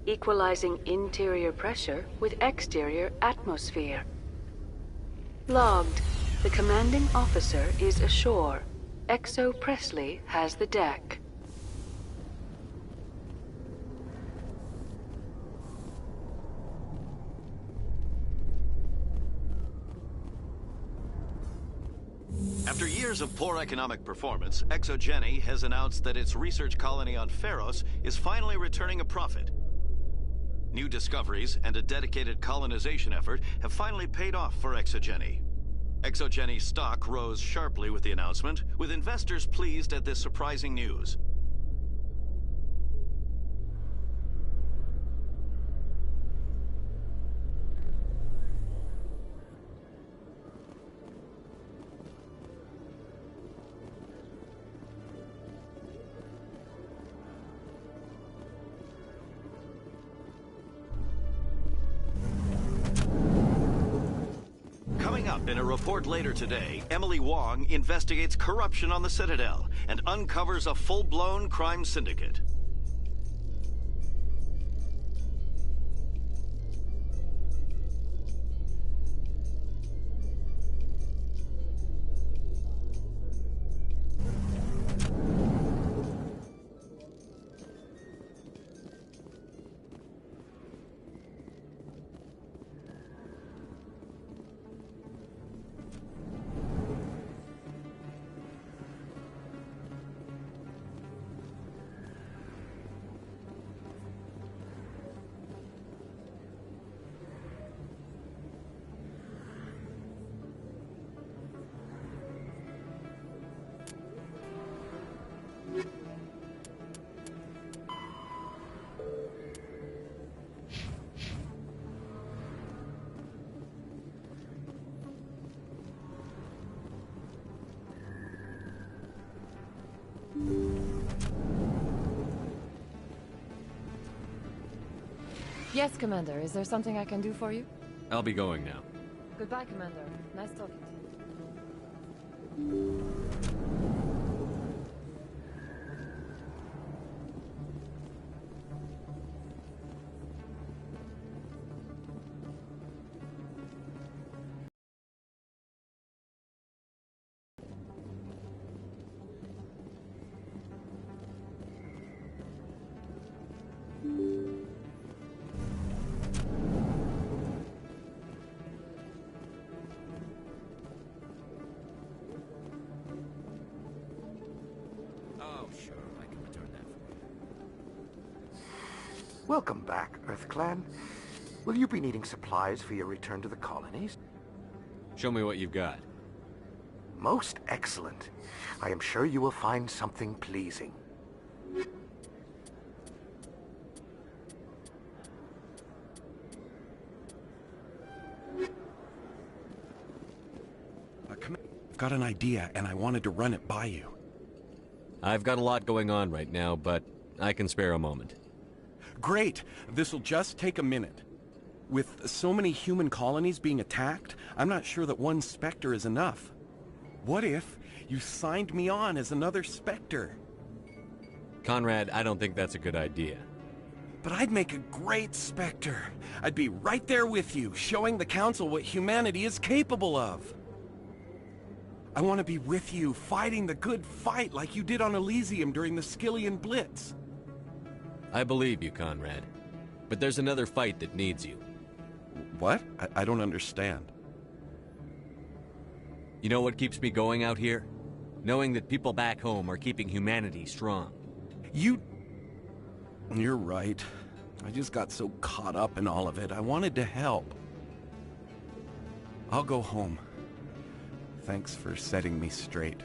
equalizing interior pressure with exterior atmosphere. Logged. The commanding officer is ashore. Exo Presley has the deck. After years of poor economic performance, ExoGeni has announced that its research colony on Pharos is finally returning a profit. New discoveries and a dedicated colonization effort have finally paid off for ExoGeni. ExoGeni's stock rose sharply with the announcement, with investors pleased at this surprising news. Coming up in a report later today, Emily Wong investigates corruption on the Citadel and uncovers a full-blown crime syndicate. Yes, Commander. Is there something I can do for you? I'll be going now. Goodbye, Commander. Nice talking to you. Welcome back, EarthClan. Will you be needing supplies for your return to the colonies? Show me what you've got. Most excellent. I am sure you will find something pleasing. I've got an idea, and I wanted to run it by you. I've got a lot going on right now, but I can spare a moment. Great! This'll just take a minute. With so many human colonies being attacked, I'm not sure that one Spectre is enough. What if you signed me on as another Spectre? Conrad, I don't think that's a good idea. But I'd make a great Spectre. I'd be right there with you, showing the Council what humanity is capable of. I want to be with you, fighting the good fight like you did on Elysium during the Skillian Blitz. I believe you, Conrad. But there's another fight that needs you. What? I don't understand. You know what keeps me going out here? Knowing that people back home are keeping humanity strong. You're right. I just got so caught up in all of it. I wanted to help. I'll go home. Thanks for setting me straight.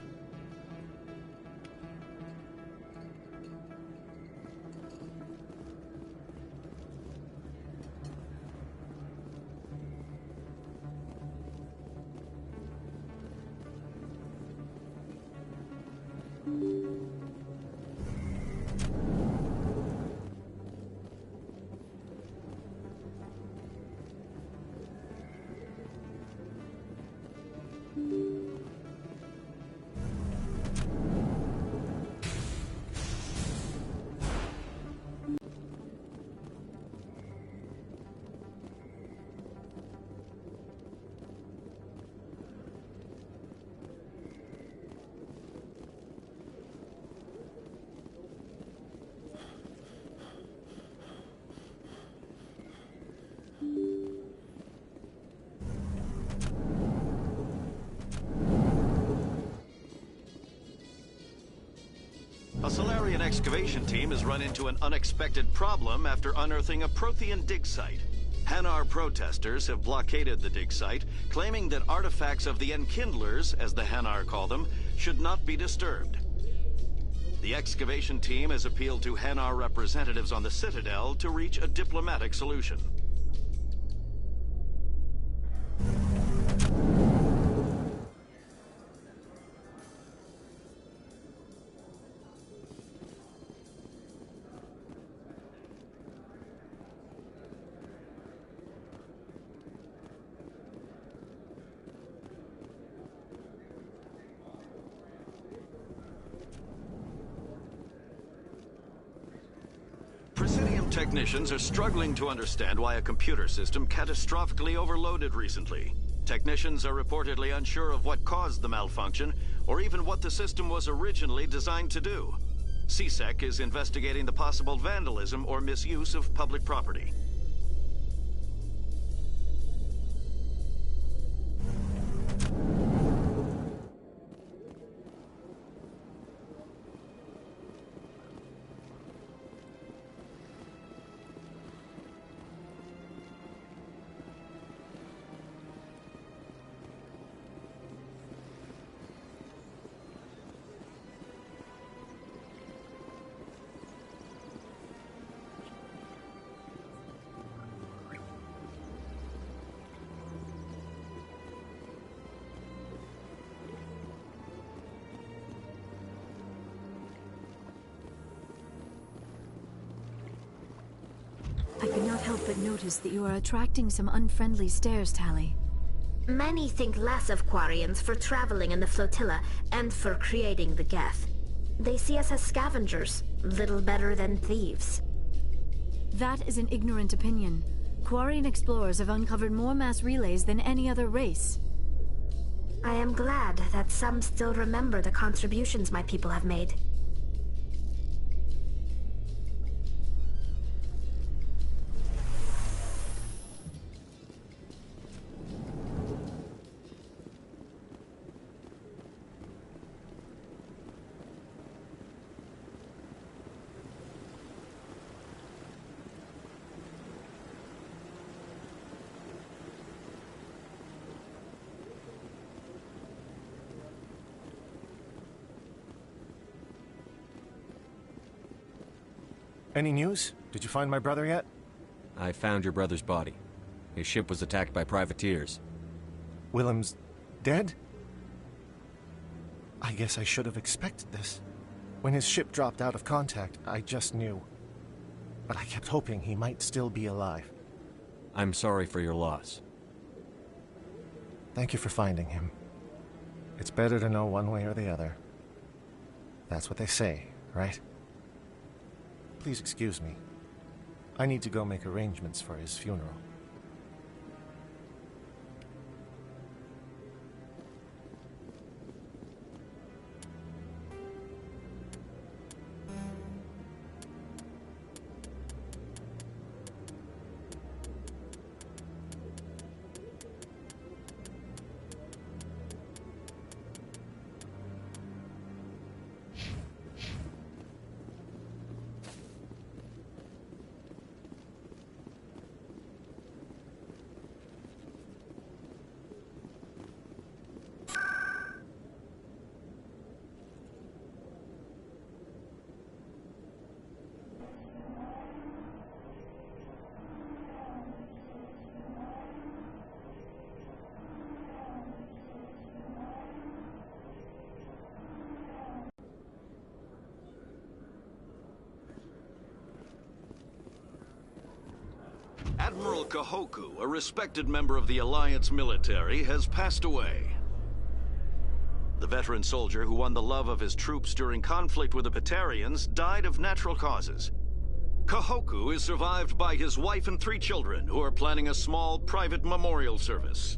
A Solarian excavation team has run into an unexpected problem after unearthing a Prothean dig site. Hanar protesters have blockaded the dig site, claiming that artifacts of the Enkindlers, as the Hanar call them, should not be disturbed. The excavation team has appealed to Hanar representatives on the Citadel to reach a diplomatic solution. Presidium technicians are struggling to understand why a computer system catastrophically overloaded recently. Technicians are reportedly unsure of what caused the malfunction, or even what the system was originally designed to do. CSEC is investigating the possible vandalism or misuse of public property. I could not help but notice that you are attracting some unfriendly stares, Tally. Many think less of Quarians for traveling in the flotilla and for creating the Geth. They see us as scavengers, little better than thieves. That is an ignorant opinion. Quarian explorers have uncovered more mass relays than any other race. I am glad that some still remember the contributions my people have made. Any news? Did you find my brother yet? I found your brother's body. His ship was attacked by privateers. Willem's dead? I guess I should have expected this. When his ship dropped out of contact, I just knew. But I kept hoping he might still be alive. I'm sorry for your loss. Thank you for finding him. It's better to know one way or the other. That's what they say, right? Please excuse me. I need to go make arrangements for his funeral. Admiral Kahoku, a respected member of the Alliance military, has passed away. The veteran soldier who won the love of his troops during conflict with the Batarians died of natural causes. Kahoku is survived by his wife and 3 children, who are planning a small private memorial service.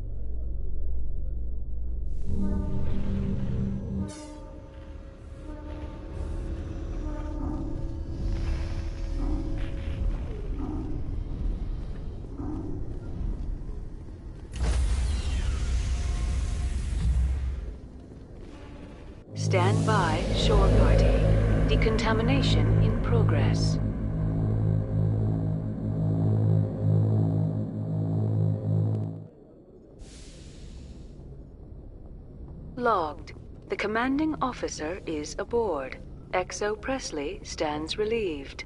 Stand by, shore party. Decontamination in progress. Logged. The commanding officer is aboard. XO Presley stands relieved.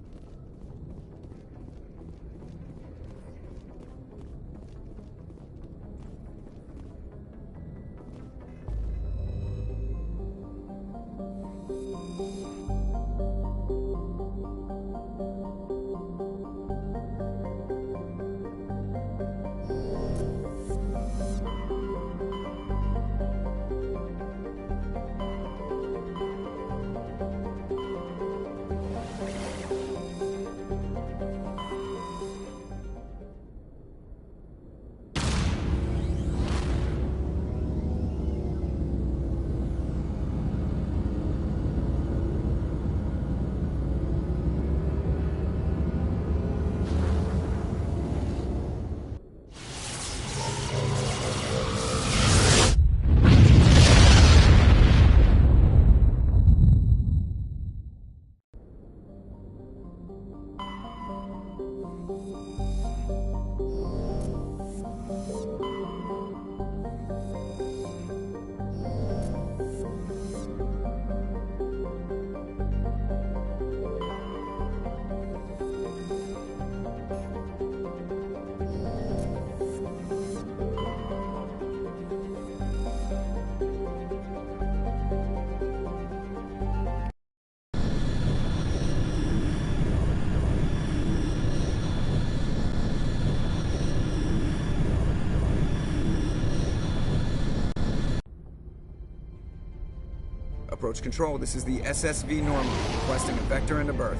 Approach control, this is the SSV Normandy, requesting a vector into berth.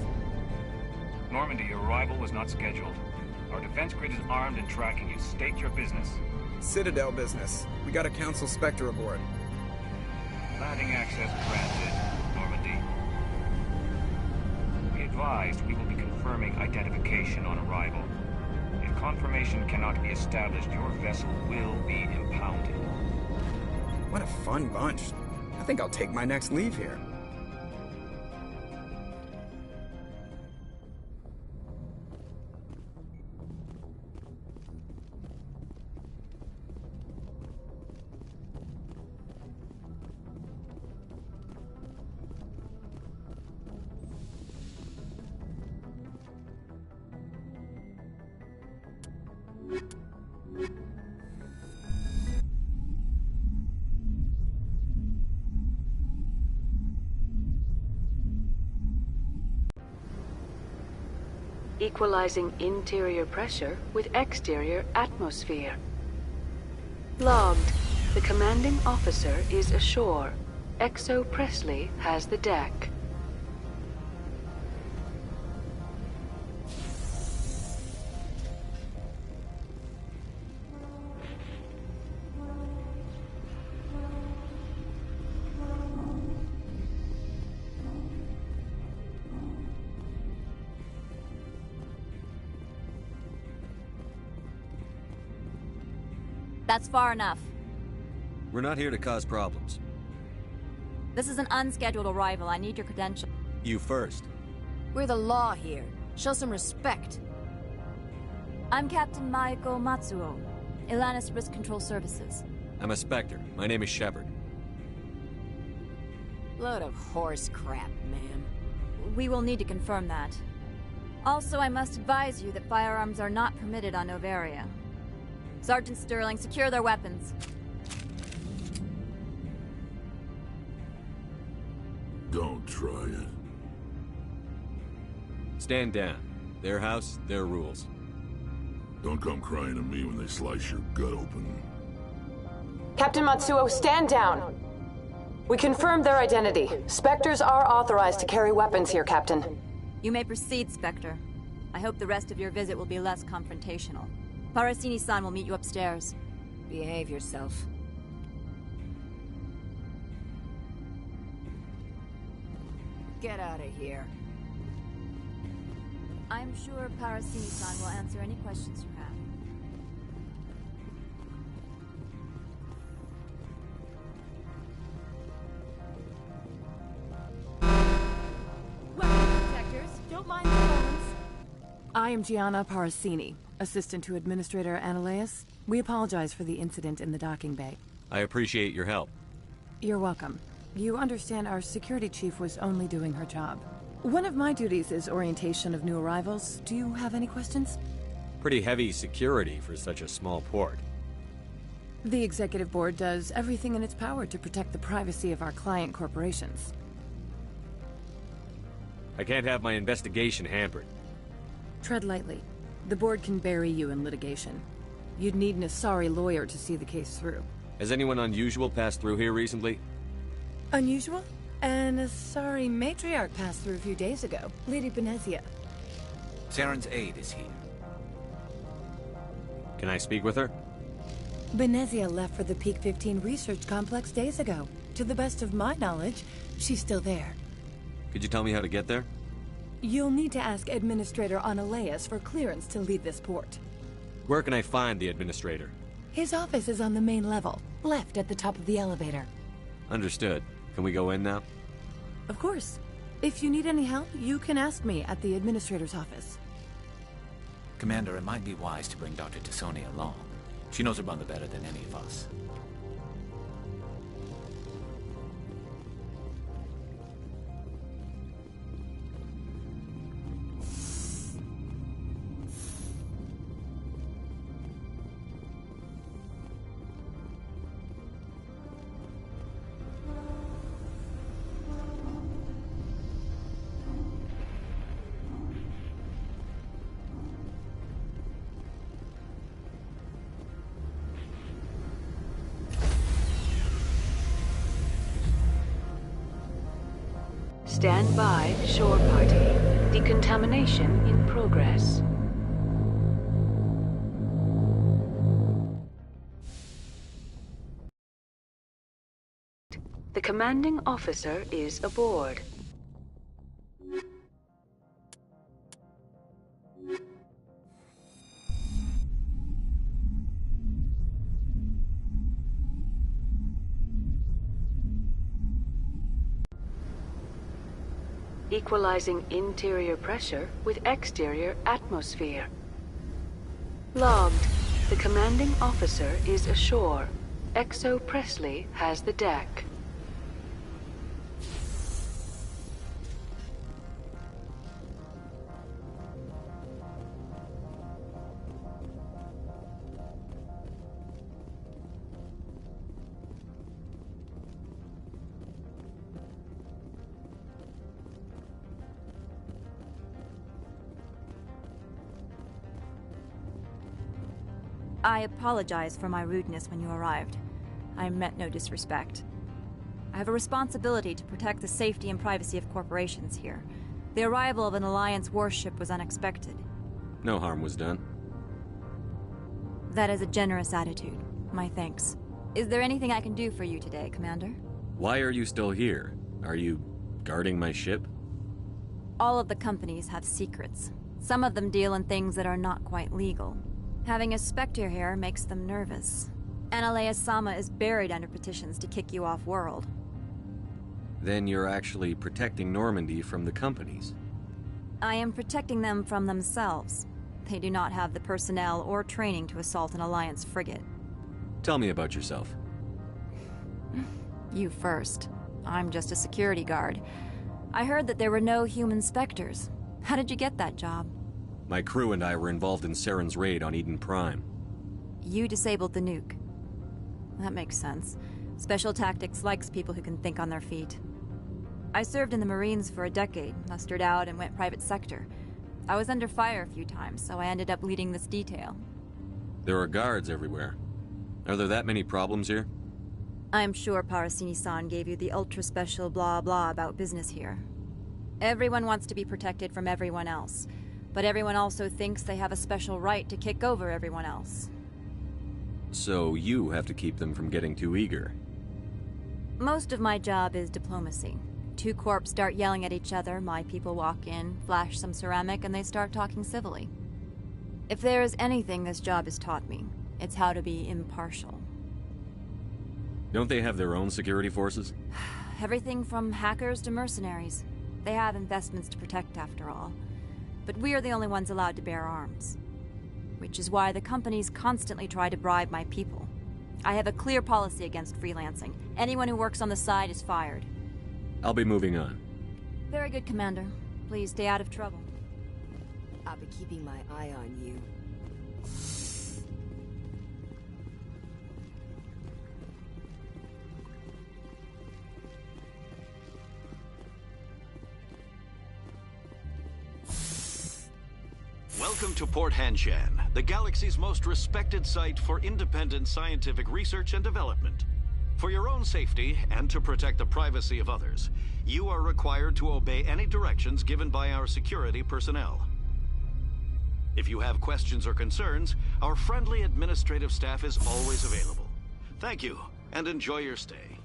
Normandy, your arrival was not scheduled. Our defense grid is armed and tracking you. State your business. Citadel business. We got a Council Spectre aboard. Landing access granted, Normandy. Be advised, we will be confirming identification on arrival. If confirmation cannot be established, your vessel will be impounded. What a fun bunch. I think I'll take my next leave here. Equalizing interior pressure with exterior atmosphere. Logged. The commanding officer is ashore. XO Presley has the deck. That's far enough. We're not here to cause problems. This is an unscheduled arrival. I need your credentials. You first. We're the law here. Show some respect. I'm Captain Maiko Matsuo, Ilanis Risk Control Services. I'm a Spectre. My name is Shepard. Load of horse crap, ma'am. We will need to confirm that. Also, I must advise you that firearms are not permitted on Novaria. Sergeant Sterling, secure their weapons. Don't try it. Stand down. Their house, their rules. Don't come crying to me when they slice your gut open. Captain Matsuo, stand down! We confirmed their identity. Spectres are authorized to carry weapons here, Captain. You may proceed, Spectre. I hope the rest of your visit will be less confrontational. Parasini-san will meet you upstairs. Behave yourself. Get out of here. I'm sure Parasini-san will answer any questions you have. I am Gianna Parasini, assistant to Administrator Analeas. We apologize for the incident in the docking bay. I appreciate your help. You're welcome. You understand our security chief was only doing her job. One of my duties is orientation of new arrivals. Do you have any questions? Pretty heavy security for such a small port. The executive board does everything in its power to protect the privacy of our client corporations. I can't have my investigation hampered. Tread lightly. The board can bury you in litigation. You'd need an Asari lawyer to see the case through. Has anyone unusual passed through here recently? Unusual? An Asari matriarch passed through a few days ago. Lady Benezia. Saren's aide is here. Can I speak with her? Benezia left for the Peak 15 research complex days ago. To the best of my knowledge, she's still there. Could you tell me how to get there? You'll need to ask Administrator Analeas for clearance to leave this port. Where can I find the administrator? His office is on the main level, left at the top of the elevator. Understood. Can we go in now? Of course. If you need any help, you can ask me at the administrator's office. Commander, it might be wise to bring Dr. T'Soni along. She knows her mother better than any of us. Stand by, shore party. Decontamination in progress. The commanding officer is aboard. Equalizing interior pressure with exterior atmosphere. Logged. The commanding officer is ashore. Exo Presley has the deck. I apologize for my rudeness when you arrived. I meant no disrespect. I have a responsibility to protect the safety and privacy of corporations here. The arrival of an Alliance warship was unexpected. No harm was done. That is a generous attitude. My thanks. Is there anything I can do for you today, Commander? Why are you still here? Are you guarding my ship? All of the companies have secrets. Some of them deal in things that are not quite legal. Having a Spectre here makes them nervous. Analeas-sama is buried under petitions to kick you off-world. Then you're actually protecting Normandy from the companies. I am protecting them from themselves. They do not have the personnel or training to assault an Alliance frigate. Tell me about yourself. You first. I'm just a security guard. I heard that there were no human Spectres. How did you get that job? My crew and I were involved in Saren's raid on Eden Prime. You disabled the nuke. That makes sense. Special Tactics likes people who can think on their feet. I served in the Marines for a decade, mustered out and went private sector. I was under fire a few times, so I ended up leading this detail. There are guards everywhere. Are there that many problems here? I'm sure Parasini-san gave you the ultra-special blah-blah about business here. Everyone wants to be protected from everyone else. But everyone also thinks they have a special right to kick over everyone else. So you have to keep them from getting too eager. Most of my job is diplomacy. Two corps start yelling at each other, my people walk in, flash some ceramic, and they start talking civilly. If there is anything this job has taught me, it's how to be impartial. Don't they have their own security forces? Everything from hackers to mercenaries. They have investments to protect, after all. but we are the only ones allowed to bear arms. Which is why the companies constantly try to bribe my people. I have a clear policy against freelancing. Anyone who works on the side is fired. I'll be moving on. Very good, Commander. Please stay out of trouble. I'll be keeping my eye on you. Welcome to Port Hanshan, the galaxy's most respected site for independent scientific research and development. For your own safety and to protect the privacy of others, you are required to obey any directions given by our security personnel. If you have questions or concerns, our friendly administrative staff is always available. Thank you, and enjoy your stay.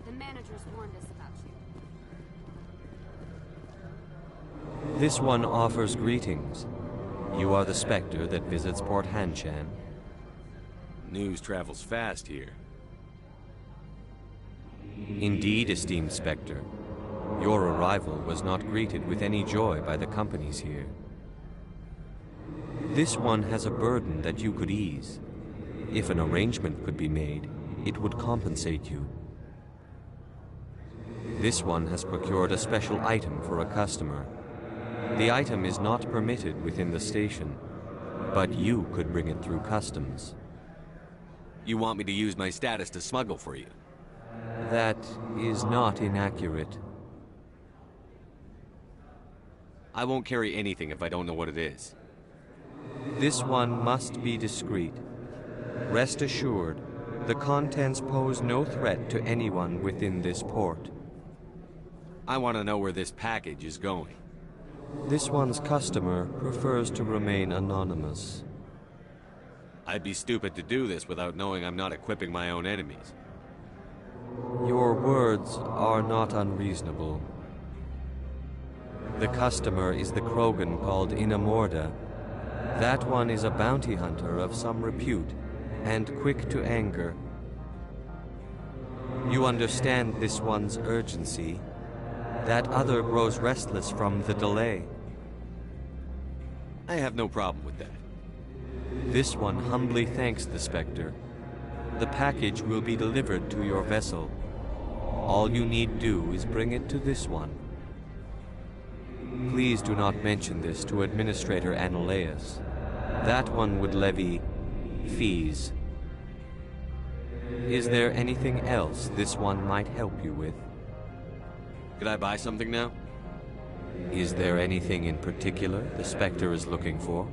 The managers warned us about you. This one offers greetings. You are the Spectre that visits Port Hanshan. News travels fast here. Indeed, esteemed Spectre. Your arrival was not greeted with any joy by the companies here. This one has a burden that you could ease. If an arrangement could be made, it would compensate you. This one has procured a special item for a customer. The item is not permitted within the station, but you could bring it through customs. You want me to use my status to smuggle for you? That is not inaccurate. I won't carry anything if I don't know what it is. This one must be discreet. Rest assured, the contents pose no threat to anyone within this port. I want to know where this package is going. This one's customer prefers to remain anonymous. I'd be stupid to do this without knowing I'm not equipping my own enemies. Your words are not unreasonable. The customer is the Krogan called Inamorda. That one is a bounty hunter of some repute, and quick to anger. You understand this one's urgency. That other grows restless from the delay. I have no problem with that. This one humbly thanks the Spectre. The package will be delivered to your vessel. All you need do is bring it to this one. Please do not mention this to Administrator Annaleus. That one would levy fees. Is there anything else this one might help you with? Could I buy something now? Is there anything in particular the Spectre is looking for?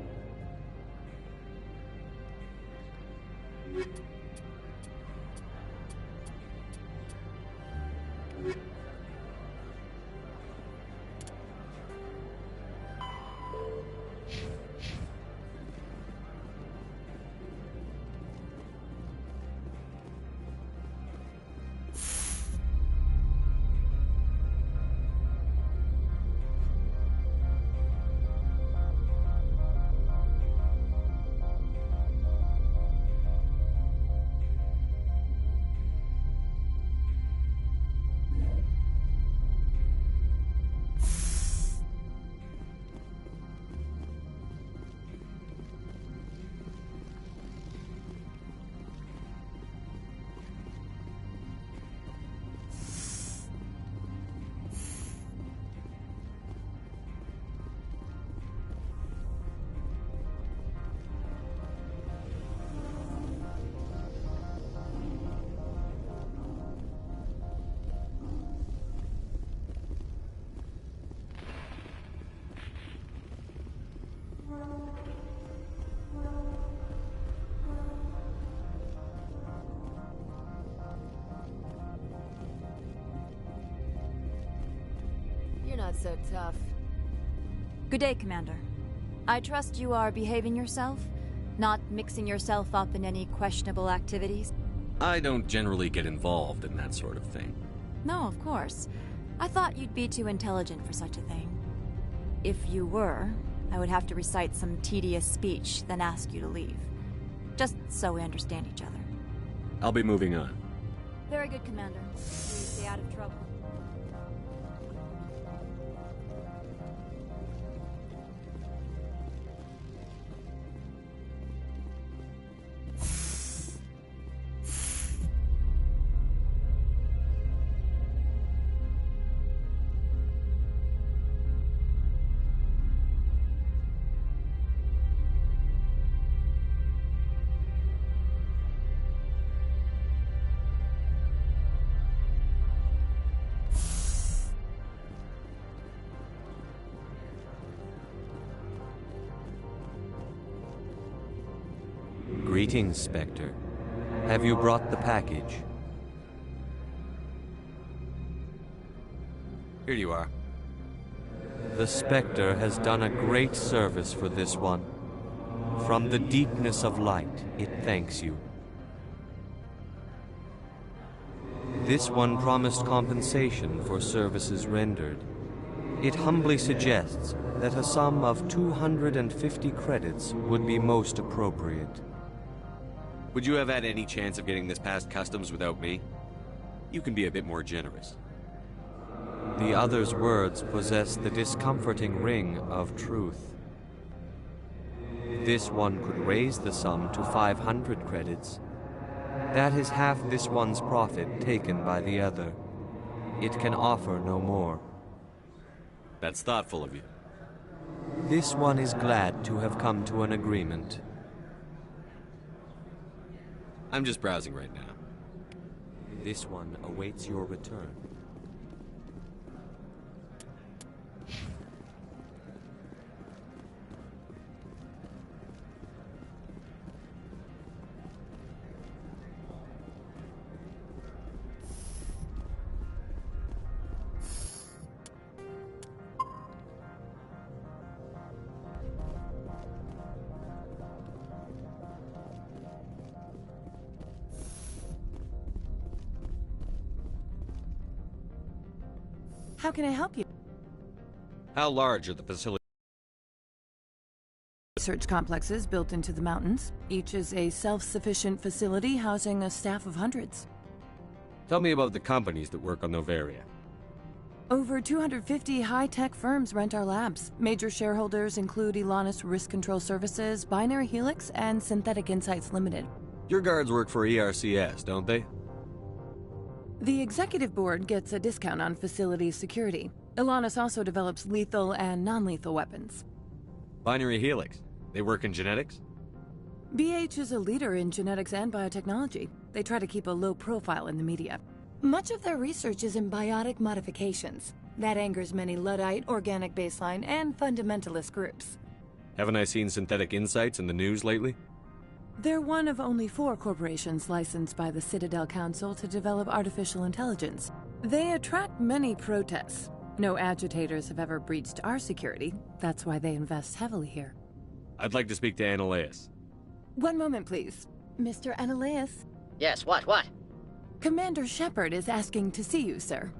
You're not so tough. Good day, Commander. I trust you are behaving yourself, not mixing yourself up in any questionable activities? I don't generally get involved in that sort of thing. No, of course. I thought you'd be too intelligent for such a thing. If you were, I would have to recite some tedious speech, then ask you to leave. Just so we understand each other. I'll be moving on. Very good, Commander. Please stay out of trouble. Greetings, Spectre. Have you brought the package? Here you are. The Spectre has done a great service for this one. From the deepness of light, it thanks you. This one promised compensation for services rendered. It humbly suggests that a sum of 250 credits would be most appropriate. Would you have had any chance of getting this past customs without me? You can be a bit more generous. The other's words possess the discomforting ring of truth. This one could raise the sum to 500 credits. That is half this one's profit taken by the other. It can offer no more. That's thoughtful of you. This one is glad to have come to an agreement. I'm just browsing right now. This one awaits your return. How can I help you? How large are the facilities? Research complexes built into the mountains. Each is a self-sufficient facility housing a staff of hundreds. Tell me about the companies that work on Novaria. Over 250 high-tech firms rent our labs. Major shareholders include Elanus Risk Control Services, Binary Helix, and Synthetic Insights Limited. Your guards work for ERCS, don't they? The executive board gets a discount on facility security. Elanus also develops lethal and non-lethal weapons. Binary Helix. They work in genetics? BH is a leader in genetics and biotechnology. They try to keep a low profile in the media. Much of their research is in biotic modifications. That angers many Luddite, organic baseline, and fundamentalist groups. Haven't I seen Synthetic Insights in the news lately? They're one of only 4 corporations licensed by the Citadel Council to develop artificial intelligence. They attract many protests. No agitators have ever breached our security. That's why they invest heavily here. I'd like to speak to Annaleus. One moment, please. Mr. Annaleus? Yes, what? Commander Shepard is asking to see you, sir.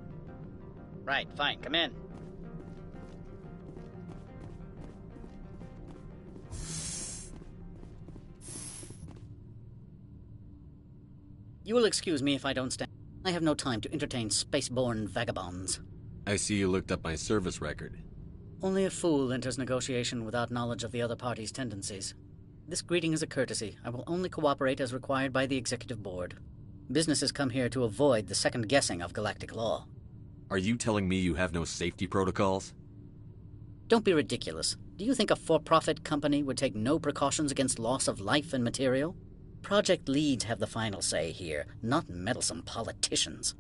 Right, fine, come in. You will excuse me if I don't stand. I have no time to entertain spaceborne vagabonds. I see you looked up my service record. Only a fool enters negotiation without knowledge of the other party's tendencies. This greeting is a courtesy. I will only cooperate as required by the executive board. Businesses come here to avoid the second guessing of galactic law. Are you telling me you have no safety protocols? Don't be ridiculous. Do you think a for-profit company would take no precautions against loss of life and material? Project leads have the final say here, not meddlesome politicians.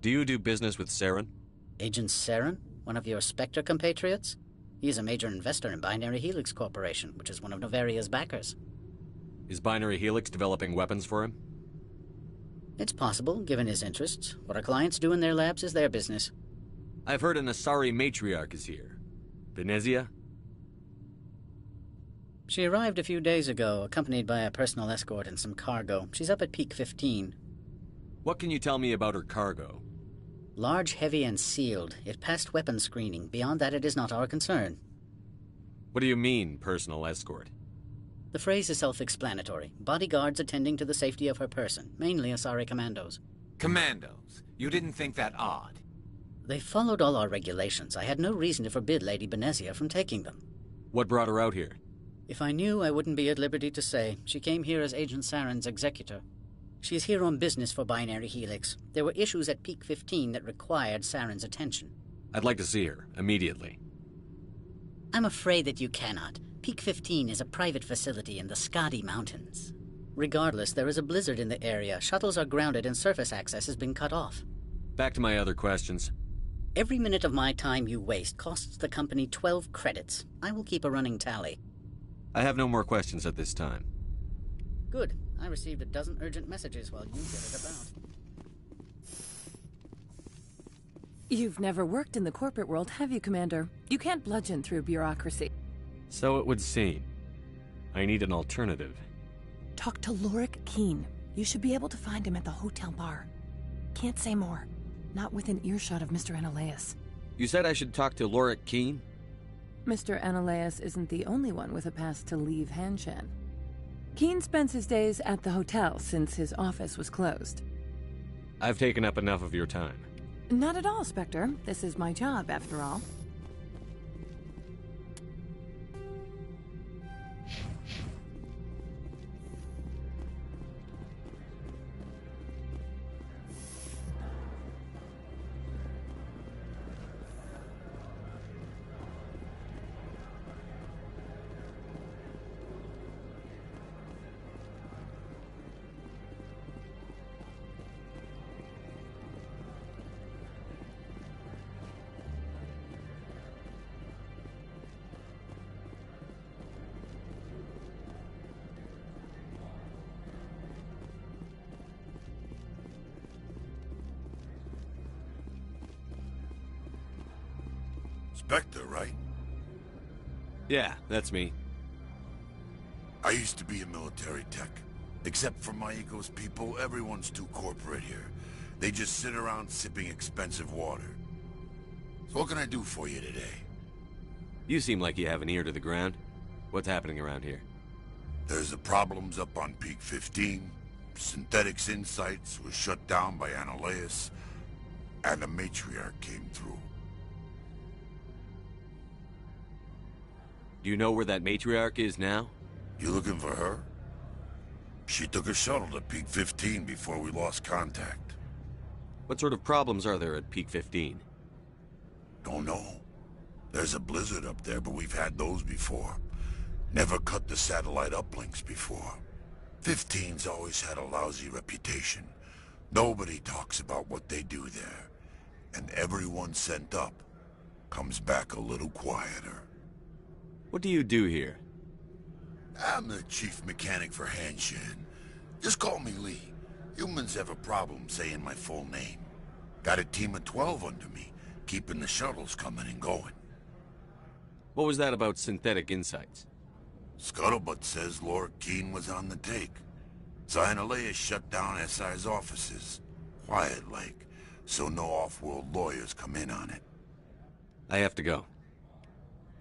Do you do business with Saren? Agent Saren? One of your Spectre compatriots? He is a major investor in Binary Helix Corporation, which is one of Novaria's backers. Is Binary Helix developing weapons for him? It's possible, given his interests. What our clients do in their labs is their business. I've heard an Asari matriarch is here. Venezia? She arrived a few days ago, accompanied by a personal escort and some cargo. She's up at Peak 15. What can you tell me about her cargo? Large, heavy, and sealed. It passed weapons screening. Beyond that, it is not our concern. What do you mean, personal escort? The phrase is self-explanatory. Bodyguards attending to the safety of her person, mainly Asari commandos. Commandos? You didn't think that odd? They followed all our regulations. I had no reason to forbid Lady Venezia from taking them. What brought her out here? If I knew, I wouldn't be at liberty to say. She came here as Agent Saren's executor. She is here on business for Binary Helix. There were issues at Peak 15 that required Saren's attention. I'd like to see her, immediately. I'm afraid that you cannot. Peak 15 is a private facility in the Skadi Mountains. Regardless, there is a blizzard in the area. Shuttles are grounded and surface access has been cut off. Back to my other questions. Every minute of my time you waste costs the company 12 credits. I will keep a running tally. I have no more questions at this time. Good. I received a dozen urgent messages while you did it about. You've never worked in the corporate world, have you, Commander? You can't bludgeon through bureaucracy. So it would seem. I need an alternative. Talk to Lorik Keene. You should be able to find him at the hotel bar. Can't say more. Not within earshot of Mr. Analaeus. You said I should talk to Lorik Keene? Mr. Analaeus isn't the only one with a pass to leave Hanshan. Keene spends his days at the hotel since his office was closed. I've taken up enough of your time. Not at all, Spectre. This is my job, after all. Spectre, right? Yeah, that's me. I used to be a military tech. Except for my ego's people, everyone's too corporate here. They just sit around sipping expensive water. So what can I do for you today? You seem like you have an ear to the ground. What's happening around here? There's the problems up on Peak 15. Synthetics Insights was shut down by Analaeus. And a matriarch came through. Do you know where that matriarch is now? You looking for her? She took a shuttle to Peak 15 before we lost contact. What sort of problems are there at Peak 15? Don't know. There's a blizzard up there, but we've had those before. Never cut the satellite uplinks before. 15's always had a lousy reputation. Nobody talks about what they do there. And everyone sent up comes back a little quieter. What do you do here? I'm the chief mechanic for Hanshan. Just call me Lee. Humans have a problem saying my full name. Got a team of 12 under me, keeping the shuttles coming and going. What was that about Synthetic Insights? Scuttlebutt says Lorik Keene was on the take. So Analaeus shut down SI's offices. Quiet-like, so no off-world lawyers come in on it. I have to go.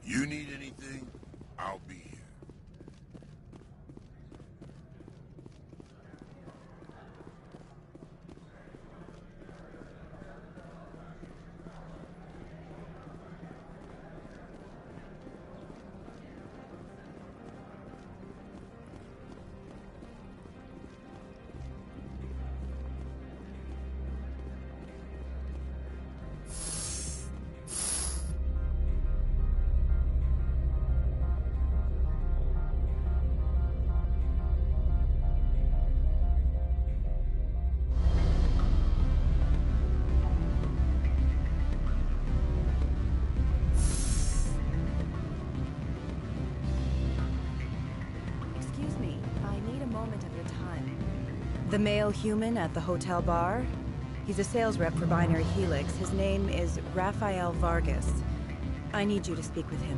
You need anything, I'll be here. The male human at the hotel bar? He's a sales rep for Binary Helix. His name is Rafael Vargas. I need you to speak with him.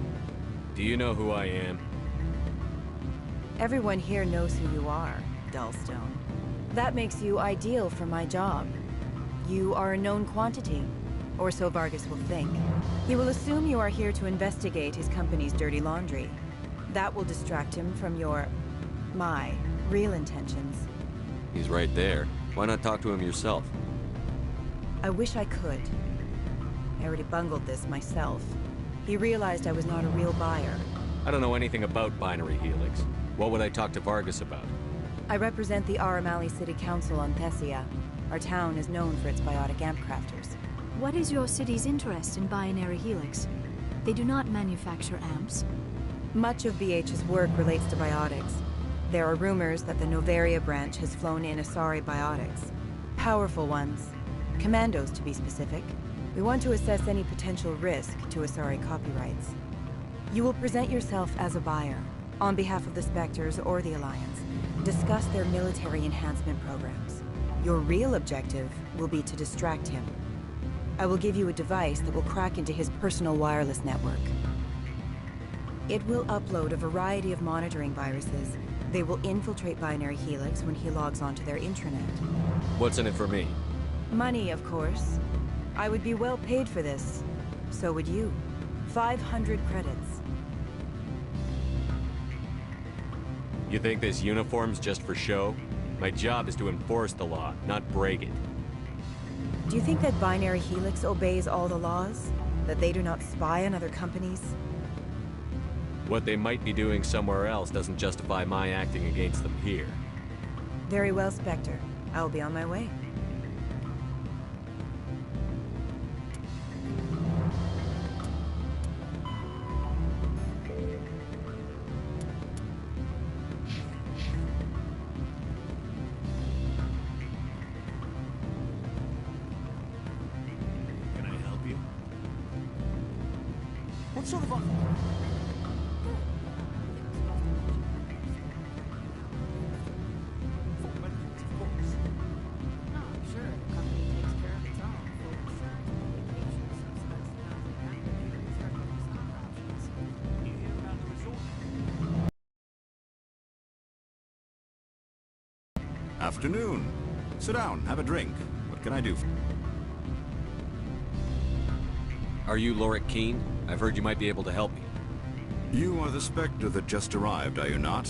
Do you know who I am? Everyone here knows who you are, Dullstone. That makes you ideal for my job. You are a known quantity, or so Vargas will think. He will assume you are here to investigate his company's dirty laundry. That will distract him from my real intentions. He's right there. Why not talk to him yourself? I wish I could. I already bungled this myself. He realized I was not a real buyer. I don't know anything about Binary Helix. What would I talk to Vargas about? I represent the Aramali City Council on Thessia. Our town is known for its biotic amp crafters. What is your city's interest in Binary Helix? They do not manufacture amps. Much of BH's work relates to biotics. There are rumors that the Novaria branch has flown in Asari biotics. Powerful ones. Commandos, to be specific. We want to assess any potential risk to Asari copyrights. You will present yourself as a buyer, on behalf of the Spectres or the Alliance. Discuss their military enhancement programs. Your real objective will be to distract him. I will give you a device that will crack into his personal wireless network. It will upload a variety of monitoring viruses. They will infiltrate Binary Helix when he logs onto their intranet. What's in it for me? Money, of course. I would be well paid for this. So would you. 500 credits. You think this uniform's just for show? My job is to enforce the law, not break it. Do you think that Binary Helix obeys all the laws? That they do not spy on other companies? What they might be doing somewhere else doesn't justify my acting against them here. Very well, Spectre. I will be on my way. Can I help you? What sort of offer? Afternoon. Sit down, have a drink. What can I do for you? Are you Lorik Keene? I've heard you might be able to help me. You are the Spectre that just arrived, are you not?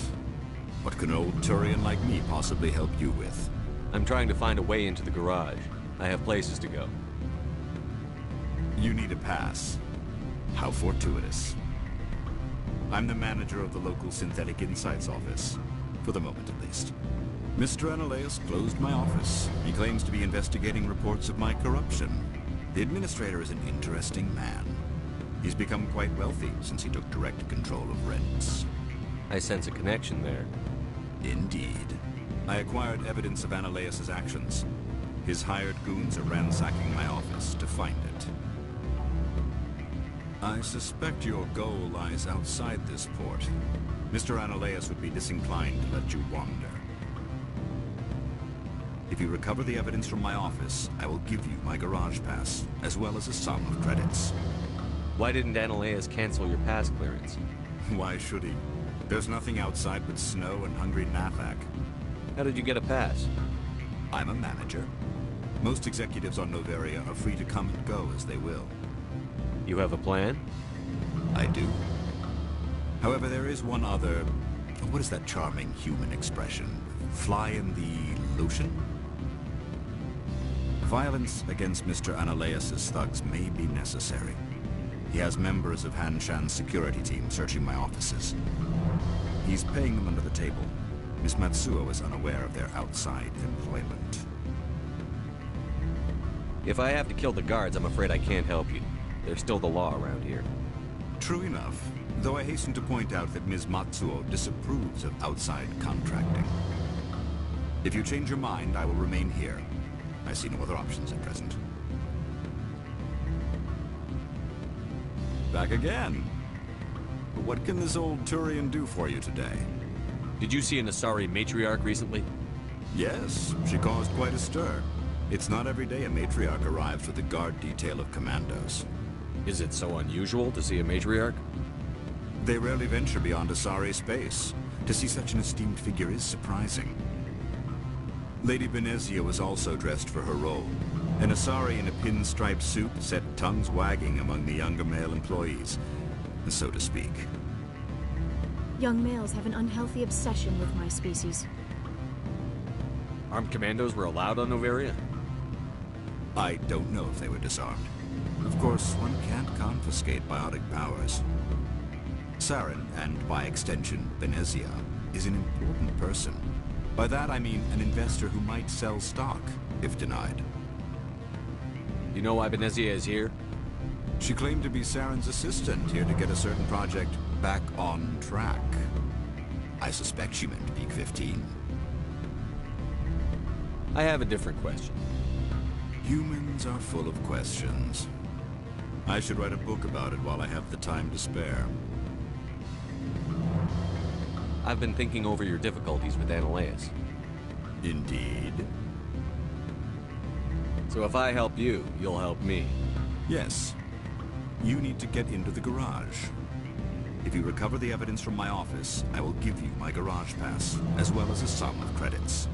What can an old Turian like me possibly help you with? I'm trying to find a way into the garage. I have places to go. You need a pass. How fortuitous. I'm the manager of the local Synthetic Insights office. For the moment, at least. Mr. Analaeus closed my office. He claims to be investigating reports of my corruption. The administrator is an interesting man. He's become quite wealthy since he took direct control of rents. I sense a connection there. Indeed. I acquired evidence of Analaeus' actions. His hired goons are ransacking my office to find it. I suspect your goal lies outside this port. Mr. Analaeus would be disinclined to let you wander. If you recover the evidence from my office, I will give you my garage pass, as well as a sum of credits. Why didn't Analaeus cancel your pass clearance? Why should he? There's nothing outside but snow and hungry Nathak. How did you get a pass? I'm a manager. Most executives on Noveria are free to come and go as they will. You have a plan? I do. However, there is one other... What is that charming human expression? Fly in the lotion? Violence against Mr. Analaeus' thugs may be necessary. He has members of Han Shan's security team searching my offices. He's paying them under the table. Miss Matsuo is unaware of their outside employment. If I have to kill the guards, I'm afraid I can't help you. There's still the law around here. True enough, though I hasten to point out that Ms. Matsuo disapproves of outside contracting. If you change your mind, I will remain here. I see no other options at present. Back again. But what can this old Turian do for you today? Did you see an Asari matriarch recently? Yes, she caused quite a stir. It's not every day a matriarch arrives with a guard detail of commandos. Is it so unusual to see a matriarch? They rarely venture beyond Asari space. To see such an esteemed figure is surprising. Lady Benezia was also dressed for her role. An Asari in a pinstriped suit set tongues wagging among the younger male employees, so to speak. Young males have an unhealthy obsession with my species. Armed commandos were allowed on Noveria? I don't know if they were disarmed. Of course, one can't confiscate biotic powers. Saren, and by extension, Benezia, is an important person. By that I mean an investor who might sell stock, if denied. You know why Benezia is here? She claimed to be Saren's assistant, here to get a certain project back on track. I suspect she meant Peak 15. I have a different question. Humans are full of questions. I should write a book about it while I have the time to spare. I've been thinking over your difficulties with Analeus. Indeed. So if I help you, you'll help me. Yes. You need to get into the garage. If you recover the evidence from my office, I will give you my garage pass, as well as a sum of credits.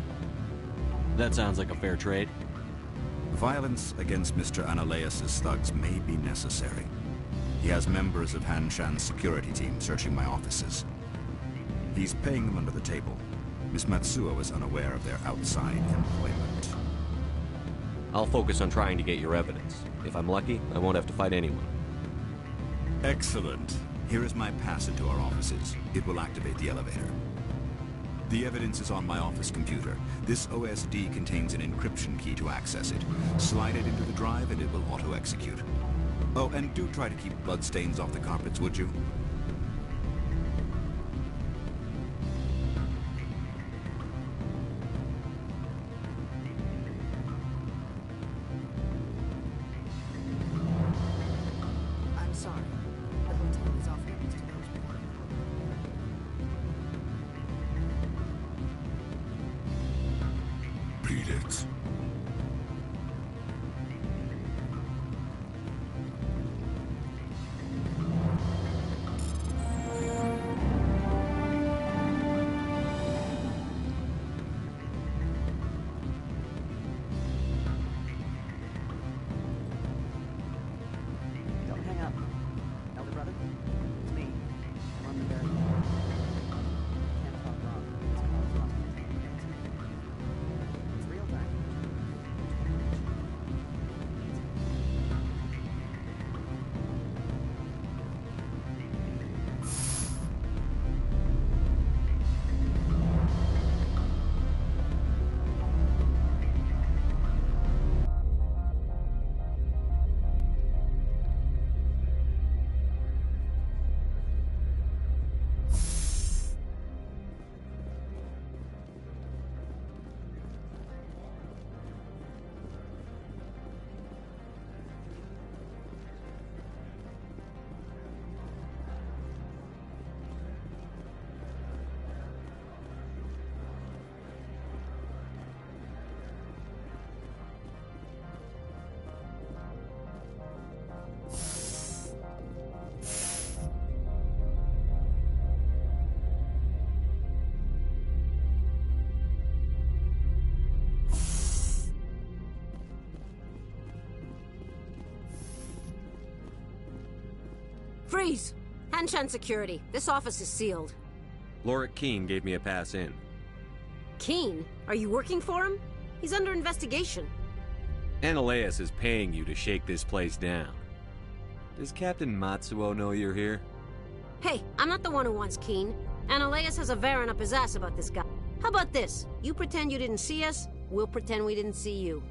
That sounds like a fair trade. Violence against Mr. Analeus' thugs may be necessary. He has members of Han Shan's security team searching my offices. He's paying them under the table. Miss Matsuo is unaware of their outside employment. I'll focus on trying to get your evidence. If I'm lucky, I won't have to fight anyone. Excellent. Here is my pass into our offices. It will activate the elevator. The evidence is on my office computer. This OSD contains an encryption key to access it. Slide it into the drive and it will auto-execute. Oh, and do try to keep bloodstains off the carpets, would you? I'm sorry. The hotel is off limits to those reporting. Beat it. Don't hang up. Elder brother? It's me. I'm on the very can't talk wrong. This call is lost. It's real time. Freeze! Hanshan Security. This office is sealed. Lorik Keene gave me a pass in. Keene? Are you working for him? He's under investigation. Analeus is paying you to shake this place down. Does Captain Matsuo know you're here? Hey, I'm not the one who wants Keene. Analeus has a Varen up his ass about this guy. How about this? You pretend you didn't see us, we'll pretend we didn't see you.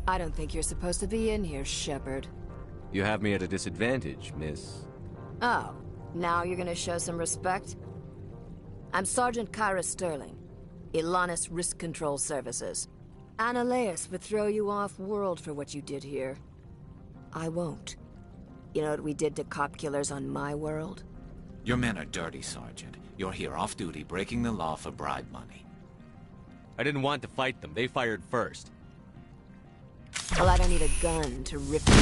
I don't think you're supposed to be in here, Shepard. You have me at a disadvantage, miss. Oh, now you're gonna show some respect? I'm Sergeant Kyra Sterling, Ilanis Risk Control Services. Annaleus would throw you off-world for what you did here. I won't. You know what we did to cop killers on my world? Your men are dirty, Sergeant. You're here off-duty, breaking the law for bribe money. I didn't want to fight them. They fired first. Well, I don't need a gun to rip you.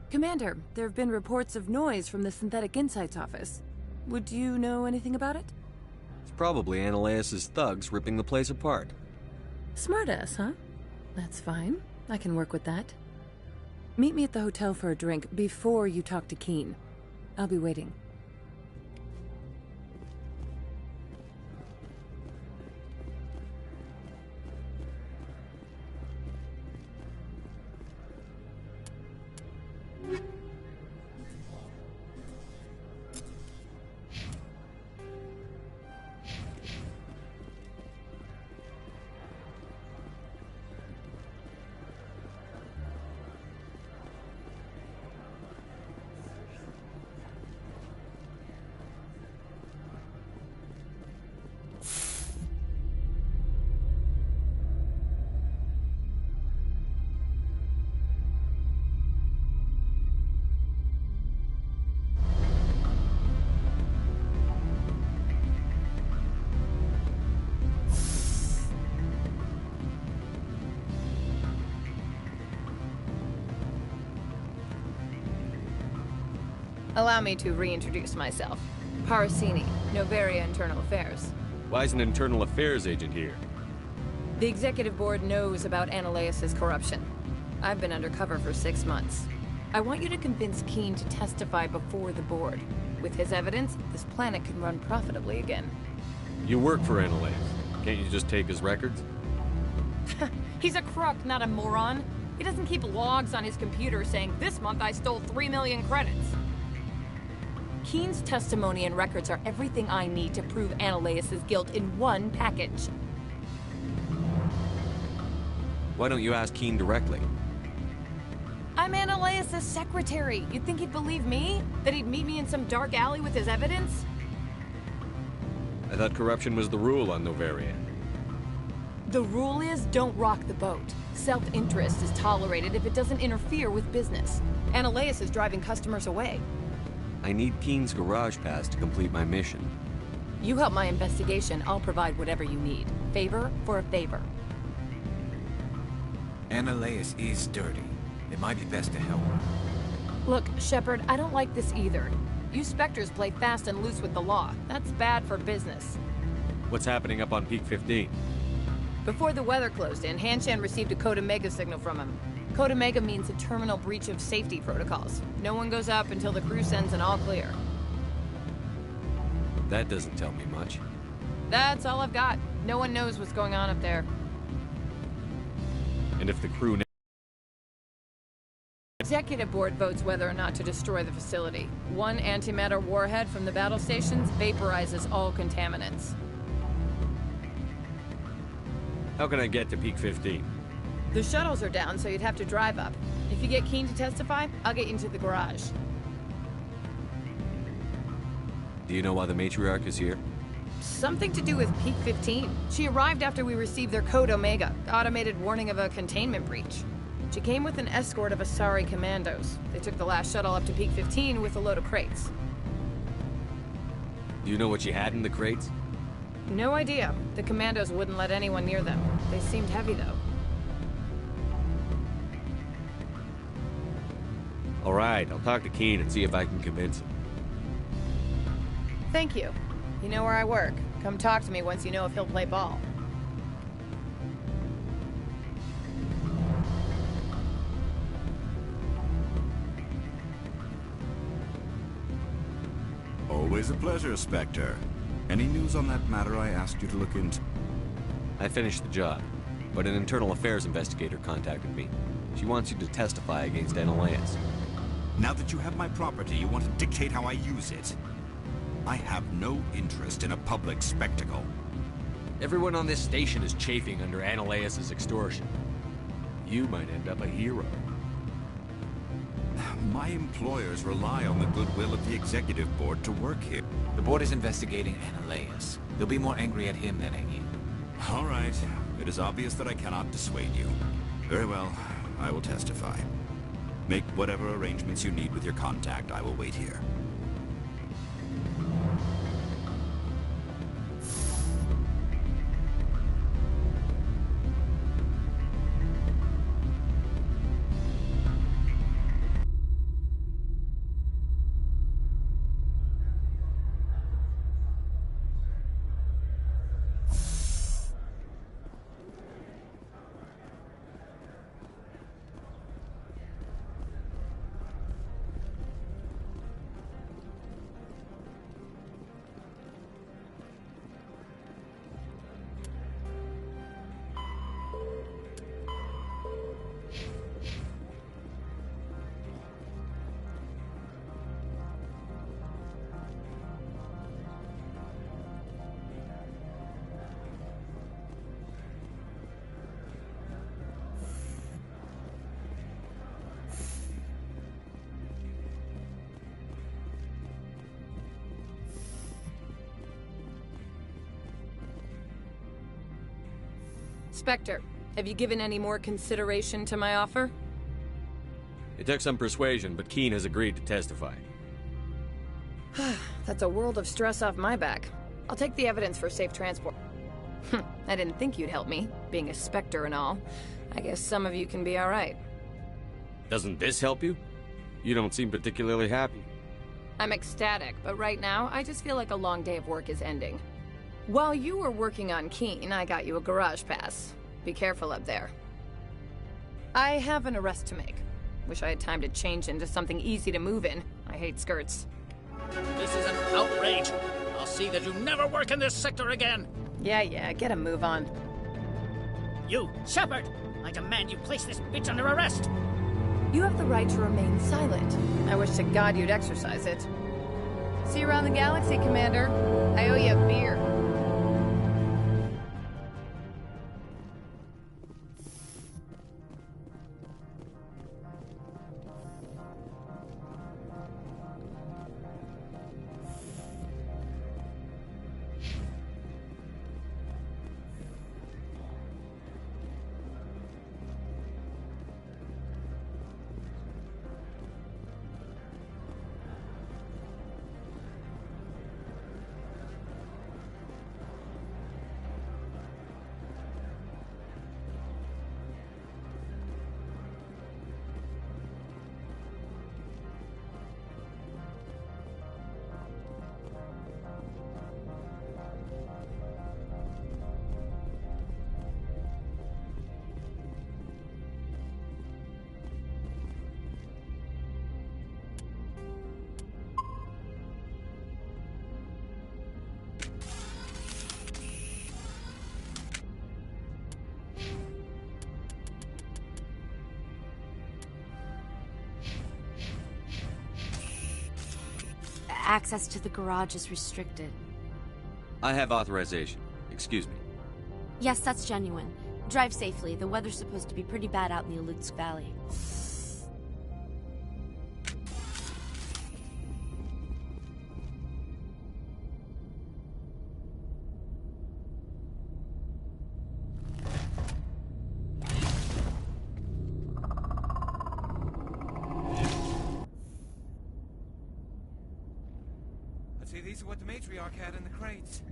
Commander, there have been reports of noise from the Synthetic Insights office. Would you know anything about it? It's probably Annaleus' thugs ripping the place apart. Smartass, huh? That's fine. I can work with that. Meet me at the hotel for a drink before you talk to Keen. I'll be waiting. Allow me to reintroduce myself. Parasini, Novaria Internal Affairs. Why is an internal affairs agent here? The executive board knows about Annaleus' corruption. I've been undercover for 6 months. I want you to convince Keen to testify before the board. With his evidence, this planet can run profitably again. You work for Annaleus. Can't you just take his records? He's a crook, not a moron. He doesn't keep logs on his computer saying, "This month I stole 3 million credits." Keen's testimony and records are everything I need to prove Annaleus' guilt in one package. Why don't you ask Keen directly? I'm Annaleus' secretary. You'd think he'd believe me? That he'd meet me in some dark alley with his evidence? I thought corruption was the rule on Novaria. The rule is, don't rock the boat. Self-interest is tolerated if it doesn't interfere with business. Annaleus is driving customers away. I need Keen's garage pass to complete my mission. You help my investigation, I'll provide whatever you need. Favor for a favor. Annaleus is dirty. It might be best to help her. Look, Shepard, I don't like this either. You Spectres play fast and loose with the law. That's bad for business. What's happening up on Peak 15? Before the weather closed in, Hanshan received a Code Omega signal from him. Code Omega means a terminal breach of safety protocols. No one goes up until the crew sends an all clear. That doesn't tell me much. That's all I've got. No one knows what's going on up there. And if the crew Executive Board votes whether or not to destroy the facility. One antimatter warhead from the battle stations vaporizes all contaminants. How can I get to Peak 15? The shuttles are down, so you'd have to drive up. If you get keen to testify, I'll get you into the garage. Do you know why the matriarch is here? Something to do with Peak 15. She arrived after we received their Code Omega, automated warning of a containment breach. She came with an escort of Asari commandos. They took the last shuttle up to Peak 15 with a load of crates. Do you know what she had in the crates? No idea. The commandos wouldn't let anyone near them. They seemed heavy, though. All right, I'll talk to Keen and see if I can convince him. Thank you. You know where I work. Come talk to me once you know if he'll play ball. Always a pleasure, Spectre. Any news on that matter I asked you to look into? I finished the job, but an internal affairs investigator contacted me. She wants you to testify against Analaeus. Now that you have my property, you want to dictate how I use it. I have no interest in a public spectacle. Everyone on this station is chafing under Analaeus' extortion. You might end up a hero. My employers rely on the goodwill of the executive board to work here. The board is investigating Analaeus. They'll be more angry at him than at you. All right. It is obvious that I cannot dissuade you. Very well. I will testify. Make whatever arrangements you need with your contact. I will wait here. Spectre, have you given any more consideration to my offer? It took some persuasion, but Keen has agreed to testify. That's a world of stress off my back. I'll take the evidence for safe transport. I didn't think you'd help me, being a Spectre and all. I guess some of you can be alright. Doesn't this help you? You don't seem particularly happy. I'm ecstatic, but right now, I just feel like a long day of work is ending. While you were working on Keen, I got you a garage pass. Be careful up there. I have an arrest to make. Wish I had time to change into something easy to move in. I hate skirts. This is an outrage. I'll see that you never work in this sector again. Yeah, get a move on. You, Shepard! I demand you place this bitch under arrest! You have the right to remain silent. I wish to God you'd exercise it. See you around the galaxy, Commander. I owe you a beer. Access to the garage is restricted. I have authorization. Excuse me. Yes, that's genuine. Drive safely. The weather's supposed to be pretty bad out in the Alutsk Valley. I'd say these are what the matriarch had in the crates.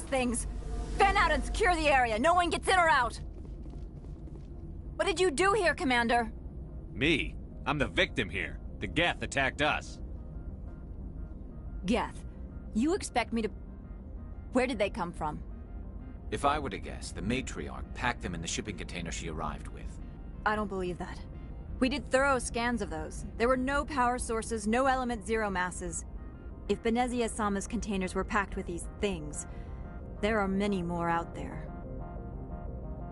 Things. Fan out and secure the area. No one gets in or out. What did you do here, Commander? Me? I'm the victim here. The Geth attacked us. Geth? You expect me to... Where did they come from? If I were to guess, the matriarch packed them in the shipping container she arrived with. I don't believe that. We did thorough scans of those. There were no power sources, no element zero masses. If Benezia Sama's containers were packed with these things, there are many more out there.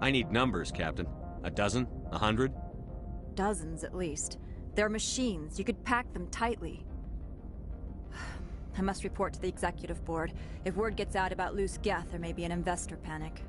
I need numbers, Captain. A dozen? 100? Dozens, at least. They're machines. You could pack them tightly. I must report to the executive board. If word gets out about loose Geth, there may be an investor panic.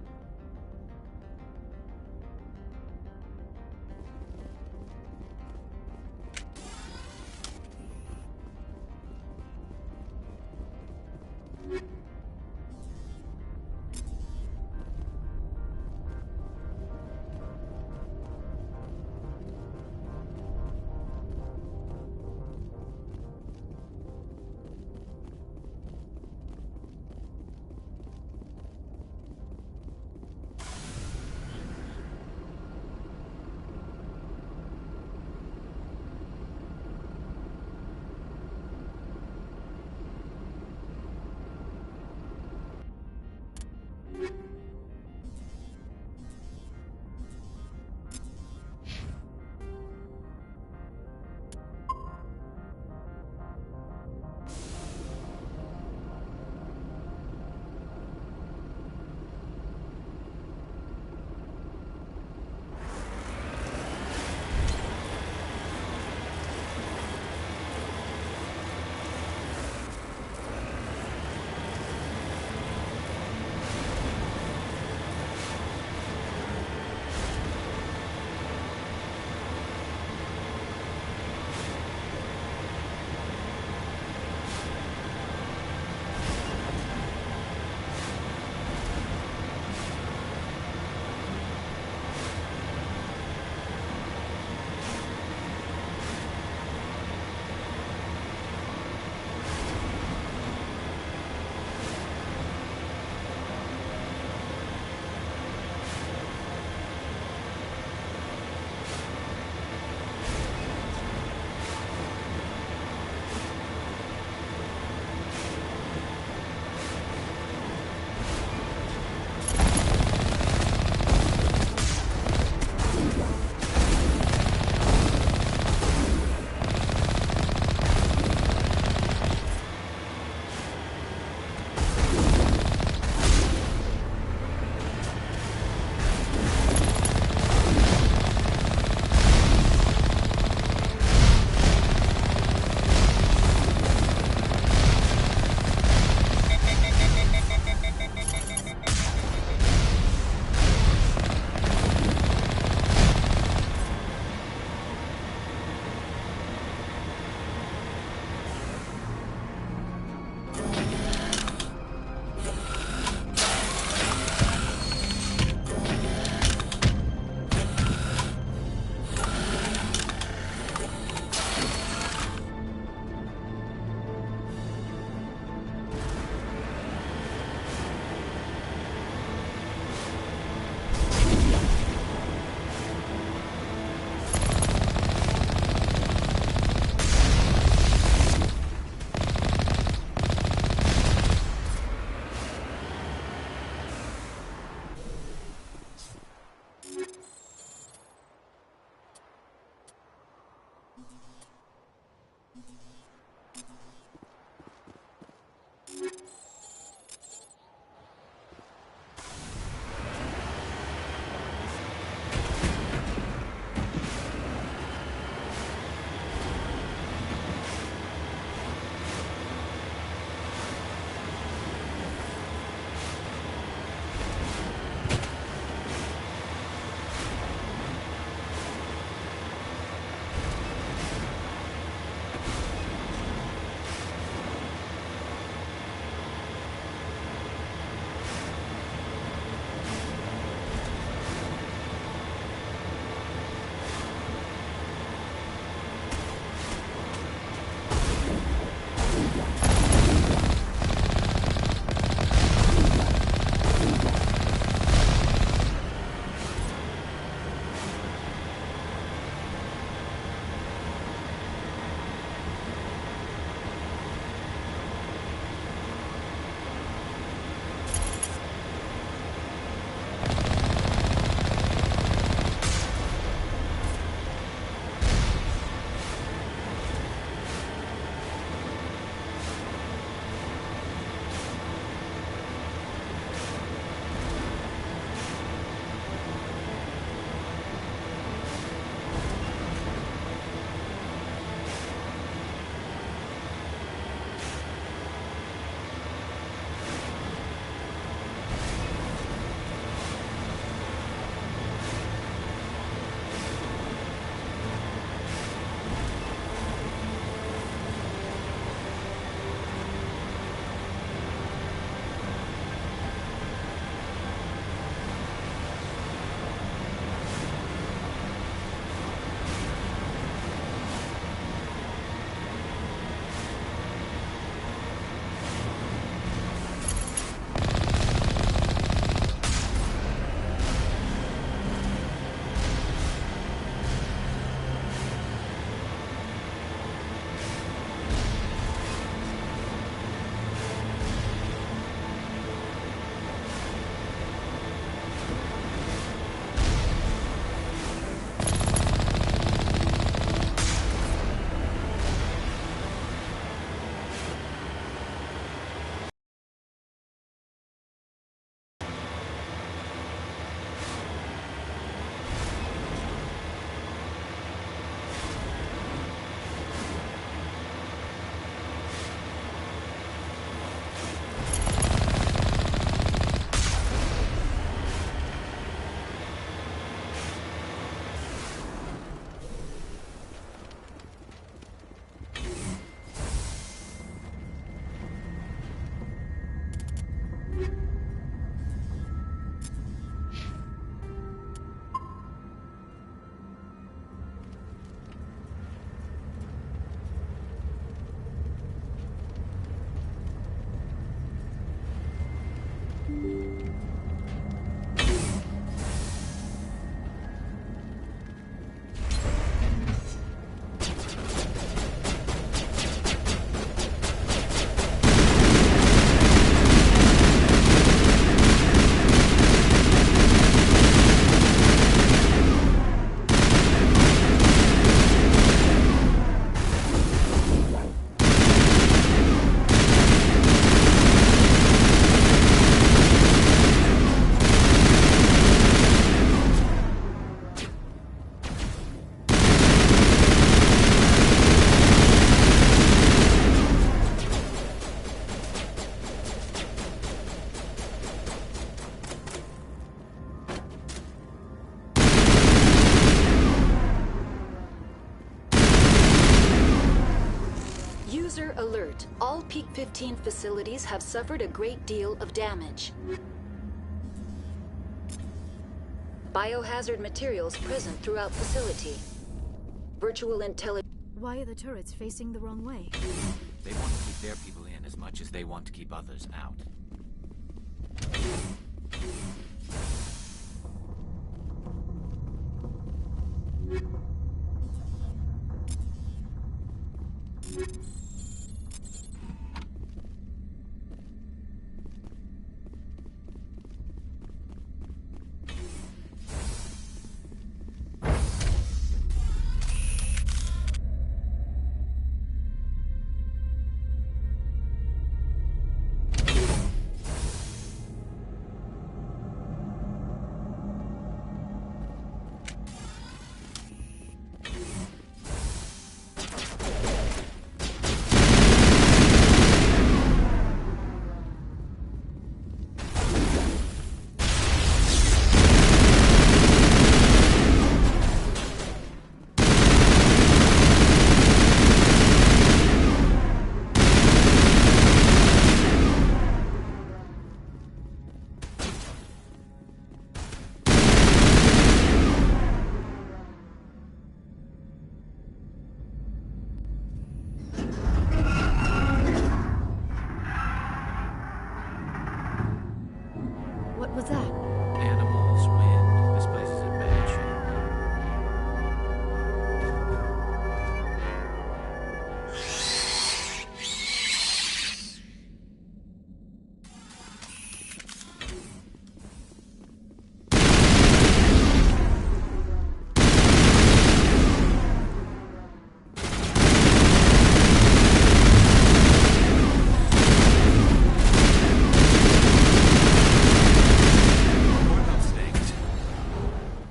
User alert. All Peak 15 facilities have suffered a great deal of damage. Biohazard materials present throughout facility. Virtual intelligence. Why are the turrets facing the wrong way? They want to keep their people in as much as they want to keep others out. What's that? Animals, wind. This place is in bad shape.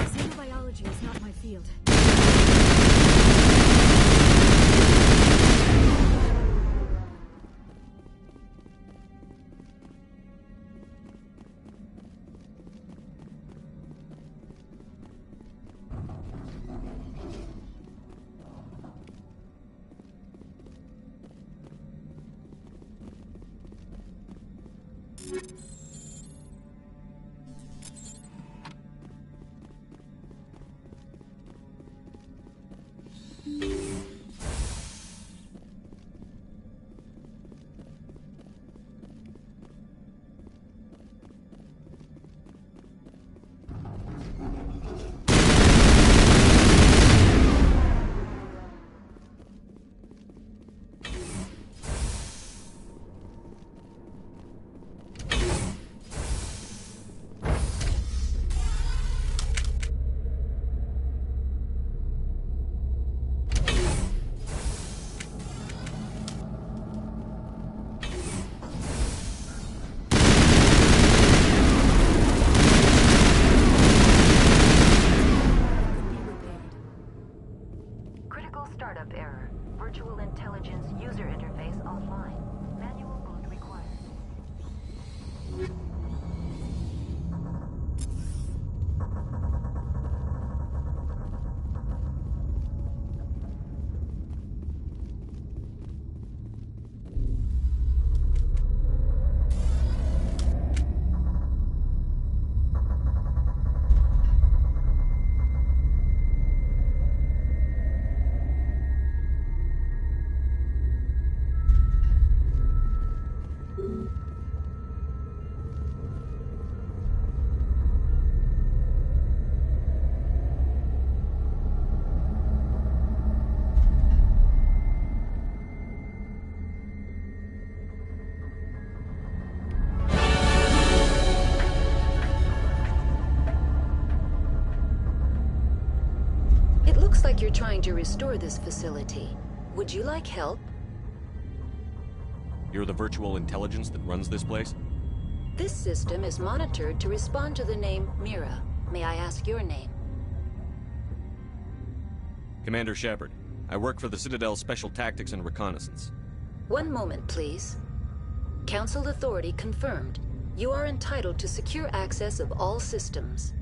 Xenobiology is not my field. Critical startup error. Virtual intelligence user interface offline. Manual boot required. It looks like you're trying to restore this facility. Would you like help? You're the virtual intelligence that runs this place? This system is monitored to respond to the name Mira. May I ask your name? Commander Shepard. I work for the Citadel's Special Tactics and Reconnaissance. One moment, please. Council authority confirmed. You are entitled to secure access of all systems.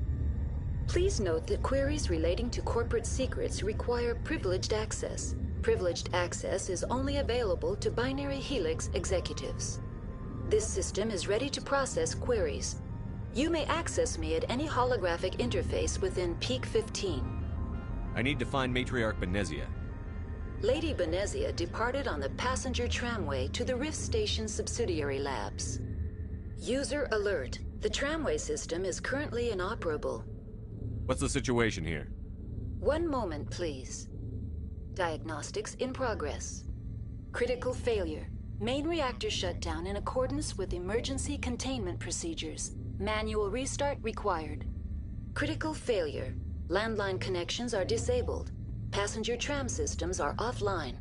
Please note that queries relating to corporate secrets require privileged access. Privileged access is only available to Binary Helix executives. This system is ready to process queries. You may access me at any holographic interface within Peak 15. I need to find Matriarch Benezia. Lady Benezia departed on the passenger tramway to the Rift Station subsidiary labs. User alert. The tramway system is currently inoperable. What's the situation here? One moment, please. Diagnostics in progress. Critical failure. Main reactor shut down in accordance with emergency containment procedures. Manual restart required. Critical failure. Landline connections are disabled. Passenger tram systems are offline.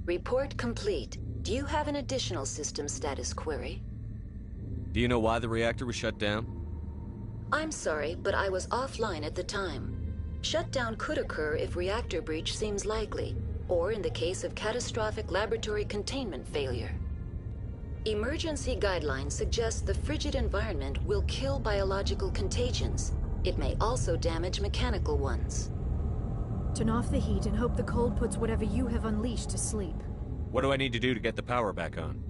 Report complete. Do you have an additional system status query? Do you know why the reactor was shut down? I'm sorry, but I was offline at the time. Shutdown could occur if reactor breach seems likely, or in the case of catastrophic laboratory containment failure. Emergency guidelines suggest the frigid environment will kill biological contagions. It may also damage mechanical ones. Turn off the heat and hope the cold puts whatever you have unleashed to sleep. What do I need to do to get the power back on?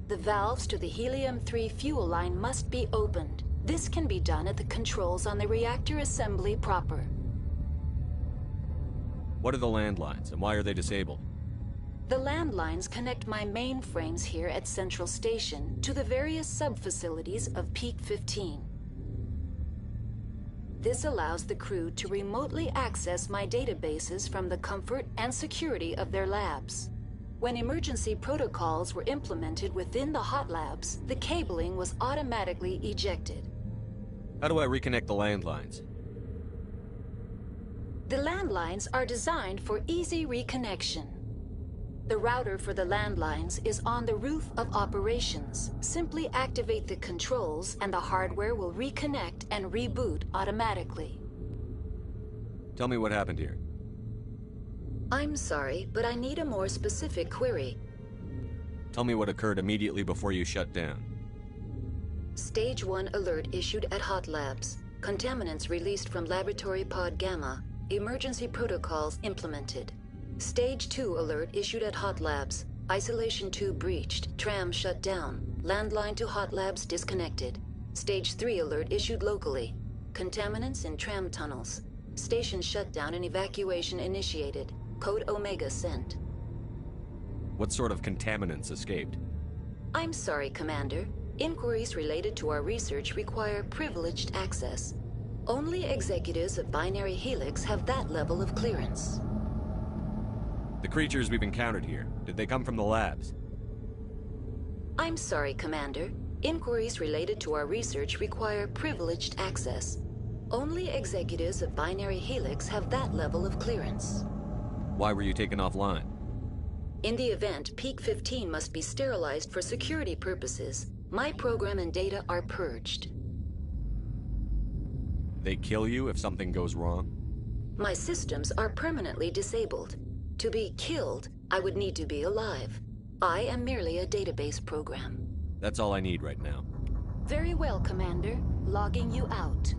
The valves to the helium-3 fuel line must be opened. This can be done at the controls on the reactor assembly proper. What are the landlines, and why are they disabled? The landlines connect my mainframes here at Central Station to the various sub-facilities of Peak 15. This allows the crew to remotely access my databases from the comfort and security of their labs. When emergency protocols were implemented within the hot labs, the cabling was automatically ejected. How do I reconnect the landlines? The landlines are designed for easy reconnection. The router for the landlines is on the roof of operations. Simply activate the controls and the hardware will reconnect and reboot automatically. Tell me what happened here. I'm sorry, but I need a more specific query. Tell me what occurred immediately before you shut down. Stage 1 alert issued at Hot Labs. Contaminants released from Laboratory Pod Gamma. Emergency protocols implemented. Stage 2 alert issued at Hot Labs. Isolation 2 breached. Tram shut down. Landline to Hot Labs disconnected. Stage 3 alert issued locally. Contaminants in tram tunnels. Station shutdown and evacuation initiated. Code Omega sent. What sort of contaminants escaped? I'm sorry, Commander. Inquiries related to our research require privileged access. Only executives of Binary Helix have that level of clearance. The creatures we've encountered here, did they come from the labs? I'm sorry, Commander. Inquiries related to our research require privileged access. Only executives of Binary Helix have that level of clearance. Why were you taken offline? In the event, Peak 15 must be sterilized for security purposes. My program and data are purged. They kill you if something goes wrong? My systems are permanently disabled. To be killed, I would need to be alive. I am merely a database program. That's all I need right now. Very well, Commander. Logging you out.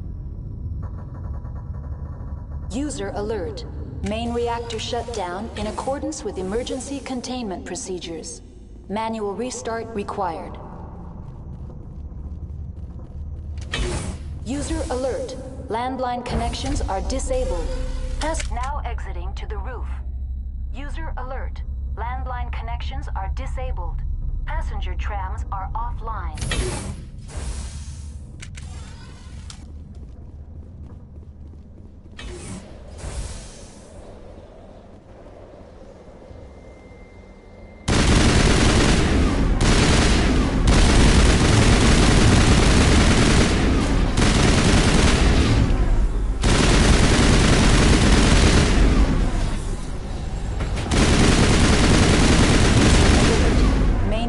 User alert. Main reactor shut down in accordance with emergency containment procedures. Manual restart required. User alert. Landline connections are disabled. Now exiting to the roof. User alert. Landline connections are disabled. Passenger trams are offline.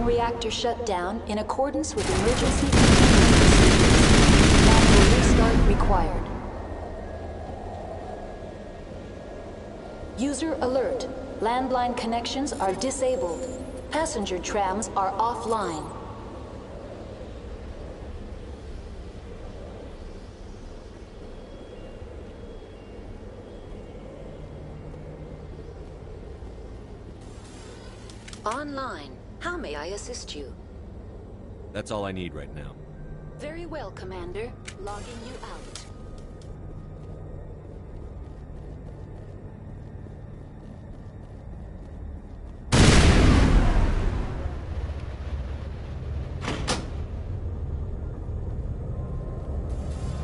Reactor shut down in accordance with emergency containment procedures. Manual restart required. User alert. Landline connections are disabled. Passenger trams are offline. Online. How may I assist you? That's all I need right now. Very well, Commander. Logging you out.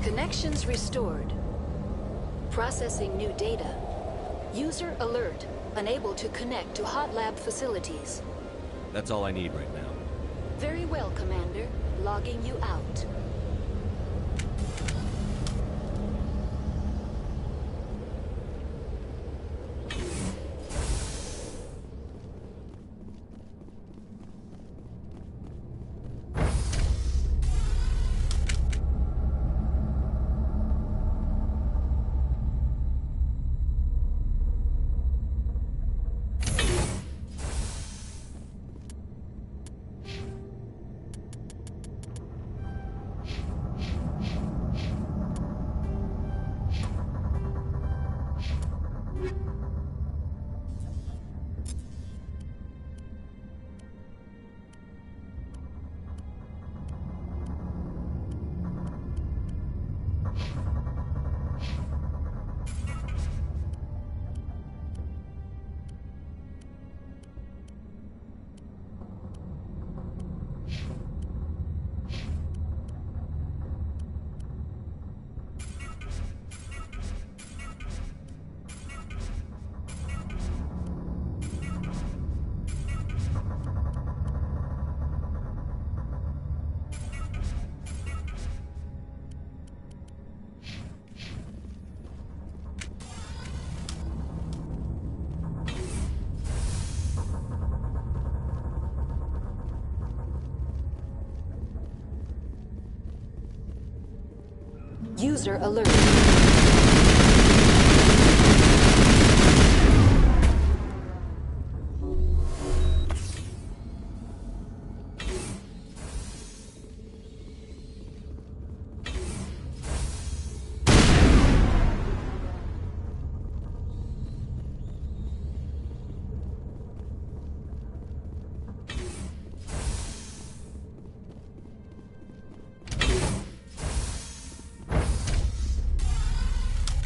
Connections restored. Processing new data. User alert. Unable to connect to hot lab facilities. That's all I need right now. Very well, Commander. Logging you out. User alert.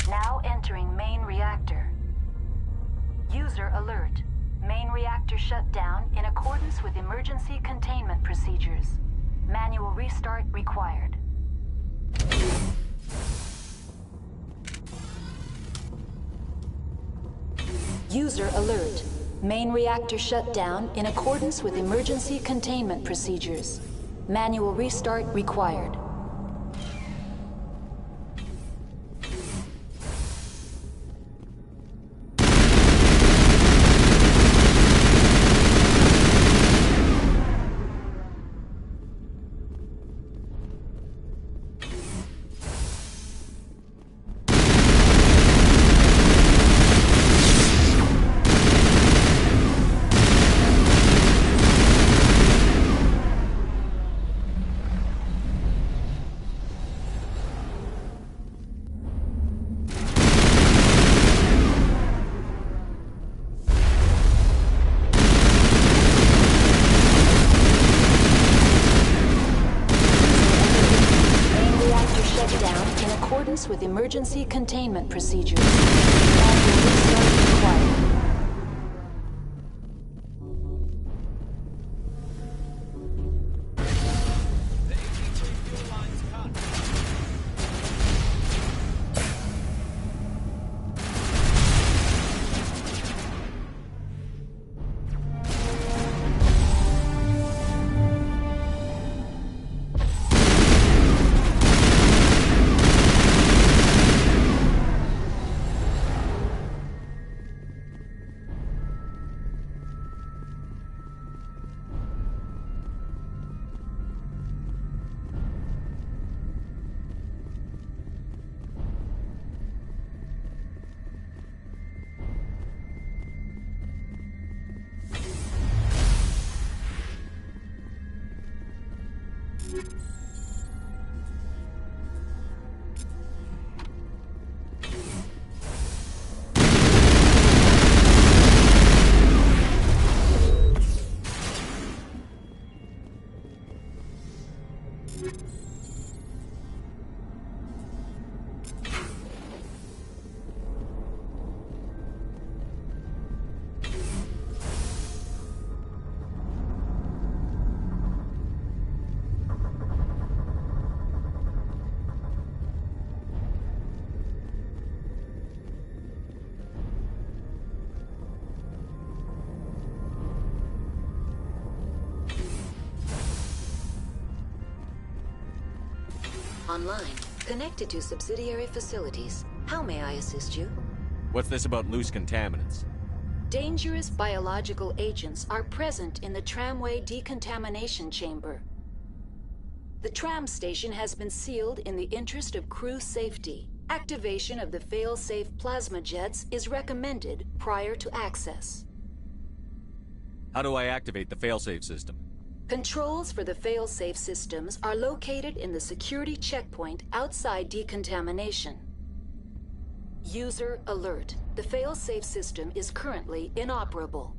Now entering main reactor. User alert. Main reactor shut down in accordance with emergency containment procedures. Manual restart required. User alert. Main reactor shut down in accordance with emergency containment procedures. Manual restart required. With emergency containment procedures. Manual restart required. Online. Connected to subsidiary facilities. How may I assist you? What's this about loose contaminants? Dangerous biological agents are present in the tramway decontamination chamber. The tram station has been sealed in the interest of crew safety. Activation of the fail-safe plasma jets is recommended prior to access. How do I activate the failsafe system? Controls for the fail-safe systems are located in the security checkpoint outside decontamination. User alert. The fail-safe system is currently inoperable.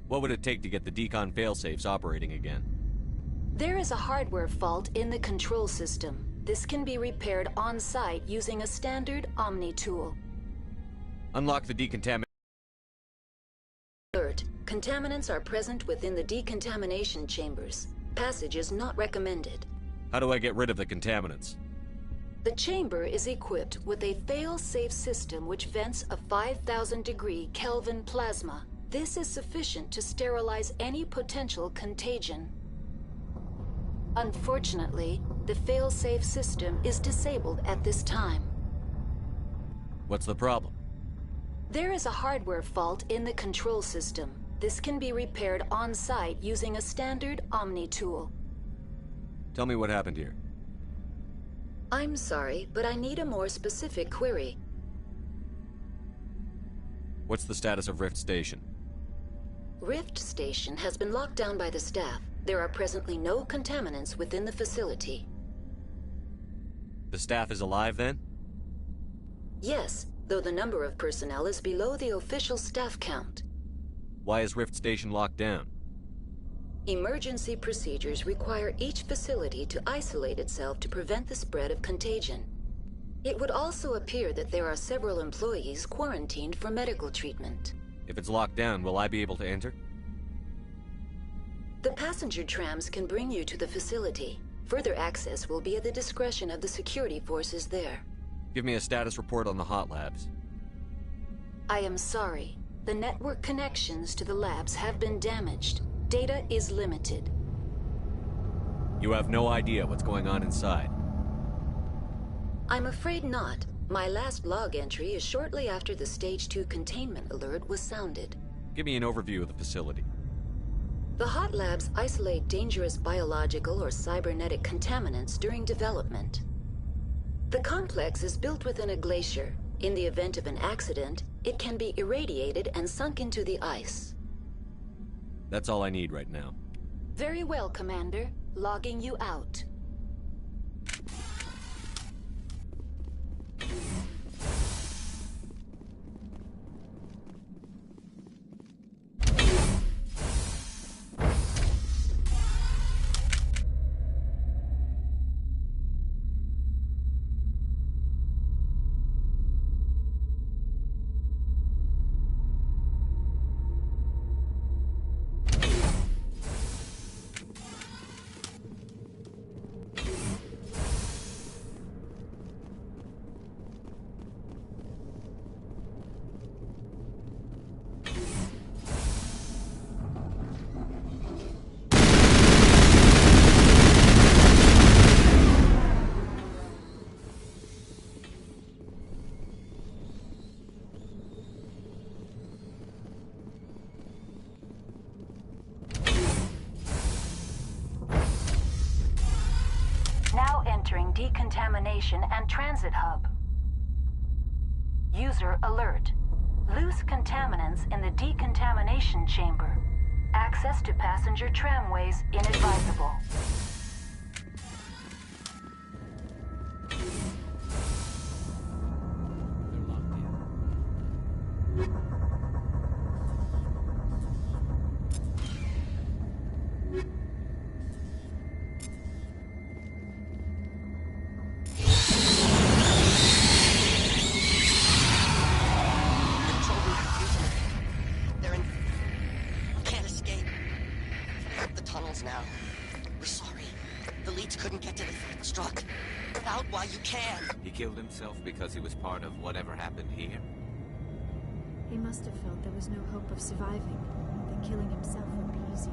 What would it take to get the decon failsafes operating again? There is a hardware fault in the control system. This can be repaired on-site using a standard Omni tool. Unlock the decontamination. Alert. Contaminants are present within the decontamination chambers. Passage is not recommended. How do I get rid of the contaminants? The chamber is equipped with a fail-safe system which vents a 5,000-degree Kelvin plasma. This is sufficient to sterilize any potential contagion. Unfortunately, the fail-safe system is disabled at this time. What's the problem? There is a hardware fault in the control system. This can be repaired on-site using a standard Omni tool. Tell me what happened here. I'm sorry, but I need a more specific query. What's the status of Rift Station? Rift Station has been locked down by the staff. There are presently no contaminants within the facility. The staff is alive then? Yes, though the number of personnel is below the official staff count. Why is Rift Station locked down? Emergency procedures require each facility to isolate itself to prevent the spread of contagion. It would also appear that there are several employees quarantined for medical treatment. If it's locked down, will I be able to enter? The passenger trams can bring you to the facility. Further access will be at the discretion of the security forces there. Give me a status report on the hot labs. I am sorry. The network connections to the labs have been damaged. Data is limited. You have no idea what's going on inside. I'm afraid not. My last log entry is shortly after the Stage 2 containment alert was sounded. Give me an overview of the facility. The hot labs isolate dangerous biological or cybernetic contaminants during development. The complex is built within a glacier. In the event of an accident, it can be irradiated and sunk into the ice. That's all I need right now. Very well, Commander. Logging you out. Entering decontamination and transit hub. User alert. Loose contaminants in the decontamination chamber. Access to passenger tramways inadvisable. Because he was part of whatever happened here? He must have felt there was no hope of surviving, that killing himself would be easier.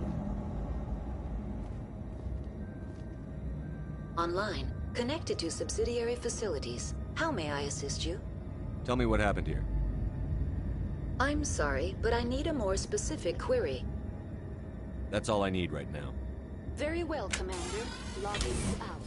Online, connected to subsidiary facilities. How may I assist you? Tell me what happened here. I'm sorry, but I need a more specific query. That's all I need right now. Very well, Commander. Logging you out.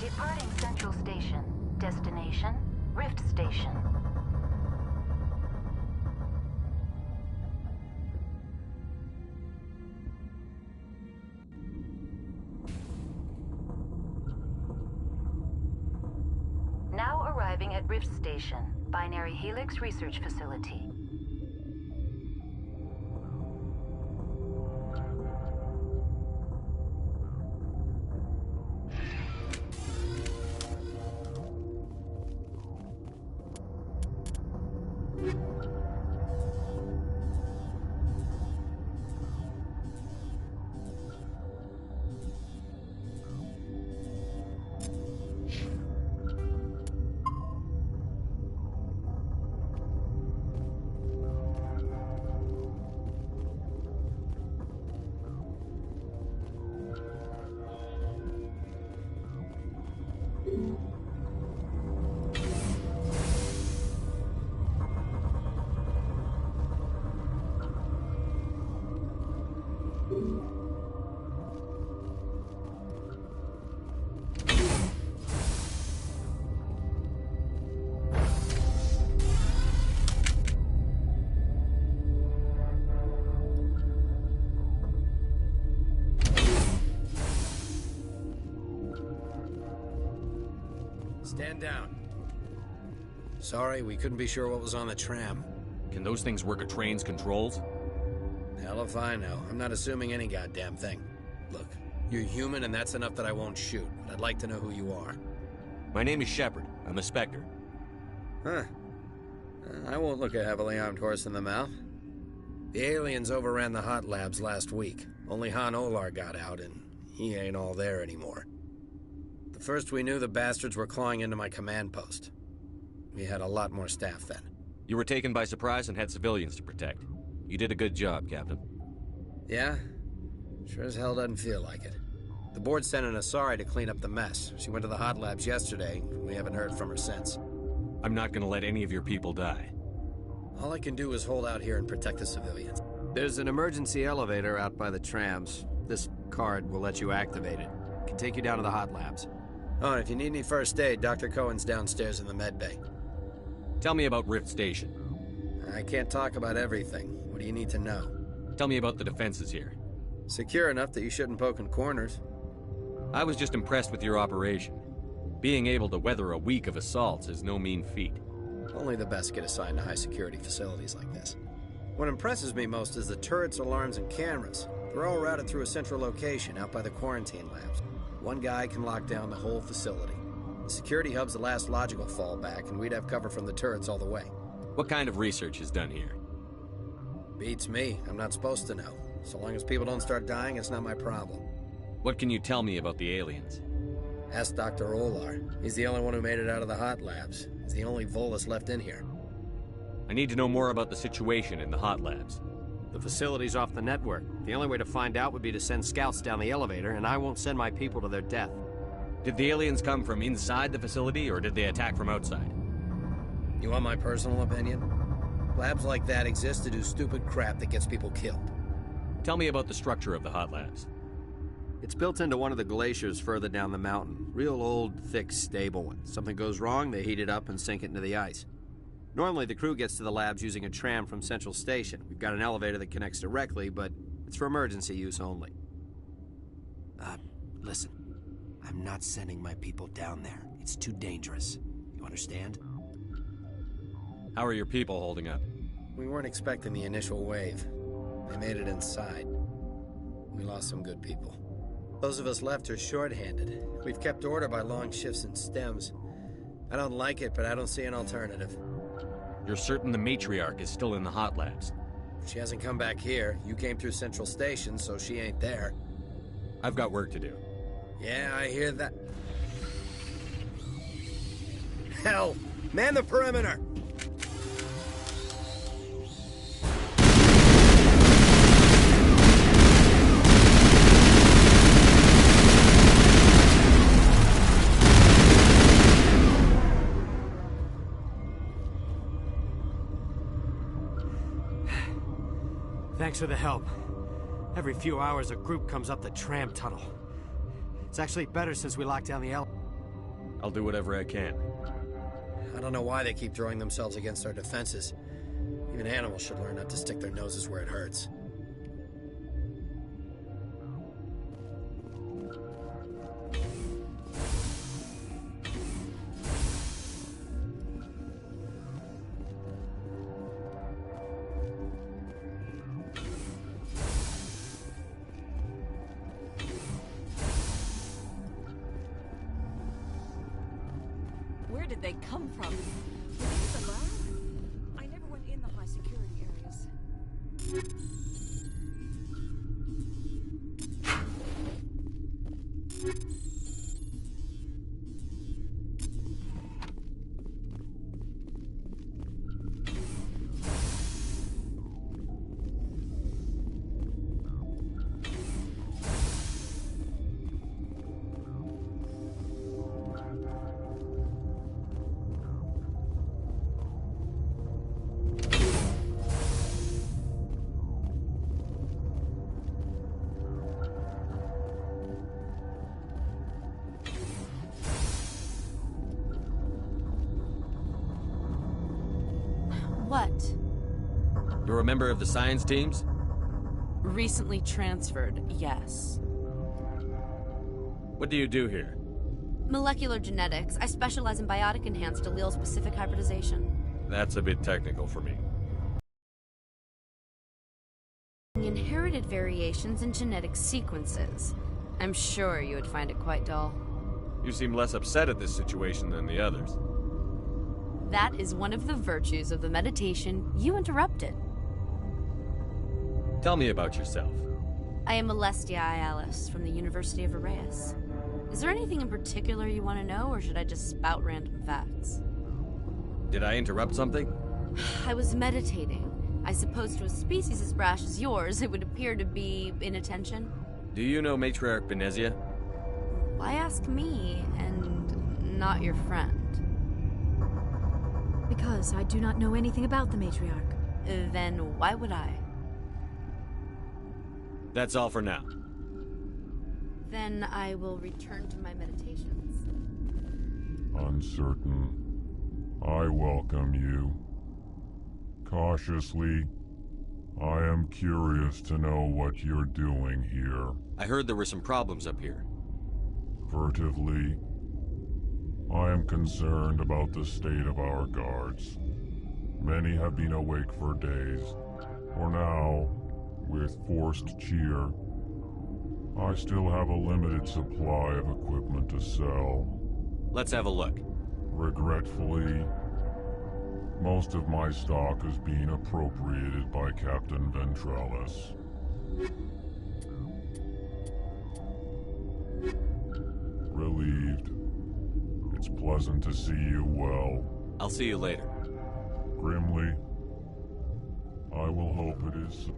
Departing Central Station. Destination, Rift Station. Now arriving at Rift Station, Binary Helix Research Facility. Stand down. Sorry, we couldn't be sure what was on the tram. Can those things work a train's controls? Hell if I know. I'm not assuming any goddamn thing. Look, you're human and that's enough that I won't shoot. But I'd like to know who you are. My name is Shepard. I'm a Spectre. Huh. I won't look a heavily armed horse in the mouth. The aliens overran the hot labs last week. Only Han Olar got out and he ain't all there anymore. First we knew, the bastards were clawing into my command post. We had a lot more staff then. You were taken by surprise and had civilians to protect. You did a good job, Captain. Yeah? Sure as hell doesn't feel like it. The board sent an Asari to clean up the mess. She went to the hot labs yesterday. We haven't heard from her since. I'm not gonna let any of your people die. All I can do is hold out here and protect the civilians. There's an emergency elevator out by the trams. This card will let you activate it. It can take you down to the hot labs. Oh, and if you need any first aid, Dr. Cohen's downstairs in the med bay. Tell me about Rift Station. I can't talk about everything. What do you need to know? Tell me about the defenses here. Secure enough that you shouldn't poke in corners. I was just impressed with your operation. Being able to weather a week of assaults is no mean feat. Only the best get assigned to high-security facilities like this. What impresses me most is the turrets, alarms, and cameras. They're all routed through a central location out by the quarantine labs. One guy can lock down the whole facility. The security hub's the last logical fallback, and we'd have cover from the turrets all the way. What kind of research is done here? Beats me. I'm not supposed to know. So long as people don't start dying, it's not my problem. What can you tell me about the aliens? Ask Dr. Olar. He's the only one who made it out of the hot labs. He's the only Volus left in here. I need to know more about the situation in the hot labs. The facility's off the network. The only way to find out would be to send scouts down the elevator, and I won't send my people to their death. Did the aliens come from inside the facility, or did they attack from outside? You want my personal opinion? Labs like that exist to do stupid crap that gets people killed. Tell me about the structure of the hot labs. It's built into one of the glaciers further down the mountain. Real old, thick, stable one. Something goes wrong, they heat it up and sink it into the ice. Normally, the crew gets to the labs using a tram from Central Station. We've got an elevator that connects directly, but it's for emergency use only. Listen. I'm not sending my people down there. It's too dangerous. You understand? How are your people holding up? We weren't expecting the initial wave. They made it inside. We lost some good people. Those of us left are short-handed. We've kept order by long shifts and stems. I don't like it, but I don't see an alternative. You're certain the matriarch is still in the hot labs? She hasn't come back here. You came through Central Station, so she ain't there. I've got work to do. Yeah, I hear that. Hell! Man the perimeter! Thanks for the help. Every few hours, a group comes up the tram tunnel. It's actually better since we locked down the elevator. I'll do whatever I can. I don't know why they keep throwing themselves against our defenses. Even animals should learn not to stick their noses where it hurts. Where did they come from? Within the lab? I never went in the high security areas. a member of the science teams? Recently transferred, yes. What do you do here? Molecular genetics. I specialize in biotic-enhanced allele-specific hybridization. That's a bit technical for me. Inherited variations in genetic sequences. I'm sure you would find it quite dull. You seem less upset at this situation than the others. That is one of the virtues of the meditation you interrupted. Tell me about yourself. I am Alestia Ialis from the University of Arraeus. Is there anything in particular you want to know, or should I just spout random facts? Did I interrupt something? I was meditating. I suppose to a species as brash as yours, it would appear to be inattention. Do you know Matriarch Venezia? Why ask me, and not your friend? Because I do not know anything about the matriarch. Then why would I? That's all for now. Then I will return to my meditations. Uncertain. I welcome you. Cautiously, I am curious to know what you're doing here. I heard there were some problems up here. Furtively, I am concerned about the state of our guards. Many have been awake for days, for now, with forced cheer, I still have a limited supply of equipment to sell. Let's have a look. Regretfully, most of my stock is being appropriated by Captain Ventralis. Relieved. It's pleasant to see you well. I'll see you later. Grimly, I will hope it is.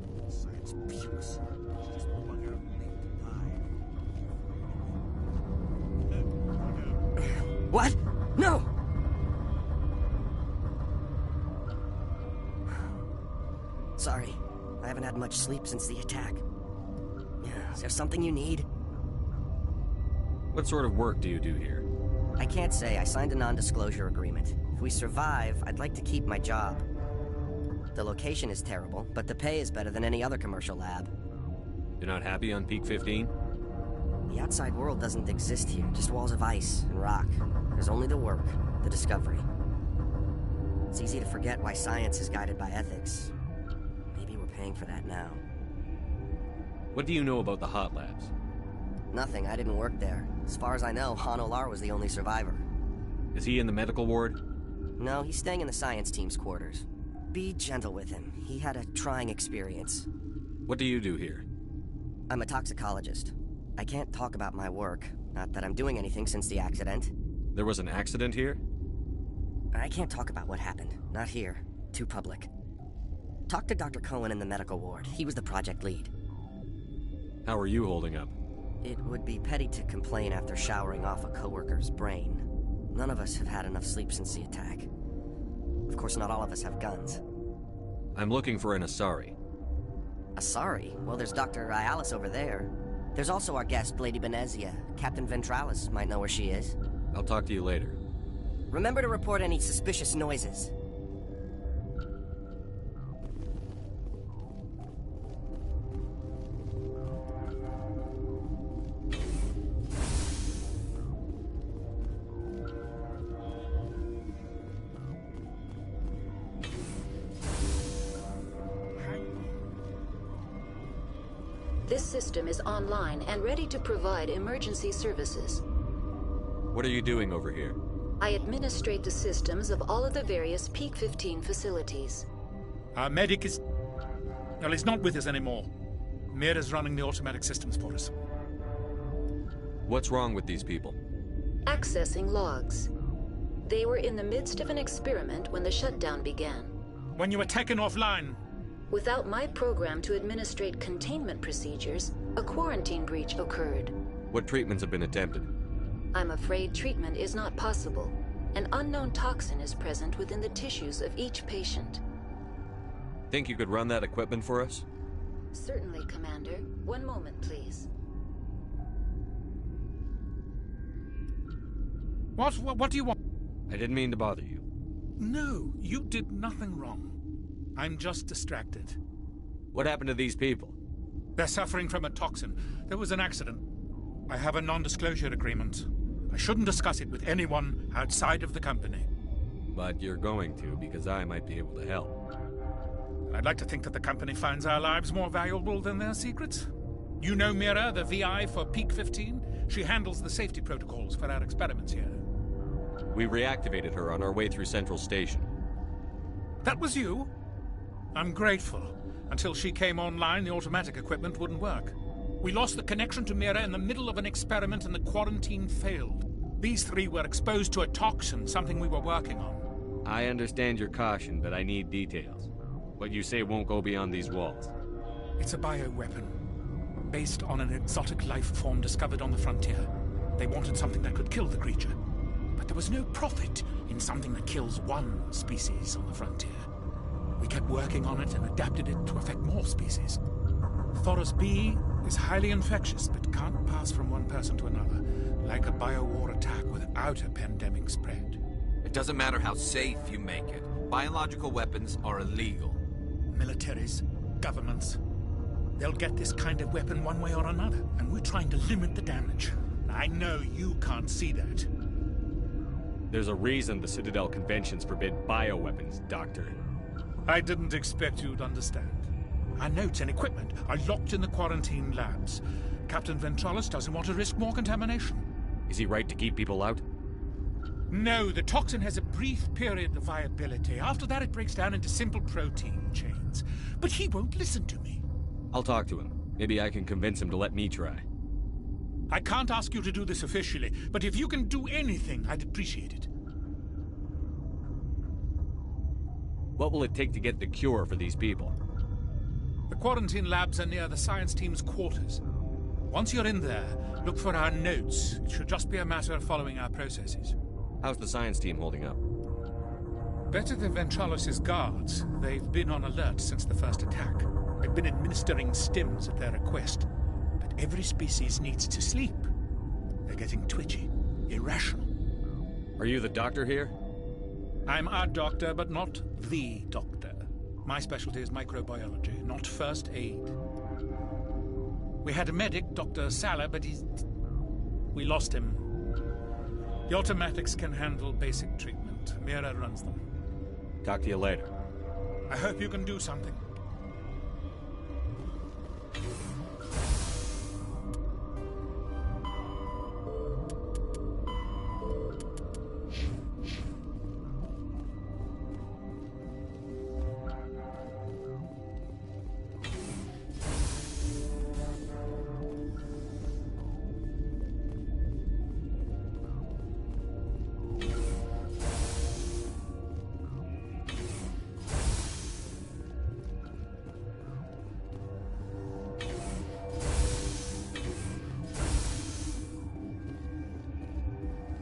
What? No! Sorry, I haven't had much sleep since the attack. Is there something you need? What sort of work do you do here? I can't say. I signed a non-disclosure agreement. If we survive, I'd like to keep my job. The location is terrible, but the pay is better than any other commercial lab. You're not happy on Peak 15? The outside world doesn't exist here, just walls of ice and rock. There's only the work, the discovery. It's easy to forget why science is guided by ethics. Maybe we're paying for that now. What do you know about the hot labs? Nothing, I didn't work there. As far as I know, Han Olar was the only survivor. Is he in the medical ward? No, he's staying in the science team's quarters. Be gentle with him. He had a trying experience. What do you do here? I'm a toxicologist. I can't talk about my work. Not that I'm doing anything since the accident. There was an accident here? I can't talk about what happened. Not here. Too public. Talk to Dr. Cohen in the medical ward. He was the project lead. How are you holding up? It would be petty to complain after showering off a coworker's brain. None of us have had enough sleep since the attack. Of course, not all of us have guns. I'm looking for an Asari. Asari? Well, there's Dr. Ialis over there. There's also our guest, Lady Venezia. Captain Ventralis might know where she is. I'll talk to you later. Remember to report any suspicious noises. This system is online and ready to provide emergency services. What are you doing over here? I administrate the systems of all of the various Peak 15 facilities. Our medic is... Well, he's not with us anymore. Mira's running the automatic systems for us. What's wrong with these people? Accessing logs. They were in the midst of an experiment when the shutdown began. When you were taken offline... Without my program to administrate containment procedures, a quarantine breach occurred. What treatments have been attempted? I'm afraid treatment is not possible. An unknown toxin is present within the tissues of each patient. Think you could run that equipment for us? Certainly, Commander. One moment, please. What do you want? I didn't mean to bother you. No, you did nothing wrong. I'm just distracted. What happened to these people? They're suffering from a toxin. There was an accident. I have a non-disclosure agreement. I shouldn't discuss it with anyone outside of the company. But you're going to, because I might be able to help. I'd like to think that the company finds our lives more valuable than their secrets. You know Mira, the VI for Peak 15? She handles the safety protocols for our experiments here. We reactivated her on our way through Central Station. That was you? I'm grateful. Until she came online, the automatic equipment wouldn't work. We lost the connection to Mira in the middle of an experiment and the quarantine failed. These three were exposed to a toxin, something we were working on. I understand your caution, but I need details. What you say won't go beyond these walls. It's a bioweapon, based on an exotic life form discovered on the frontier. They wanted something that could kill the creature. But there was no profit in something that kills one species on the frontier. We kept working on it and adapted it to affect more species. Thoros B is highly infectious, but can't pass from one person to another, like a biowar attack without a pandemic spread. It doesn't matter how safe you make it. Biological weapons are illegal. Militaries, governments, they'll get this kind of weapon one way or another, and we're trying to limit the damage. I know you can't see that. There's a reason the Citadel conventions forbid bioweapons, Doctor. I didn't expect you'd understand. Our notes and equipment are locked in the quarantine labs. Captain Ventralis doesn't want to risk more contamination. Is he right to keep people out? No, the toxin has a brief period of viability. After that, it breaks down into simple protein chains. But he won't listen to me. I'll talk to him. Maybe I can convince him to let me try. I can't ask you to do this officially, but if you can do anything, I'd appreciate it. What will it take to get the cure for these people? The quarantine labs are near the science team's quarters. Once you're in there, look for our notes. It should just be a matter of following our processes. How's the science team holding up? Better than Ventralis' guards. They've been on alert since the first attack. I've been administering stims at their request. But every species needs to sleep. They're getting twitchy, irrational. Are you the doctor here? I'm our doctor, but not the doctor. My specialty is microbiology, not first aid. We had a medic, Dr. Sala, but we lost him. The automatics can handle basic treatment. Mira runs them. Talk to you later. I hope you can do something.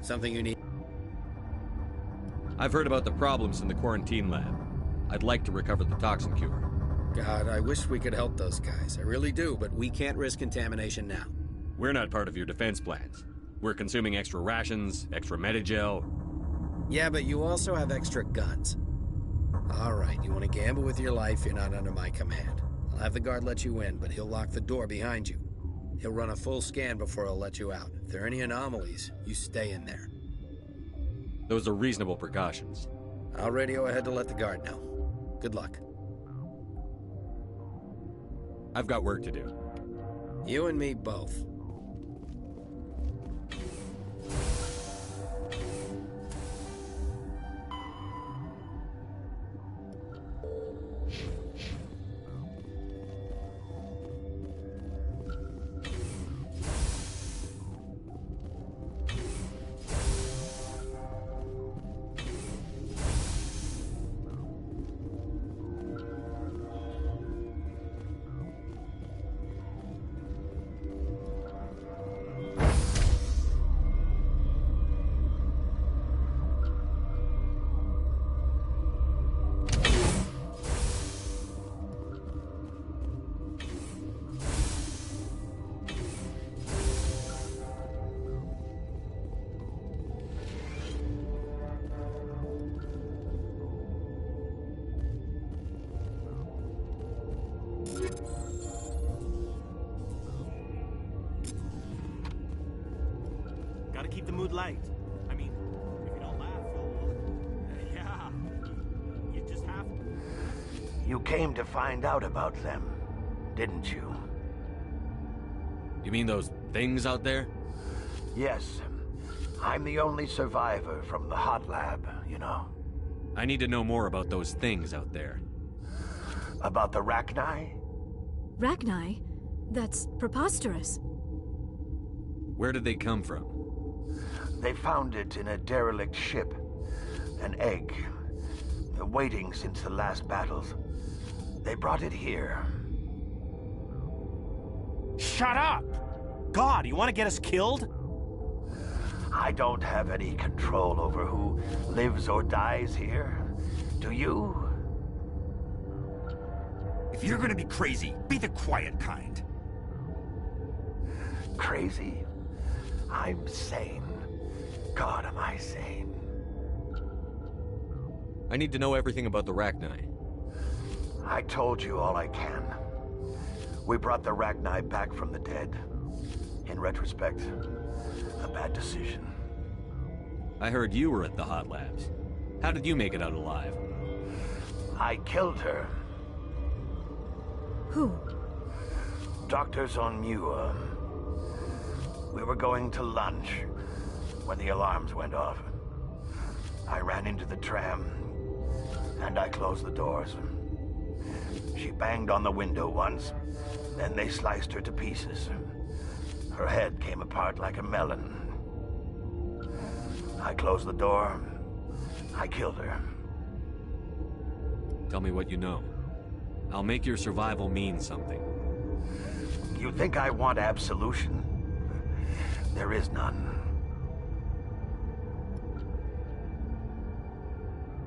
Something you need? I've heard about the problems in the quarantine lab. I'd like to recover the toxin cure. God, I wish we could help those guys. I really do, but we can't risk contamination now. We're not part of your defense plans. We're consuming extra rations, extra Medigel. Yeah, but you also have extra guns. All right, you want to gamble with your life, you're not under my command. I'll have the guard let you in, but he'll lock the door behind you. He'll run a full scan before he'll let you out. If there are any anomalies, you stay in there. Those are reasonable precautions. I'll radio ahead to let the guard know. Good luck. I've got work to do. You and me both. keep the mood light. I mean, if you don't laugh, yeah, you just have to. You came to find out about them, didn't you? You mean those things out there? Yes. I'm the only survivor from the hot lab, you know. I need to know more about those things out there. About the Rachni? Rachni? That's preposterous. Where did they come from? They found it in a derelict ship. An egg. Waiting since the last battles. They brought it here. Shut up! God, you want to get us killed? I don't have any control over who lives or dies here. Do you? If you're gonna be crazy, be the quiet kind. Crazy? I'm sane. God, am I sane? I need to know everything about the Rachni. I told you all I can. We brought the Rachni back from the dead. In retrospect, a bad decision. I heard you were at the hot labs. How did you make it out alive? I killed her. Who? Doctors on Muir. We were going to lunch when the alarms went off. I ran into the tram, and I closed the doors. She banged on the window once, then they sliced her to pieces. Her head came apart like a melon. I closed the door. I killed her. Tell me what you know. I'll make your survival mean something. You think I want absolution? There is none.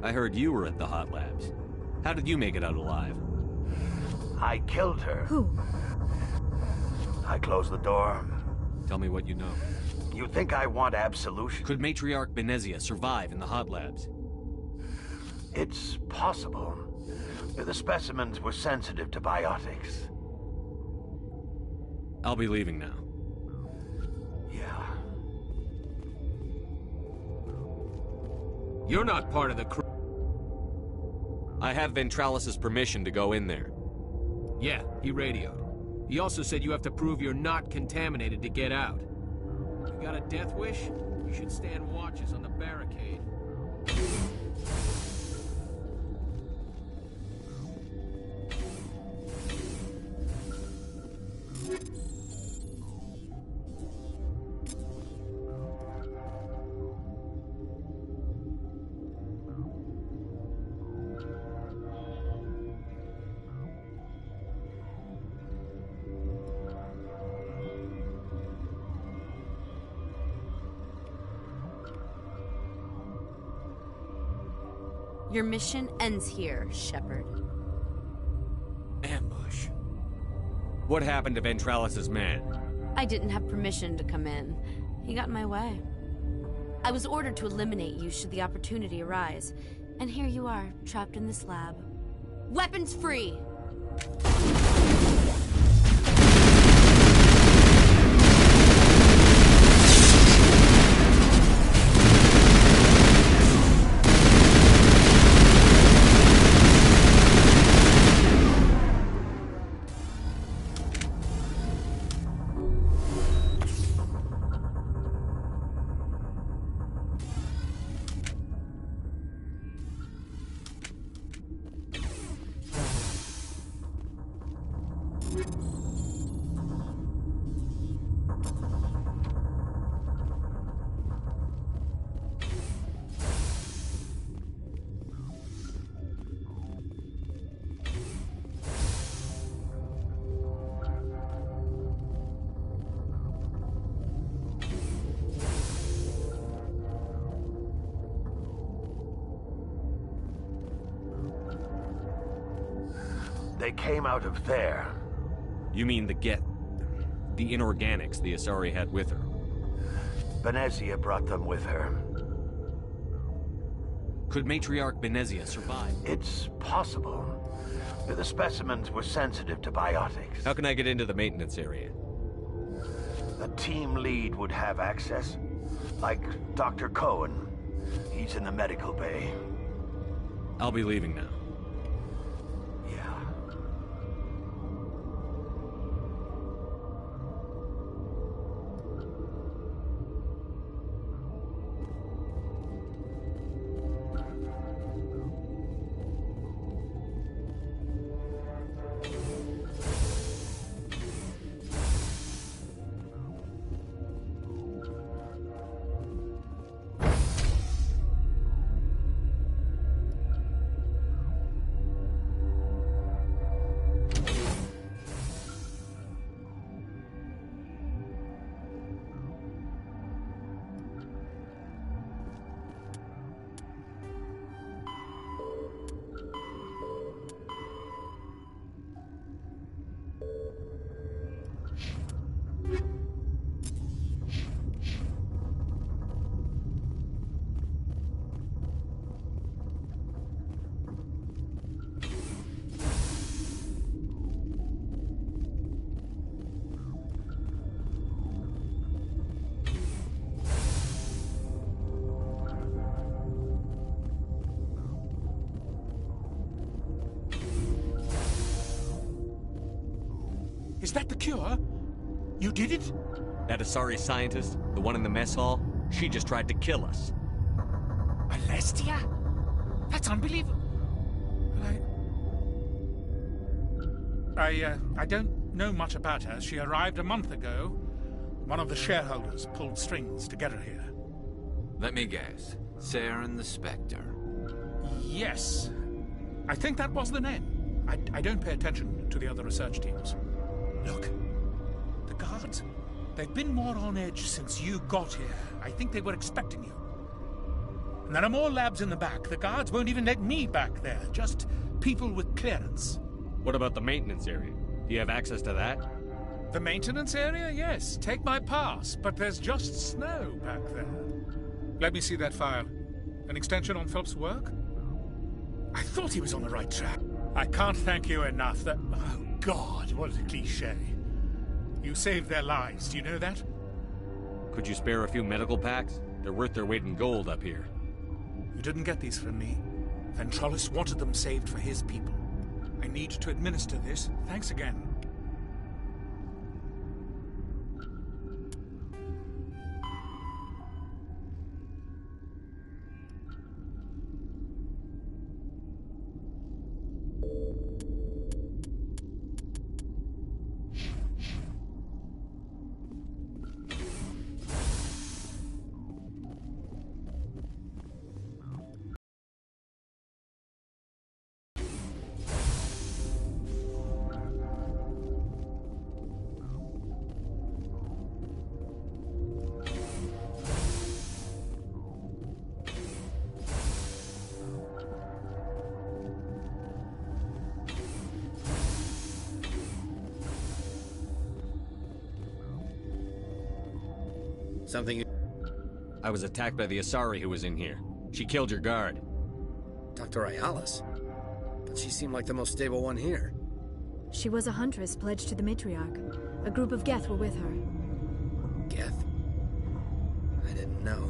I heard you were at the hot labs. How did you make it out alive? I killed her. Who? I closed the door. Tell me what you know. You think I want absolution? Could Matriarch Benezia survive in the hot labs? It's possible. The specimens were sensitive to biotics. I'll be leaving now. Yeah. You're not part of the crew. I have Ventralis's permission to go in there. Yeah, he radioed. He also said you have to prove you're not contaminated to get out. You got a death wish? You should stand watches on the barricade. Your mission ends here, Shepard. Ambush. What happened to Ventralis's man? I didn't have permission to come in. He got in my way. I was ordered to eliminate you should the opportunity arise. And here you are, trapped in this lab. Weapons free! They came out of there. You mean the inorganics the Asari had with her? Benezia brought them with her. Could Matriarch Benezia survive? It's possible. The specimens were sensitive to biotics. How can I get into the maintenance area? The team lead would have access. Like Dr. Cohen. He's in the medical bay. I'll be leaving now. Is that the cure? You did it? That Asari scientist, the one in the mess hall, she just tried to kill us. Alestia? That's unbelievable. I don't know much about her. She arrived a month ago. One of the shareholders pulled strings to get her here. Let me guess. Saren the Spectre. Yes. I think that was the name. I don't pay attention to the other research teams. Look, the guards, they've been more on edge since you got here. I think they were expecting you. And there are more labs in the back. The guards won't even let me back there, just people with clearance. What about the maintenance area? Do you have access to that? The maintenance area? Yes. Take my pass, but there's just snow back there. Let me see that file. An extension on Phelps' work? I thought he was on the right track. I can't thank you enough that... Oh, God, what a cliché. You saved their lives, do you know that? Could you spare a few medical packs? They're worth their weight in gold up here. You didn't get these from me. Ventrollis wanted them saved for his people. I need to administer this. Thanks again. Something... I was attacked by the Asari who was in here. She killed your guard. Dr. Ayala's? But she seemed like the most stable one here. She was a huntress pledged to the matriarch. A group of Geth were with her. Geth? I didn't know.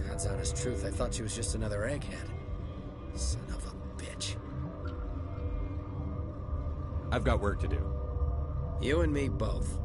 God's honest truth, I thought she was just another egghead. Son of a bitch. I've got work to do. You and me both.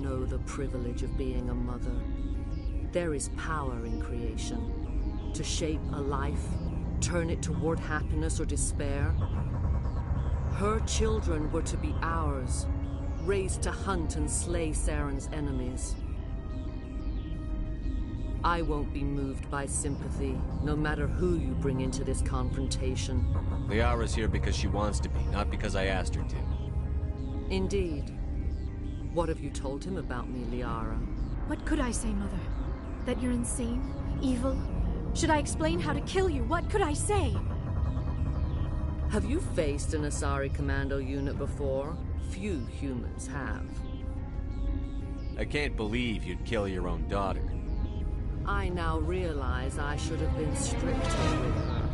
know the privilege of being a mother. There is power in creation. To shape a life, turn it toward happiness or despair. Her children were to be ours, raised to hunt and slay Saren's enemies. I won't be moved by sympathy, no matter who you bring into this confrontation. Liara's here because she wants to be, not because I asked her to. Indeed. What have you told him about me, Liara? What could I say, Mother? That you're insane? Evil? Should I explain how to kill you? What could I say? Have you faced an Asari commando unit before? Few humans have. I can't believe you'd kill your own daughter. I now realize I should have been stricter with her.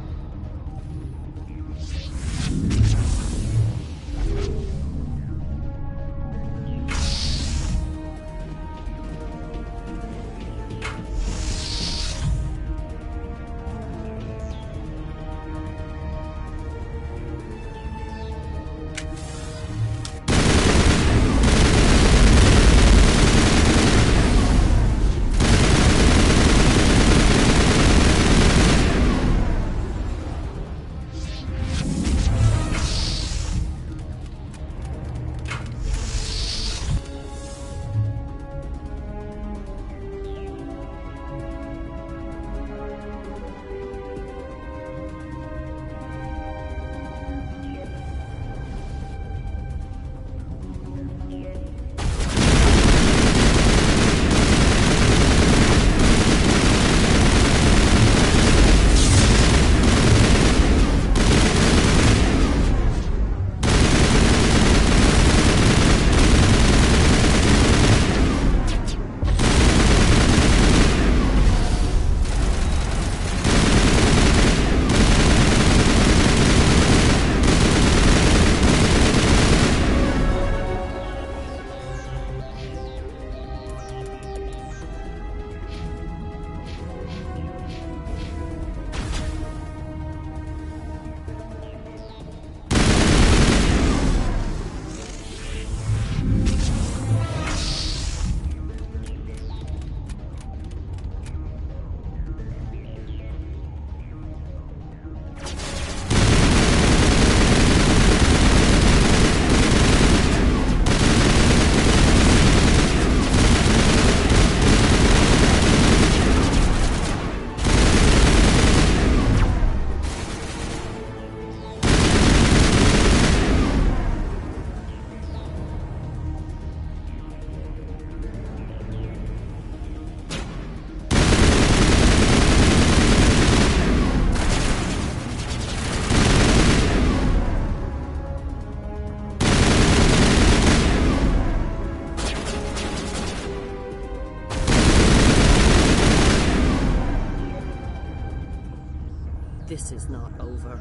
This is not over.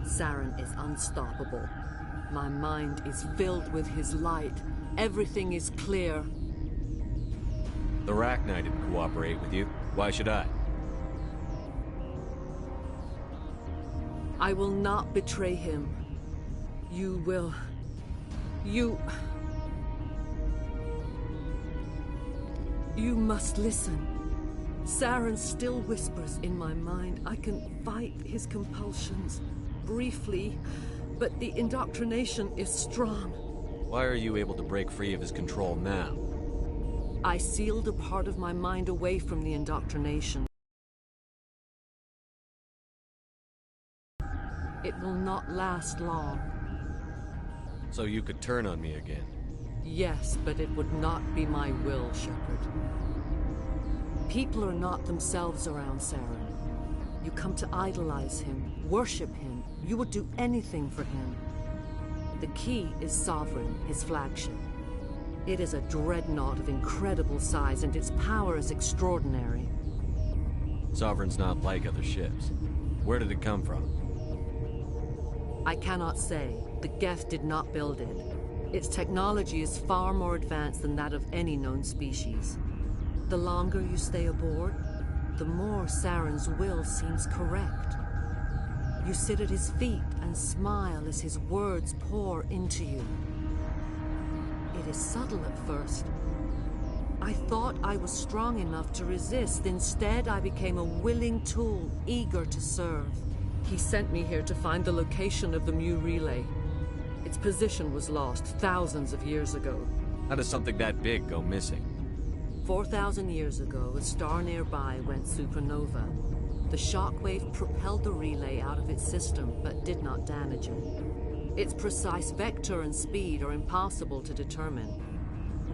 Saren is unstoppable. My mind is filled with his light. Everything is clear. The Rachni didn't cooperate with you. Why should I? I will not betray him. You will... You must listen. Saren still whispers in my mind. I can fight his compulsions, briefly, but the indoctrination is strong. Why are you able to break free of his control now? I sealed a part of my mind away from the indoctrination. It will not last long. So you could turn on me again? Yes, but it would not be my will, Shepard. People are not themselves around Saren. You come to idolize him, worship him. You would do anything for him. The key is Sovereign, his flagship. It is a dreadnought of incredible size, and its power is extraordinary. Sovereign's not like other ships. Where did it come from? I cannot say. The Geth did not build it. Its technology is far more advanced than that of any known species. The longer you stay aboard, the more Saren's will seems correct. You sit at his feet and smile as his words pour into you. It is subtle at first, I thought I was strong enough to resist. Instead, I became a willing tool, eager to serve. He sent me here to find the location of the Mu relay. Its position was lost thousands of years ago. How does something that big go missing? 4,000 years ago, a star nearby went supernova. The shockwave propelled the relay out of its system, but did not damage it. Its precise vector and speed are impossible to determine.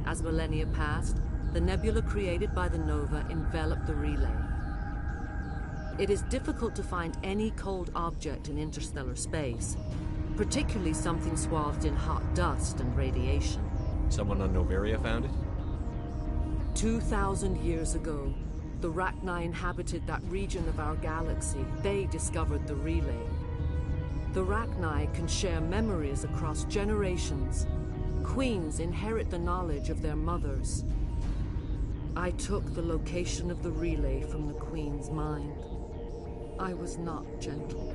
As millennia passed, the nebula created by the nova enveloped the relay. It is difficult to find any cold object in interstellar space, particularly something swathed in hot dust and radiation. Someone on Noveria found it? 2,000 years ago, the Rachni inhabited that region of our galaxy. They discovered the relay. The Rachni can share memories across generations. Queens inherit the knowledge of their mothers. I took the location of the relay from the Queen's mind. I was not gentle.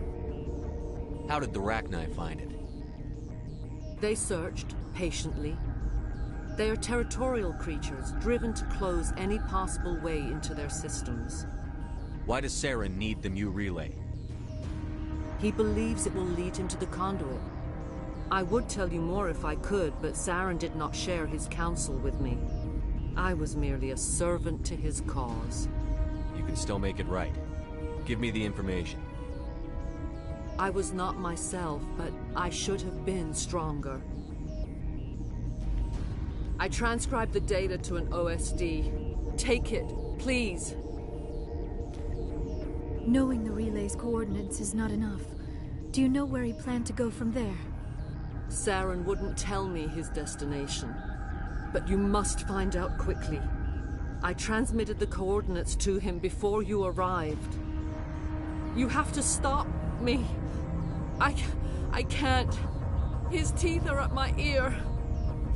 How did the Rachni find it? They searched, patiently. They are territorial creatures, driven to close any possible way into their systems. Why does Saren need the Mu relay? He believes it will lead him to the conduit. I would tell you more if I could, but Saren did not share his counsel with me. I was merely a servant to his cause. You can still make it right. Give me the information. I was not myself, but I should have been stronger. I transcribed the data to an OSD. Take it, please. Knowing the relay's coordinates is not enough. Do you know where he planned to go from there? Saren wouldn't tell me his destination. But you must find out quickly. I transmitted the coordinates to him before you arrived. You have to stop me. I can't. His teeth are at my ear.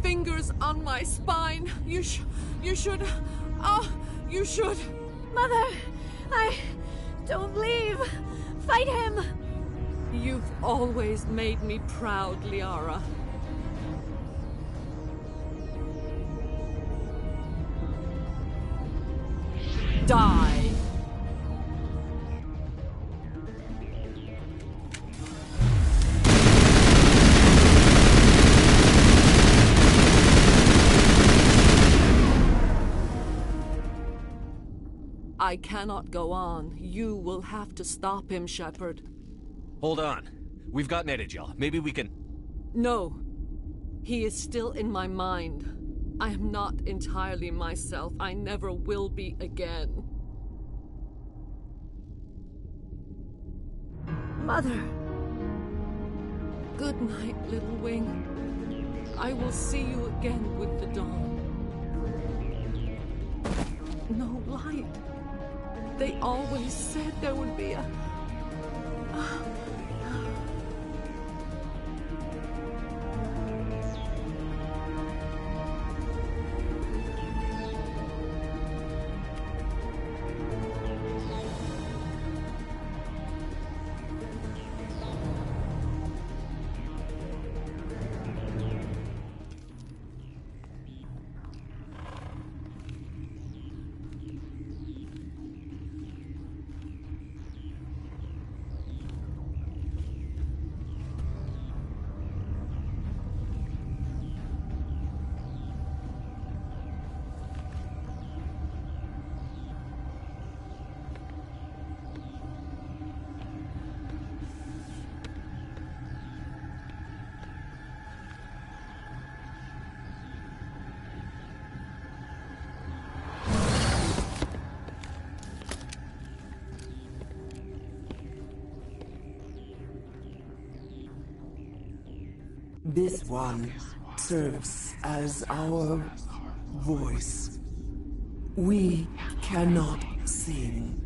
Fingers on my spine. You should. Oh, you should. Mother, don't leave. Fight him. You've always made me proud, Liara. Die. I cannot go on. You will have to stop him, Shepard. Hold on. We've got Netagel. Maybe we can... No. He is still in my mind. I am not entirely myself. I never will be again. Mother. Good night, little wing. I will see you again with the dawn. No light. They always said there would be a... This one serves as our voice. We cannot sing.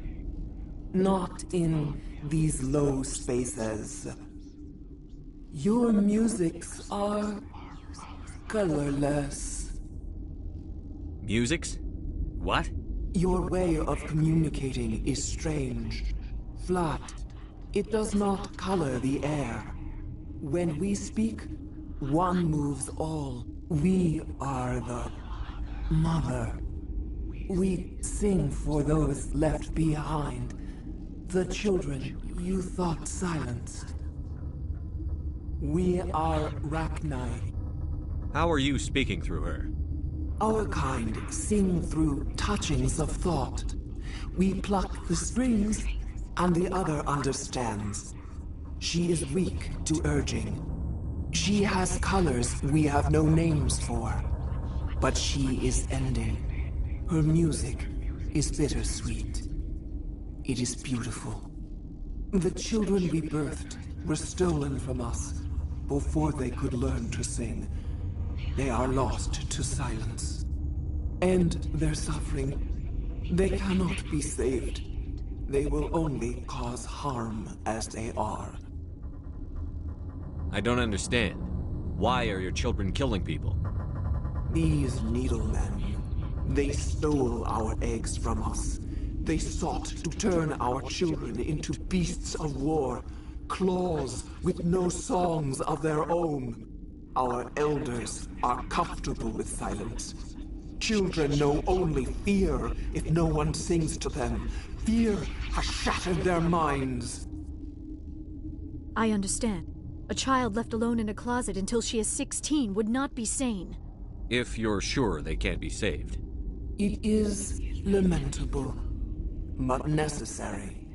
Not in these low spaces. Your musics are colorless. Musics? What? Your way of communicating is strange. Flat. It does not color the air. When we speak, one moves all. We are the mother. We sing for those left behind. The children you thought silenced. We are Rachni. How are you speaking through her? Our kind sing through touchings of thought. We pluck the strings, and the other understands. She is weak to urging. She has colors we have no names for. But she is ending. Her music is bittersweet. It is beautiful. The children we birthed were stolen from us before they could learn to sing. They are lost to silence. And their suffering, they cannot be saved. They will only cause harm as they are. I don't understand. Why are your children killing people? These needlemen, they stole our eggs from us. They sought to turn our children into beasts of war, claws with no songs of their own. Our elders are comfortable with silence. Children know only fear if no one sings to them. Fear has shattered their minds. I understand. A child left alone in a closet until she is 16 would not be sane. If you're sure they can't be saved. It is lamentable, but necessary.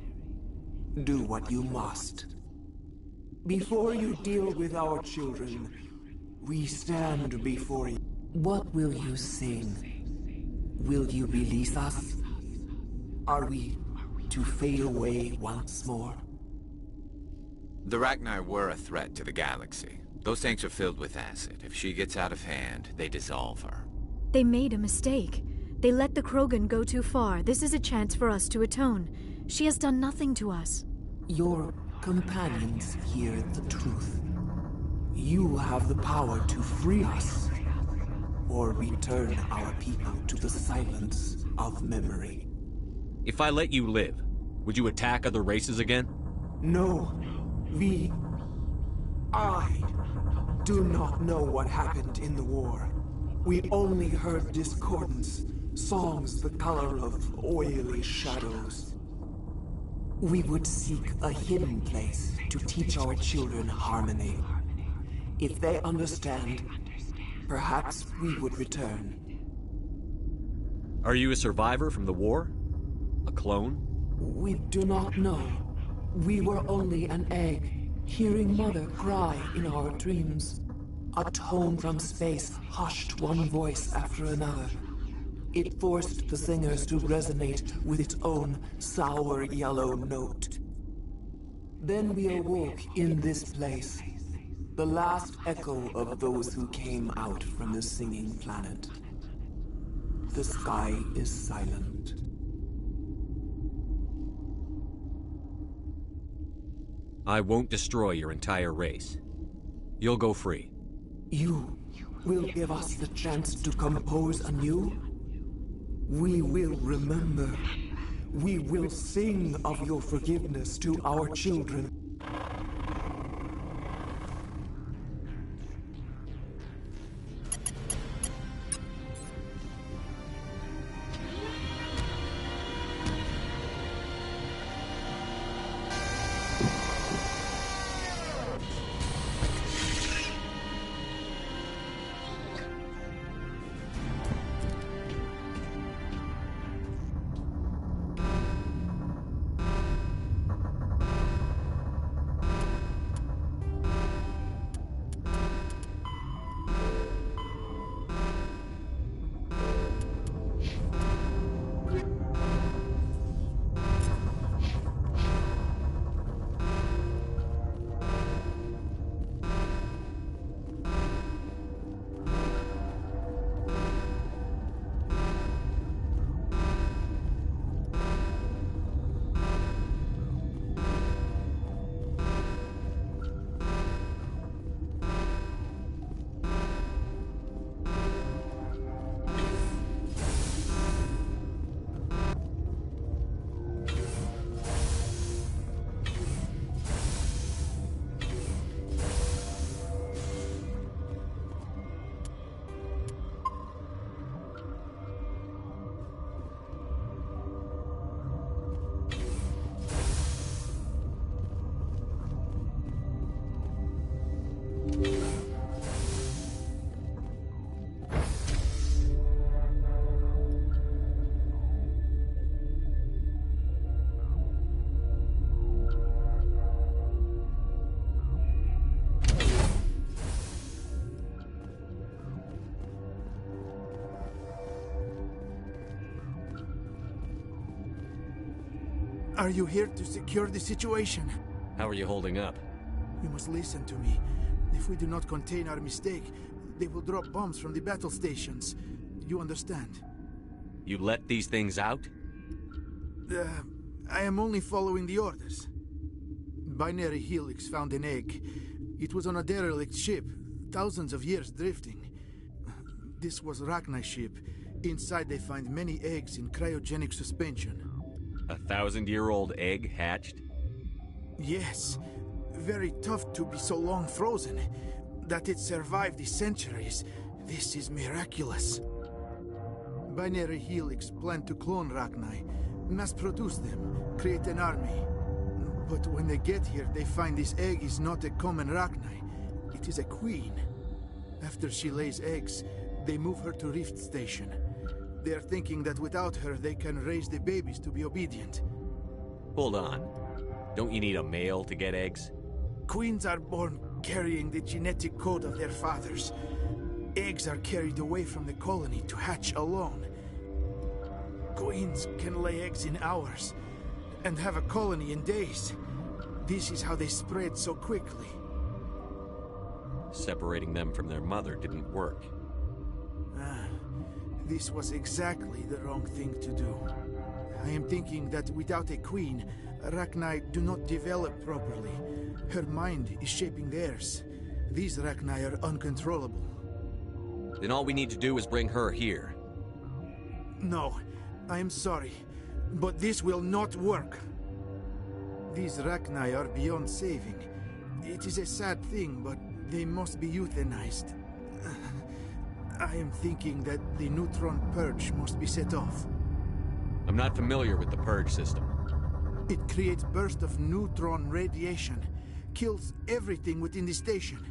Do what you must. Before you deal with our children, we stand before you. What will you sing? Will you release us? Are we to fade away once more? The Rachni were a threat to the galaxy. Those tanks are filled with acid. If she gets out of hand, they dissolve her. They made a mistake. They let the Krogan go too far. This is a chance for us to atone. She has done nothing to us. Your companions hear the truth. You have the power to free us, or return our people to the silence of memory. If I let you live, would you attack other races again? No. I do not know what happened in the war. We only heard discordance, songs the color of oily shadows. We would seek a hidden place to teach our children harmony. If they understand, perhaps we would return. Are you a survivor from the war? A clone? We do not know. We were only an egg, hearing Mother cry in our dreams. A tone from space hushed one voice after another. It forced the singers to resonate with its own sour yellow note. Then we awoke in this place, the last echo of those who came out from the singing planet. The sky is silent. I won't destroy your entire race. You'll go free. You will give us the chance to compose anew? We will remember. We will sing of your forgiveness to our children. Are you here to secure the situation? How are you holding up? You must listen to me. If we do not contain our mistake, they will drop bombs from the battle stations. You understand? You let these things out? I am only following the orders. Binary Helix found an egg. It was on a derelict ship, thousands of years drifting. This was Rachni's ship. Inside they find many eggs in cryogenic suspension. A 1,000-year-old egg hatched? Yes. Very tough to be so long frozen. That it survived the centuries. This is miraculous. Binary Helix planned to clone Rachni, mass-produce them, create an army. But when they get here, they find this egg is not a common Rachni. It is a queen. After she lays eggs, they move her to Rift Station. They are thinking that without her, they can raise the babies to be obedient. Hold on. Don't you need a male to get eggs? Queens are born carrying the genetic code of their fathers. Eggs are carried away from the colony to hatch alone. Queens can lay eggs in hours and have a colony in days. This is how they spread so quickly. Separating them from their mother didn't work. This was exactly the wrong thing to do. I am thinking that without a queen, Rachni do not develop properly. Her mind is shaping theirs. These Rachni are uncontrollable. Then all we need to do is bring her here. No, I am sorry, but this will not work. These Rachni are beyond saving. It is a sad thing, but they must be euthanized. I am thinking that the neutron purge must be set off. I'm not familiar with the purge system. It creates bursts of neutron radiation, kills everything within the station.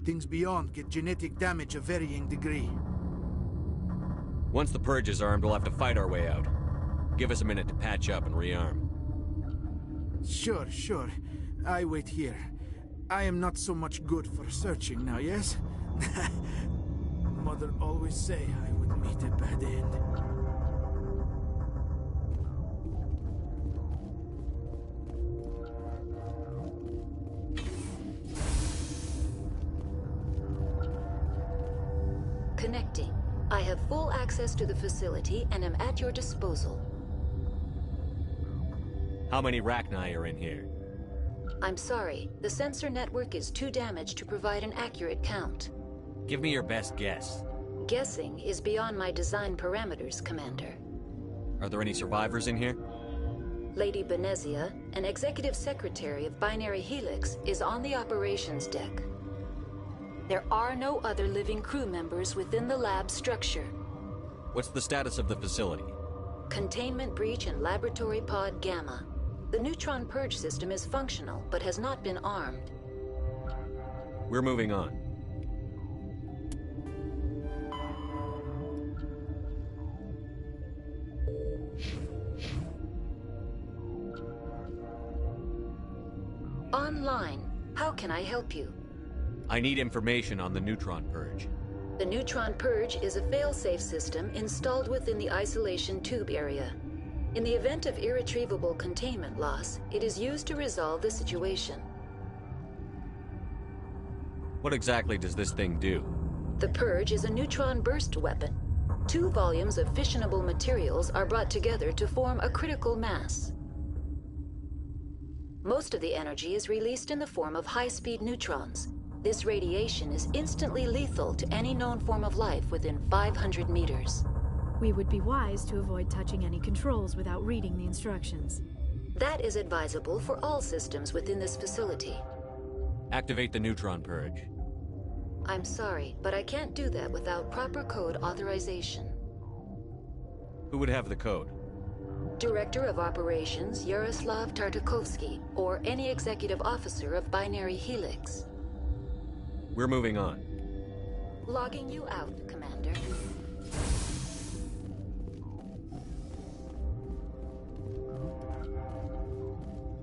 Things beyond get genetic damage of varying degree. Once the purge is armed, we'll have to fight our way out. Give us a minute to patch up and rearm. Sure. I wait here. I am not so much good for searching now, yes? Mother always say I would meet a bad end. Connecting. I have full access to the facility and am at your disposal. How many Rachni are in here? I'm sorry. The sensor network is too damaged to provide an accurate count. Give me your best guess. Guessing is beyond my design parameters, Commander. Are there any survivors in here? Lady Benezia, an executive secretary of Binary Helix, is on the operations deck. There are no other living crew members within the lab structure. What's the status of the facility? Containment breach in Laboratory Pod Gamma. The neutron purge system is functional, but has not been armed. We're moving on. Online. How can I help you? I need information on the neutron purge. The neutron purge is a fail-safe system installed within the isolation tube area. In the event of irretrievable containment loss, it is used to resolve the situation. What exactly does this thing do? The purge is a neutron burst weapon. 2 volumes of fissionable materials are brought together to form a critical mass. Most of the energy is released in the form of high-speed neutrons. This radiation is instantly lethal to any known form of life within 500 meters. We would be wise to avoid touching any controls without reading the instructions. That is advisable for all systems within this facility. Activate the neutron purge. I'm sorry, but I can't do that without proper code authorization. Who would have the code? Director of Operations Yaroslav Tartakovsky, or any executive officer of Binary Helix. We're moving on. Logging you out, Commander.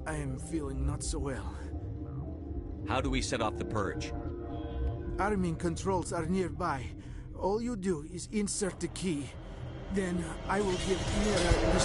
I am feeling not so well. How do we set off the purge? Arming controls are nearby. All you do is insert the key. Then I will give Mira the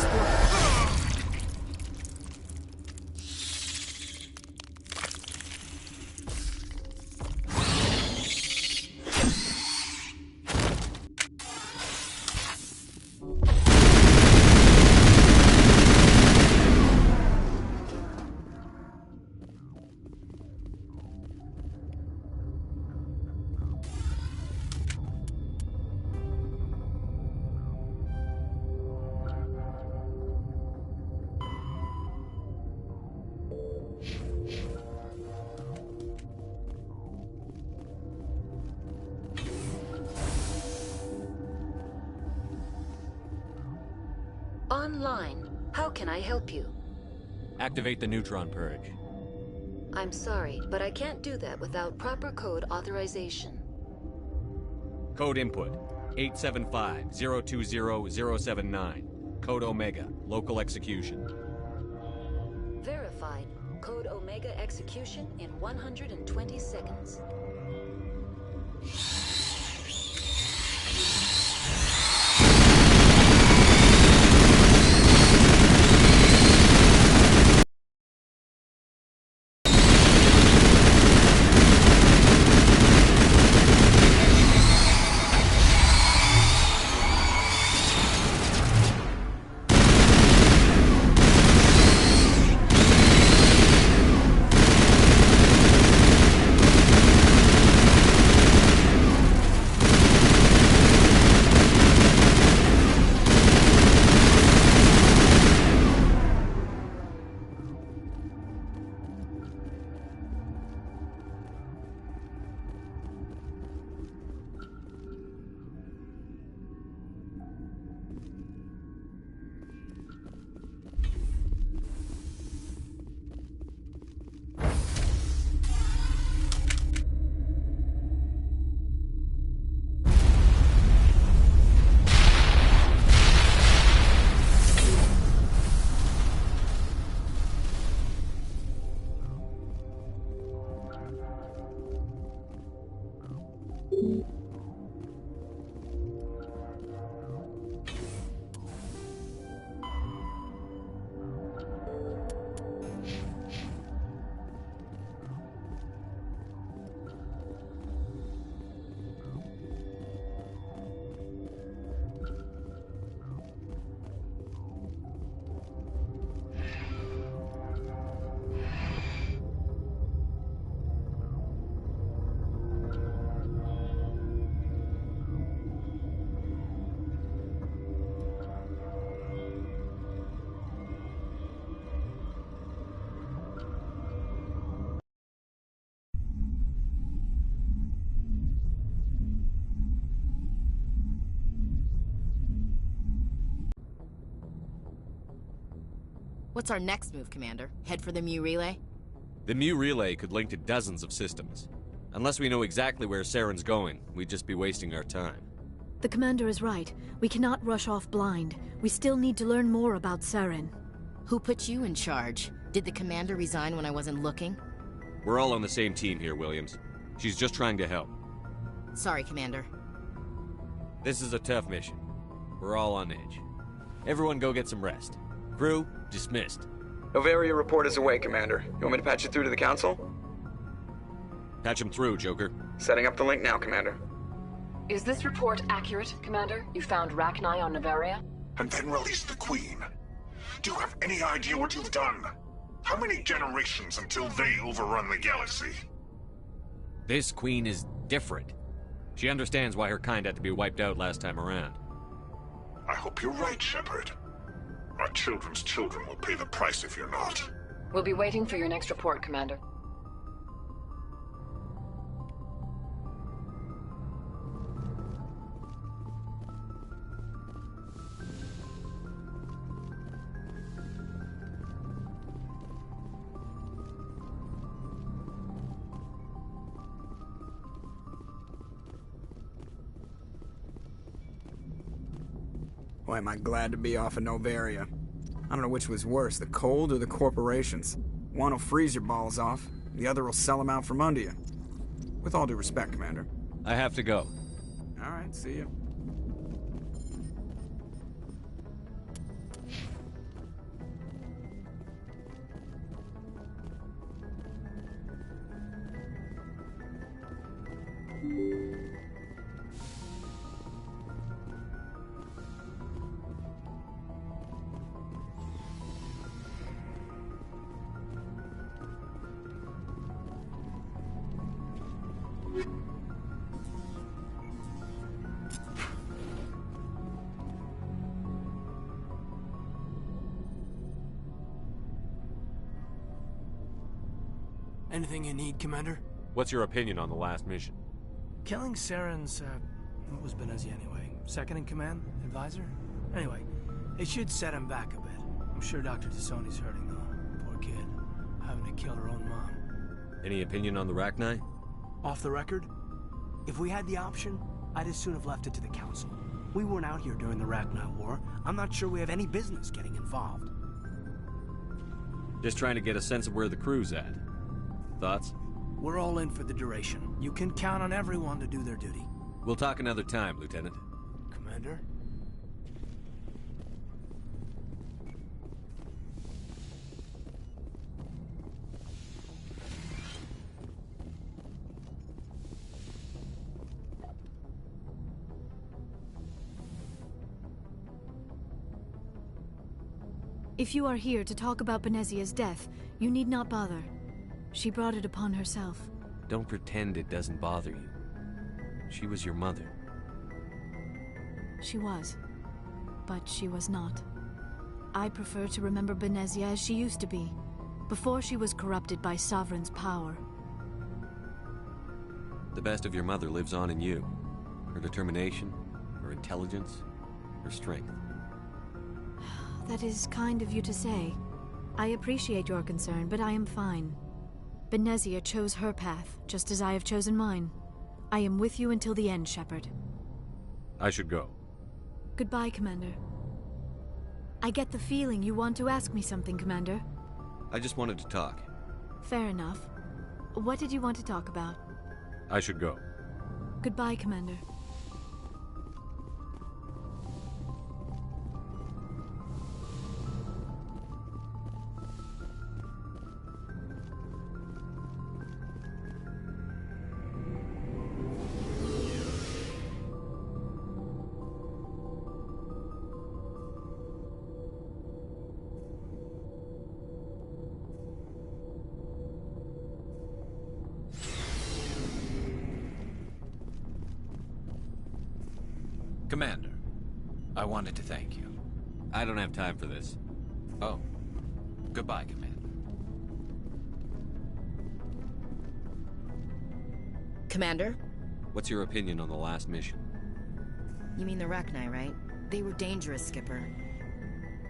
online. How can I help you? Activate the neutron purge. I'm sorry, but I can't do that without proper code authorization. Code input 875-020-079. Code Omega. Local execution. Verified. Code Omega execution in 120 seconds. What's our next move, Commander? Head for the Mu Relay? The Mu Relay could link to dozens of systems. Unless we know exactly where Saren's going, we'd just be wasting our time. The Commander is right. We cannot rush off blind. We still need to learn more about Saren. Who put you in charge? Did the Commander resign when I wasn't looking? We're all on the same team here, Williams. She's just trying to help. Sorry, Commander. This is a tough mission. We're all on edge. Everyone go get some rest. Crew, dismissed. Novaria report is away, Commander. You want me to patch you through to the Council? Patch him through, Joker. Setting up the link now, Commander. Is this report accurate, Commander? You found Rachni on Novaria? And then released the Queen. Do you have any idea what you've done? How many generations until they overrun the galaxy? This Queen is different. She understands why her kind had to be wiped out last time around. I hope you're right, Shepard. Our children's children will pay the price if you're not. We'll be waiting for your next report, Commander. Boy, am I glad to be off of Novaria. I don't know which was worse, the cold or the corporations. One will freeze your balls off, the other will sell them out from under you. With all due respect, Commander. I have to go. All right, see you. Anything you need, Commander? What's your opinion on the last mission? Killing Saren's, what was Benezia anyway? Second in command? Advisor? Anyway, It should set him back a bit. I'm sure Dr. Tassoni's hurting, though. Poor kid. Having to kill her own mom. Any opinion on the Rachni? Off the record? If we had the option, I'd as soon have left it to the Council. We weren't out here during the Rachni War. I'm not sure we have any business getting involved. Just trying to get a sense of where the crew's at. Thoughts? We're all in for the duration. You can count on everyone to do their duty. We'll talk another time, Lieutenant. Commander? If you are here to talk about Benezia's death, you need not bother. She brought it upon herself. Don't pretend it doesn't bother you. She was your mother. She was. But she was not. I prefer to remember Benezia as she used to be, before she was corrupted by Sovereign's power. The best of your mother lives on in you. Her determination, her intelligence, her strength. That is kind of you to say. I appreciate your concern, but I am fine. Benezia chose her path, just as I have chosen mine. I am with you until the end, Shepard. I should go. Goodbye, Commander. I get the feeling you want to ask me something, Commander. I just wanted to talk. Fair enough. What did you want to talk about? I should go. Goodbye, Commander. Commander, I wanted to thank you. I don't have time for this. Oh. Goodbye, Commander. Commander? What's your opinion on the last mission? You mean the Rachni, right? They were dangerous, Skipper.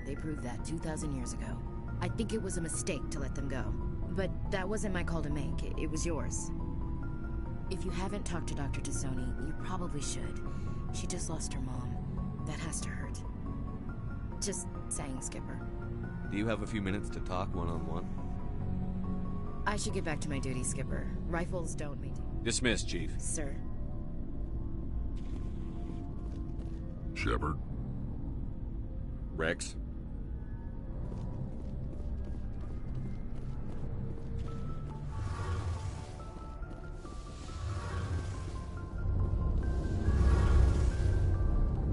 They proved that 2,000 years ago. I think it was a mistake to let them go. But that wasn't my call to make. It was yours. If you haven't talked to Dr. Tassoni, you probably should. She just lost her mom. That has to hurt. Just saying, Skipper. Do you have a few minutes to talk one-on-one? I should get back to my duty, Skipper. Rifles don't mean... Dismissed, Chief. Sir. Shepard. Rex.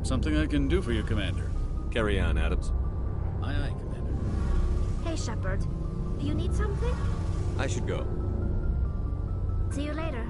Something I can do for you, Commander. Carry on, Adams. Aye, aye, Commander. Hey, Shepard. Do you need something? I should go. See you later.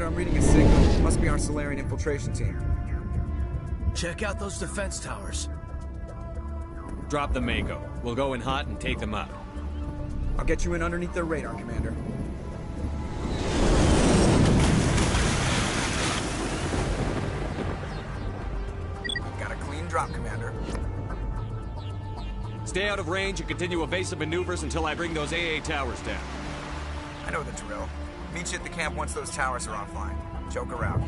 I'm reading a signal. Must be our Solarian infiltration team. Check out those defense towers. Drop the Mako. We'll go in hot and take them out. I'll get you in underneath their radar, Commander. Got a clean drop, Commander. Stay out of range and continue evasive maneuvers until I bring those AA towers down. I know the drill. Meet you at the camp once those towers are offline. Joker out.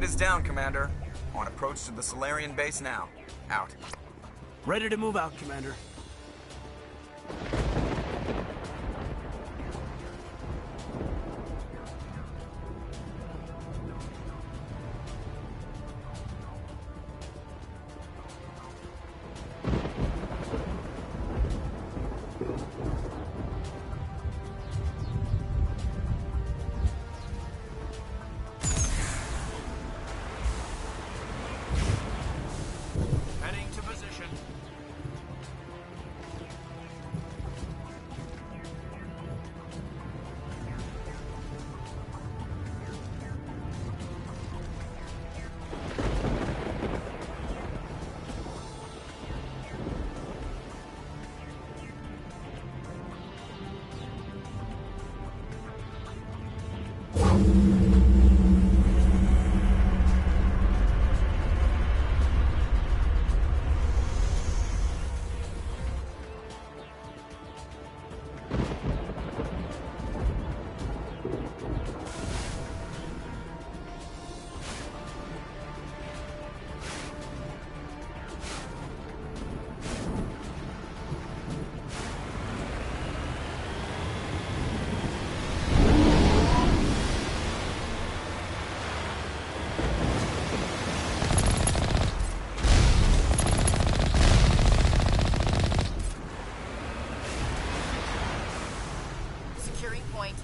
is down, Commander. On approach to the Solarian base now. Out. Ready to move out, Commander. Heading to position. Securing point.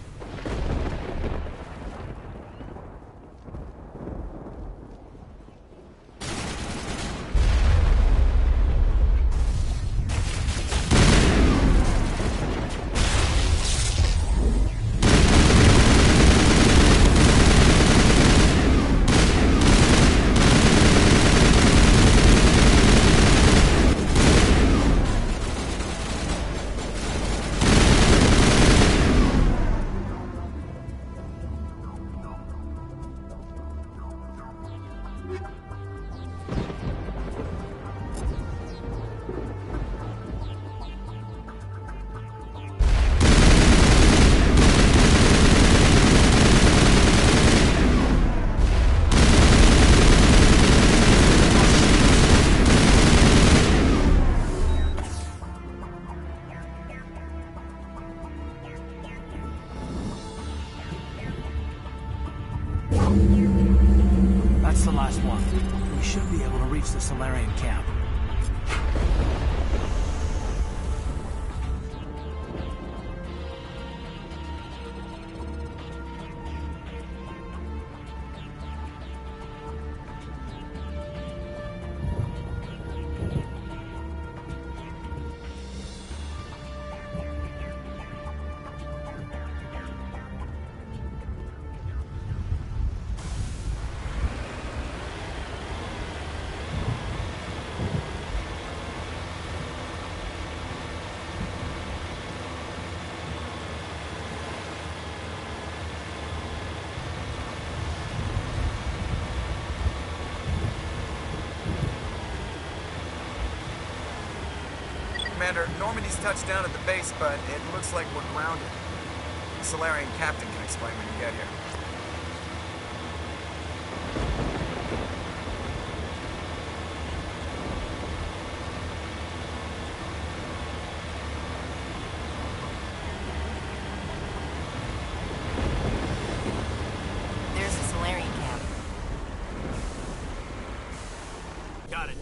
That's the last one. We should be able to reach the Solarian camp. Commander, Normandy's touched down at the base, but it looks like we're grounded. The Solarian captain can explain when you get here. There's the Solarian camp. Got it.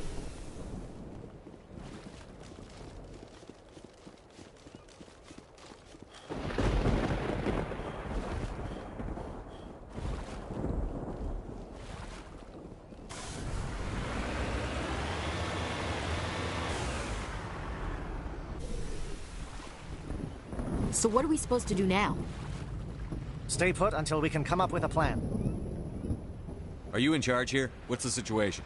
So what are we supposed to do now? Stay put until we can come up with a plan. Are you in charge here? What's the situation?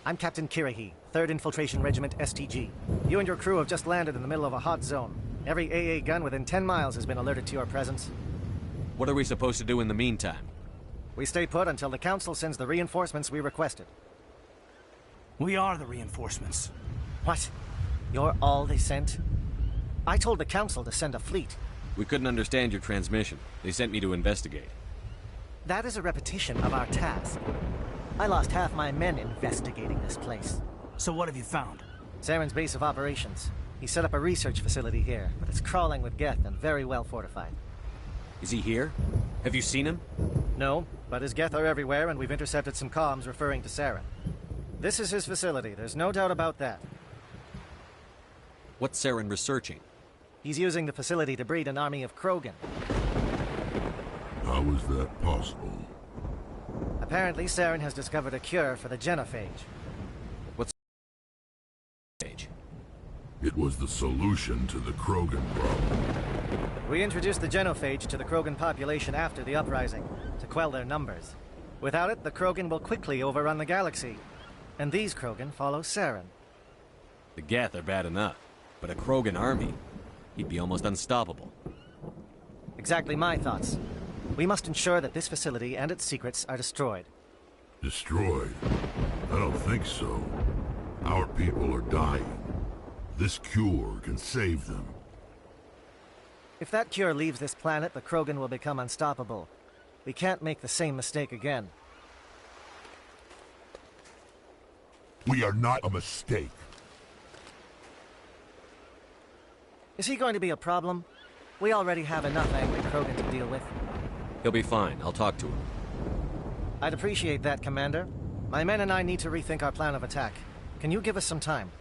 I'm Captain Kirahi, 3rd Infiltration Regiment STG. You and your crew have just landed in the middle of a hot zone. Every AA gun within 10 miles has been alerted to your presence. What are we supposed to do in the meantime? We stay put until the Council sends the reinforcements we requested. We are the reinforcements. What? You're all they sent? I told the Council to send a fleet. We couldn't understand your transmission. They sent me to investigate. That is a repetition of our task. I lost half my men investigating this place. So what have you found? Saren's base of operations. He set up a research facility here, but it's crawling with Geth and very well fortified. Is he here? Have you seen him? No, but his Geth are everywhere, and we've intercepted some comms referring to Saren. This is his facility, there's no doubt about that. What's Saren researching? He's using the facility to breed an army of Krogan. How is that possible? Apparently, Saren has discovered a cure for the genophage. What's genophage? It was the solution to the Krogan problem. We introduced the genophage to the Krogan population after the uprising, to quell their numbers. Without it, the Krogan will quickly overrun the galaxy. And these Krogan follow Saren. The Geth are bad enough, but a Krogan army, he'd be almost unstoppable. Exactly my thoughts. We must ensure that this facility and its secrets are destroyed. Destroyed? I don't think so. Our people are dying. This cure can save them. If that cure leaves this planet, the Krogan will become unstoppable. We can't make the same mistake again. We are not a mistake. Is he going to be a problem? We already have enough angry Krogan to deal with. He'll be fine. I'll talk to him. I'd appreciate that, Commander. My men and I need to rethink our plan of attack. Can you give us some time?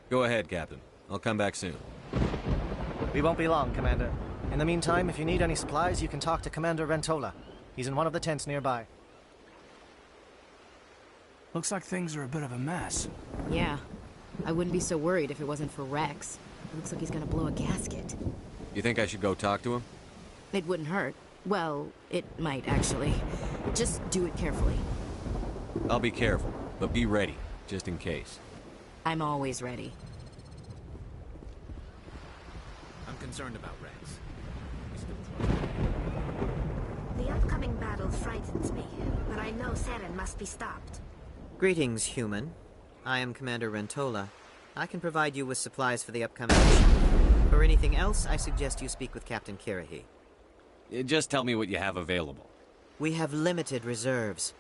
Go ahead, Captain. I'll come back soon. We won't be long, Commander. In the meantime, if you need any supplies, you can talk to Commander Rentola. He's in one of the tents nearby. Looks like things are a bit of a mess. Yeah. I wouldn't be so worried if it wasn't for Rex. It looks like he's gonna blow a gasket. You think I should go talk to him? It wouldn't hurt. Well, it might, actually. Just do it carefully. I'll be careful, but be ready, just in case. I'm always ready. I'm concerned about Rex. The upcoming battle frightens me, but I know Saren must be stopped. Greetings, human. I am Commander Rentola. I can provide you with supplies for the upcoming mission. For anything else, I suggest you speak with Captain Kirahi. Just tell me what you have available. We have limited reserves.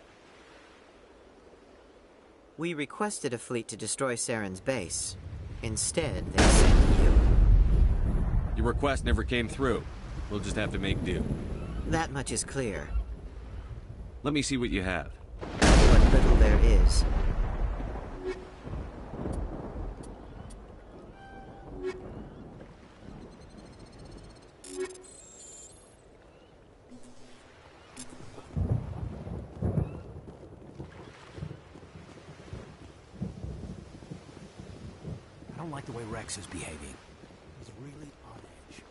We requested a fleet to destroy Saren's base. Instead, they sent you. Your request never came through. We'll just have to make do. That much is clear. Let me see what you have. What little there is. I don't like the way Rex is behaving. He's really on edge.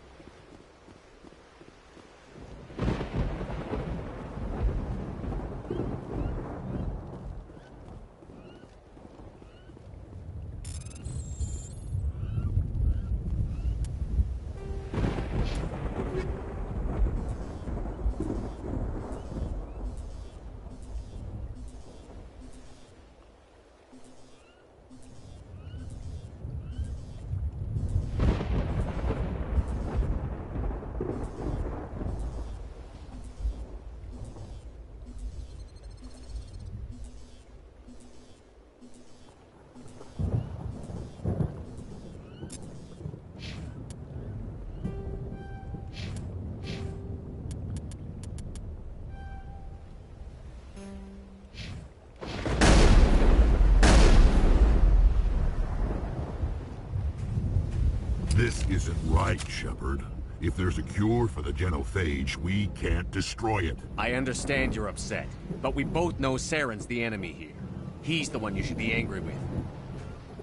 This isn't right, Shepard. If there's a cure for the genophage, we can't destroy it. I understand you're upset, but we both know Saren's the enemy here. He's the one you should be angry with.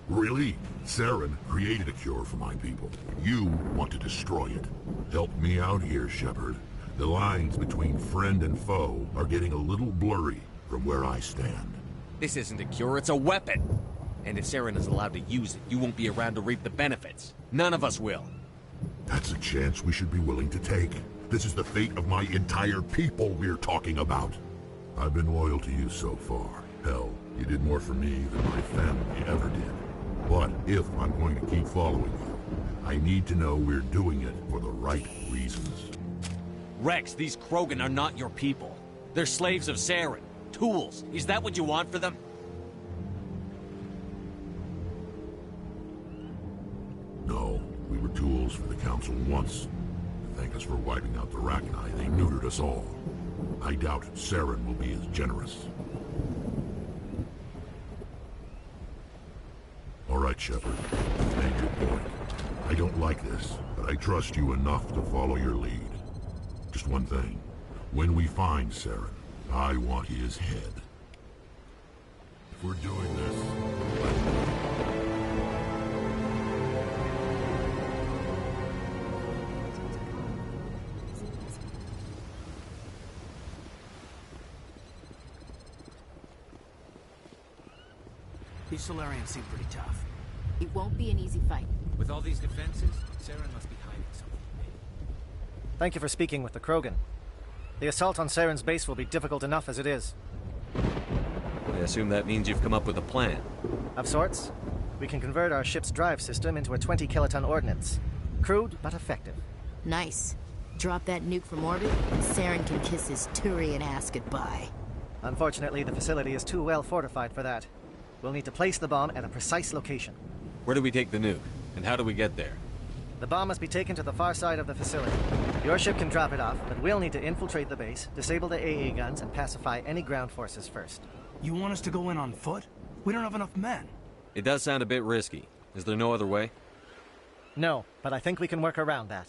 Really? Saren created a cure for my people. You want to destroy it. Help me out here, Shepard. The lines between friend and foe are getting a little blurry from where I stand. This isn't a cure, it's a weapon! And if Saren is allowed to use it, you won't be around to reap the benefits. None of us will. That's a chance we should be willing to take. This is the fate of my entire people we're talking about. I've been loyal to you so far. Hell, you did more for me than my family ever did. But if I'm going to keep following you, I need to know we're doing it for the right reasons. Rex, these Krogan are not your people. They're slaves of Saren. Tools. Is that what you want for them? No, we were tools for the Council once. Thank us for wiping out the Rachni. They neutered us all. I doubt Saren will be as generous. All right, Shepard. You've made your point. I don't like this, but I trust you enough to follow your lead. Just one thing. When we find Saren, I want his head. If we're doing this, let's go. These Solarians seem pretty tough. It won't be an easy fight. With all these defenses, Saren must be hiding something. Thank you for speaking with the Krogan. The assault on Saren's base will be difficult enough as it is. I assume that means you've come up with a plan. Of sorts. We can convert our ship's drive system into a 20-kiloton ordnance. Crude, but effective. Nice. Drop that nuke from orbit, and Saren can kiss his Turian ass goodbye. Unfortunately, the facility is too well fortified for that. We'll need to place the bomb at a precise location. Where do we take the nuke? And how do we get there? The bomb must be taken to the far side of the facility. Your ship can drop it off, but we'll need to infiltrate the base, disable the AA guns, and pacify any ground forces first. You want us to go in on foot? We don't have enough men. It does sound a bit risky. Is there no other way? No, but I think we can work around that.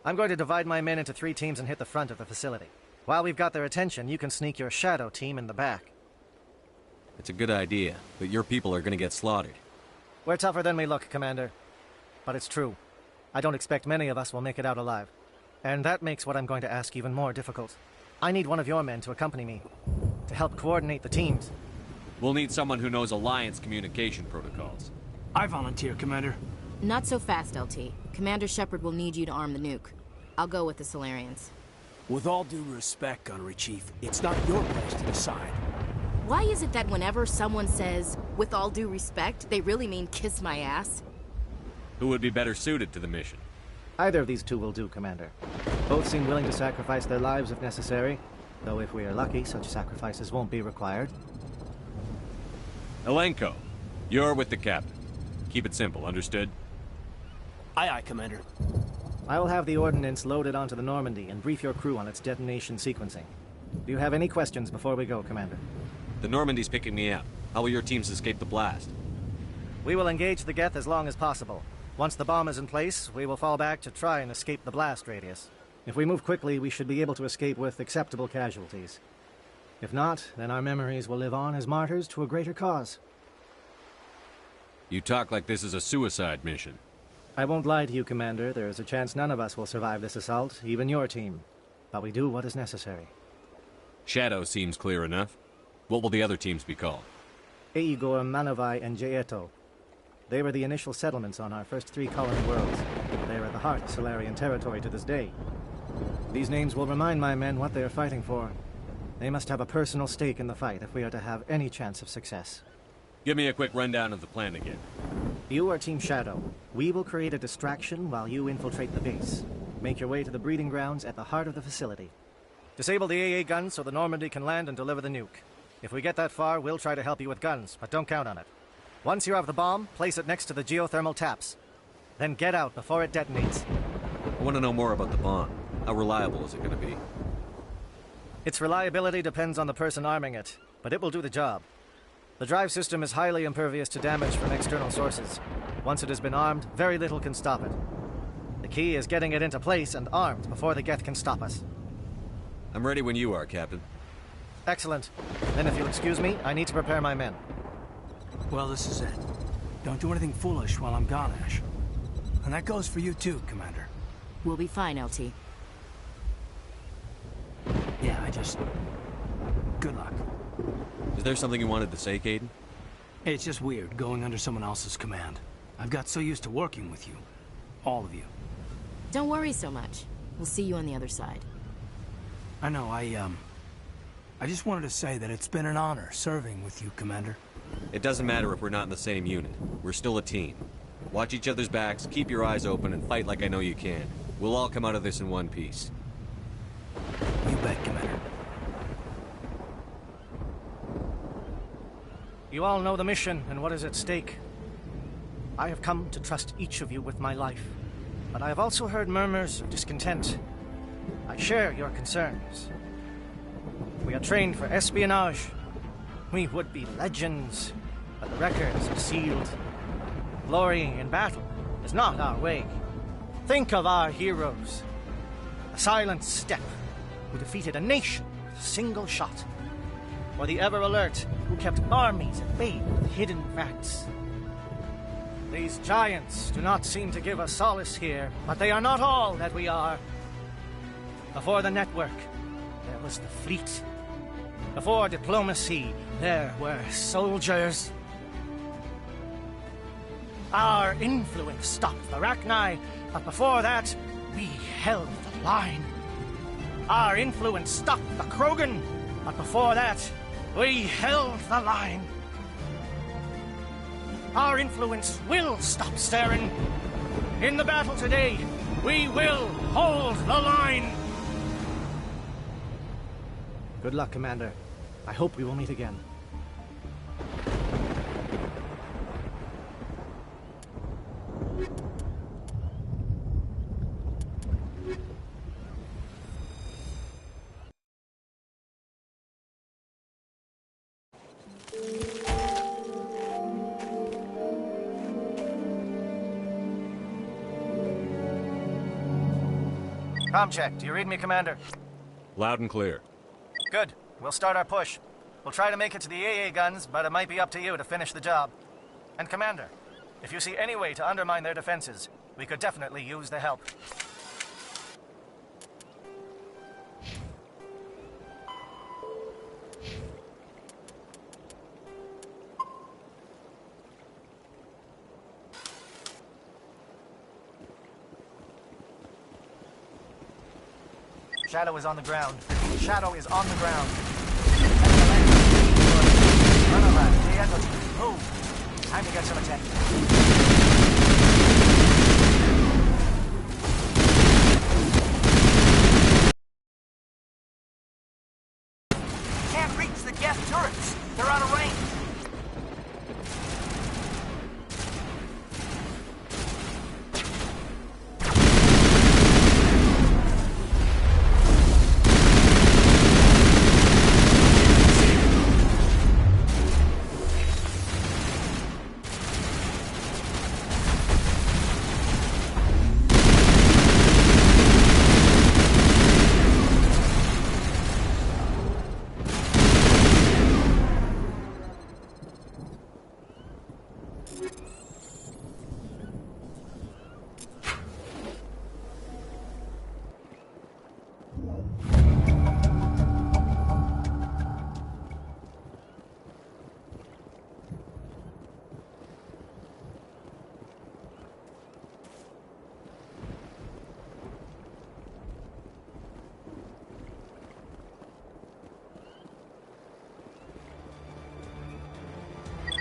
I'm going to divide my men into 3 teams and hit the front of the facility. While we've got their attention, you can sneak your shadow team in the back. It's a good idea, but your people are going to get slaughtered. We're tougher than we look, Commander. But it's true. I don't expect many of us will make it out alive. And that makes what I'm going to ask even more difficult. I need one of your men to accompany me, to help coordinate the teams. We'll need someone who knows Alliance communication protocols. I volunteer, Commander. Not so fast, LT. Commander Shepard will need you to arm the nuke. I'll go with the Solarians. With all due respect, Gunnery Chief, it's not your place to decide. Why is it that whenever someone says, with all due respect, they really mean kiss my ass? Who would be better suited to the mission? Either of these 2 will do, Commander. Both seem willing to sacrifice their lives if necessary, though if we are lucky, such sacrifices won't be required. Elenko, you're with the captain. Keep it simple, understood? Aye, aye, Commander. I will have the ordnance loaded onto the Normandy and brief your crew on its detonation sequencing. Do you have any questions before we go, Commander? The Normandy's picking me up. How will your teams escape the blast? We will engage the Geth as long as possible. Once the bomb is in place, we will fall back to try and escape the blast radius. If we move quickly, we should be able to escape with acceptable casualties. If not, then our memories will live on as martyrs to a greater cause. You talk like this is a suicide mission. I won't lie to you, Commander. There is a chance none of us will survive this assault, even your team. But we do what is necessary. Shadow seems clear enough. What will the other teams be called? Igor, Manovai, and Jaeto. They were the initial settlements on our first 3 colony worlds. They are at the heart of Solarian territory to this day. These names will remind my men what they are fighting for. They must have a personal stake in the fight if we are to have any chance of success. Give me a quick rundown of the plan again. You are Team Shadow. We will create a distraction while you infiltrate the base. Make your way to the breeding grounds at the heart of the facility. Disable the AA guns so the Normandy can land and deliver the nuke. If we get that far, we'll try to help you with guns, but don't count on it. Once you have the bomb, place it next to the geothermal taps. Then get out before it detonates. I want to know more about the bomb. How reliable is it going to be? Its reliability depends on the person arming it, but it will do the job. The drive system is highly impervious to damage from external sources. Once it has been armed, very little can stop it. The key is getting it into place and armed before the Geth can stop us. I'm ready when you are, Captain. Excellent. Then if you'll excuse me, I need to prepare my men. Well, this is it. Don't do anything foolish while I'm gone, Ash. And that goes for you too, Commander. We'll be fine, LT. Yeah, good luck. Is there something you wanted to say, Caden? It's just weird going under someone else's command. I've got so used to working with you. All of you. Don't worry so much. We'll see you on the other side. I know, I just wanted to say that it's been an honor serving with you, Commander. It doesn't matter if we're not in the same unit. We're still a team. Watch each other's backs, keep your eyes open, and fight like I know you can. We'll all come out of this in one piece. bet, Commander. You all know the mission and what is at stake. I have come to trust each of you with my life, but I have also heard murmurs of discontent. I share your concerns. We are trained for espionage. We would be legends, but the records are sealed. Glory in battle is not our way. Think of our heroes. A silent step who defeated a nation with a single shot. Or the ever-alert who kept armies at bay with hidden facts. These giants do not seem to give us solace here, but they are not all that we are. Before the network, there was the fleet. Before diplomacy, there were soldiers. Our influence stopped the Rachni, but before that, we held the line. Our influence stopped the Krogan, but before that, we held the line. Our influence will stop Saren. In the battle today, we will hold the line. Good luck, Commander. I hope we will meet again. Comm check. Do you read me, Commander? Loud and clear. Good. We'll start our push. We'll try to make it to the AA guns, but it might be up to you to finish the job. And Commander, if you see any way to undermine their defenses, we could definitely use the help. Shadow is on the ground. Shadow is on the ground. Run over. Move. Time to get some attention. Can't reach the gas turrets. They're out of range.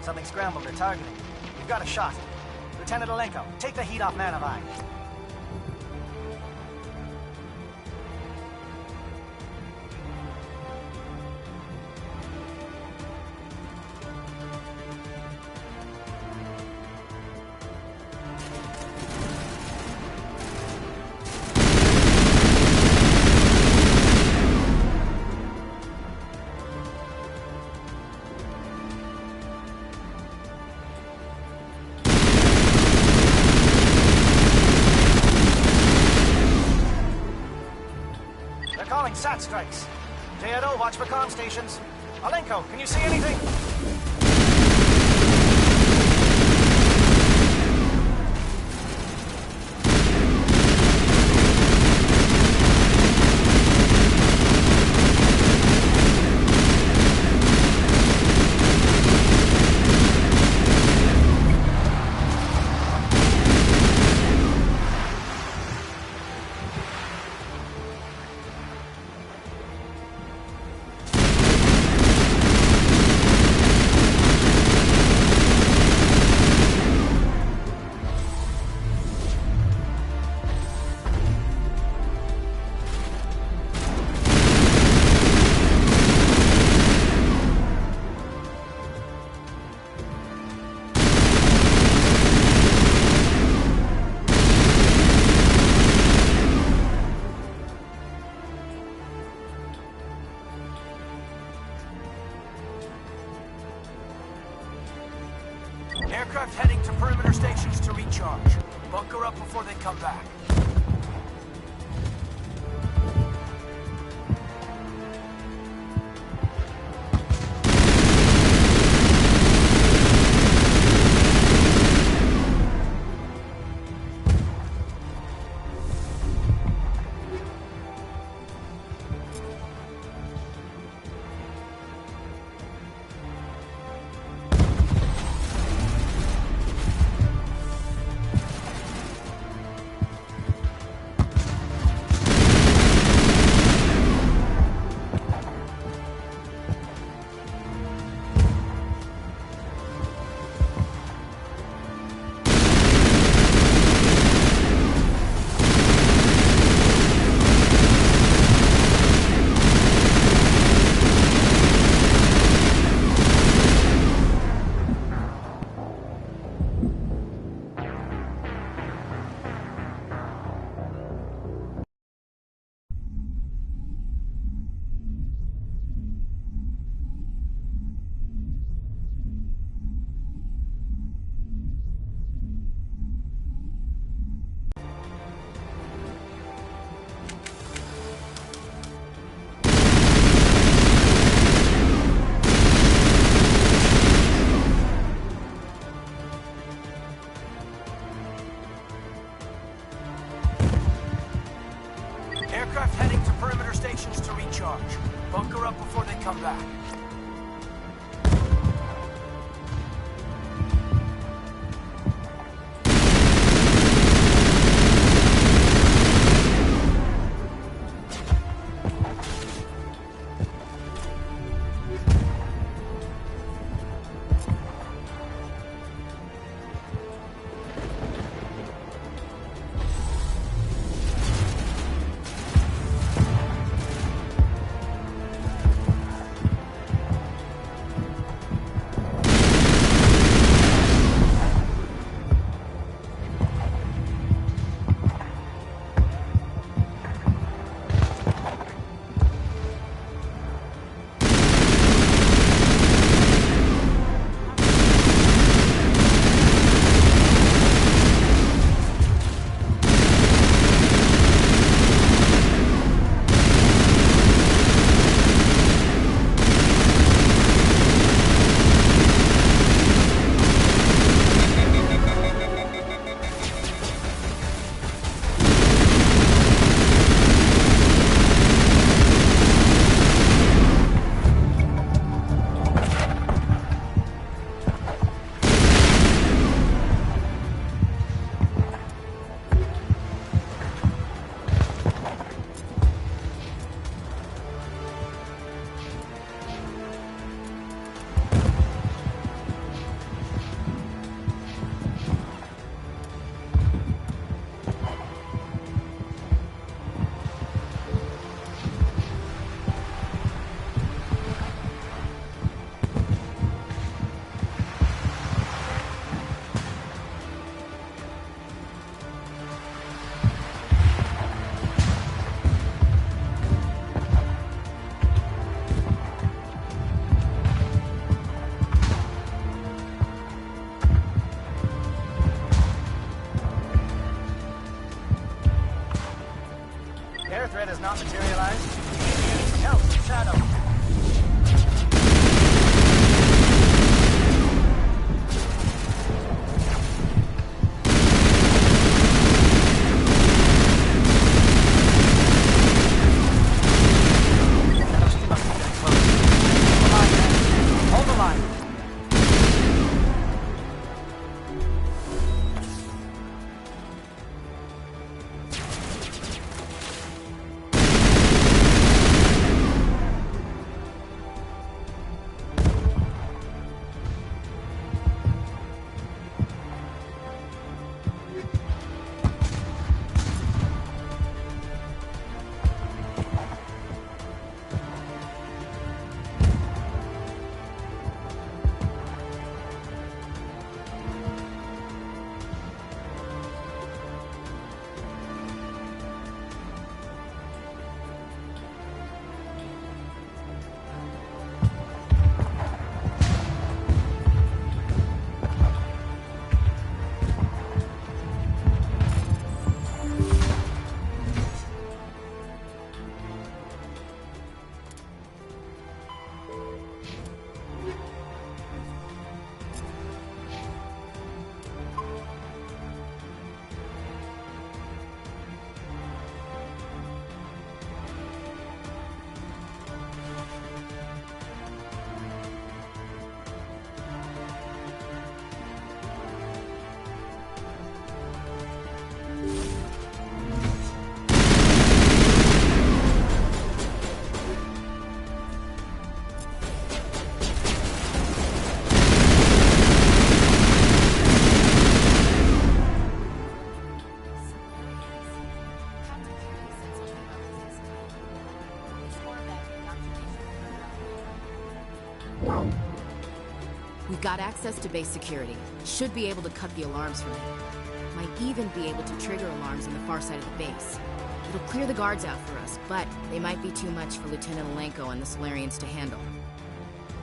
Something scrambled. They're targeting. We've got a shot. Lieutenant Alenko, take the heat off Manavai. SAT strikes. JNO, watch for comm stations. Alenko, can you see anything? back. Aircraft heading to perimeter stations to recharge. Bunker up before they come back. Air threat has not materialized. We need some help from Shadow. We've got access to base security. Should be able to cut the alarms from it. Might even be able to trigger alarms on the far side of the base. It'll clear the guards out for us, but they might be too much for Lieutenant Alenko and the Solarians to handle.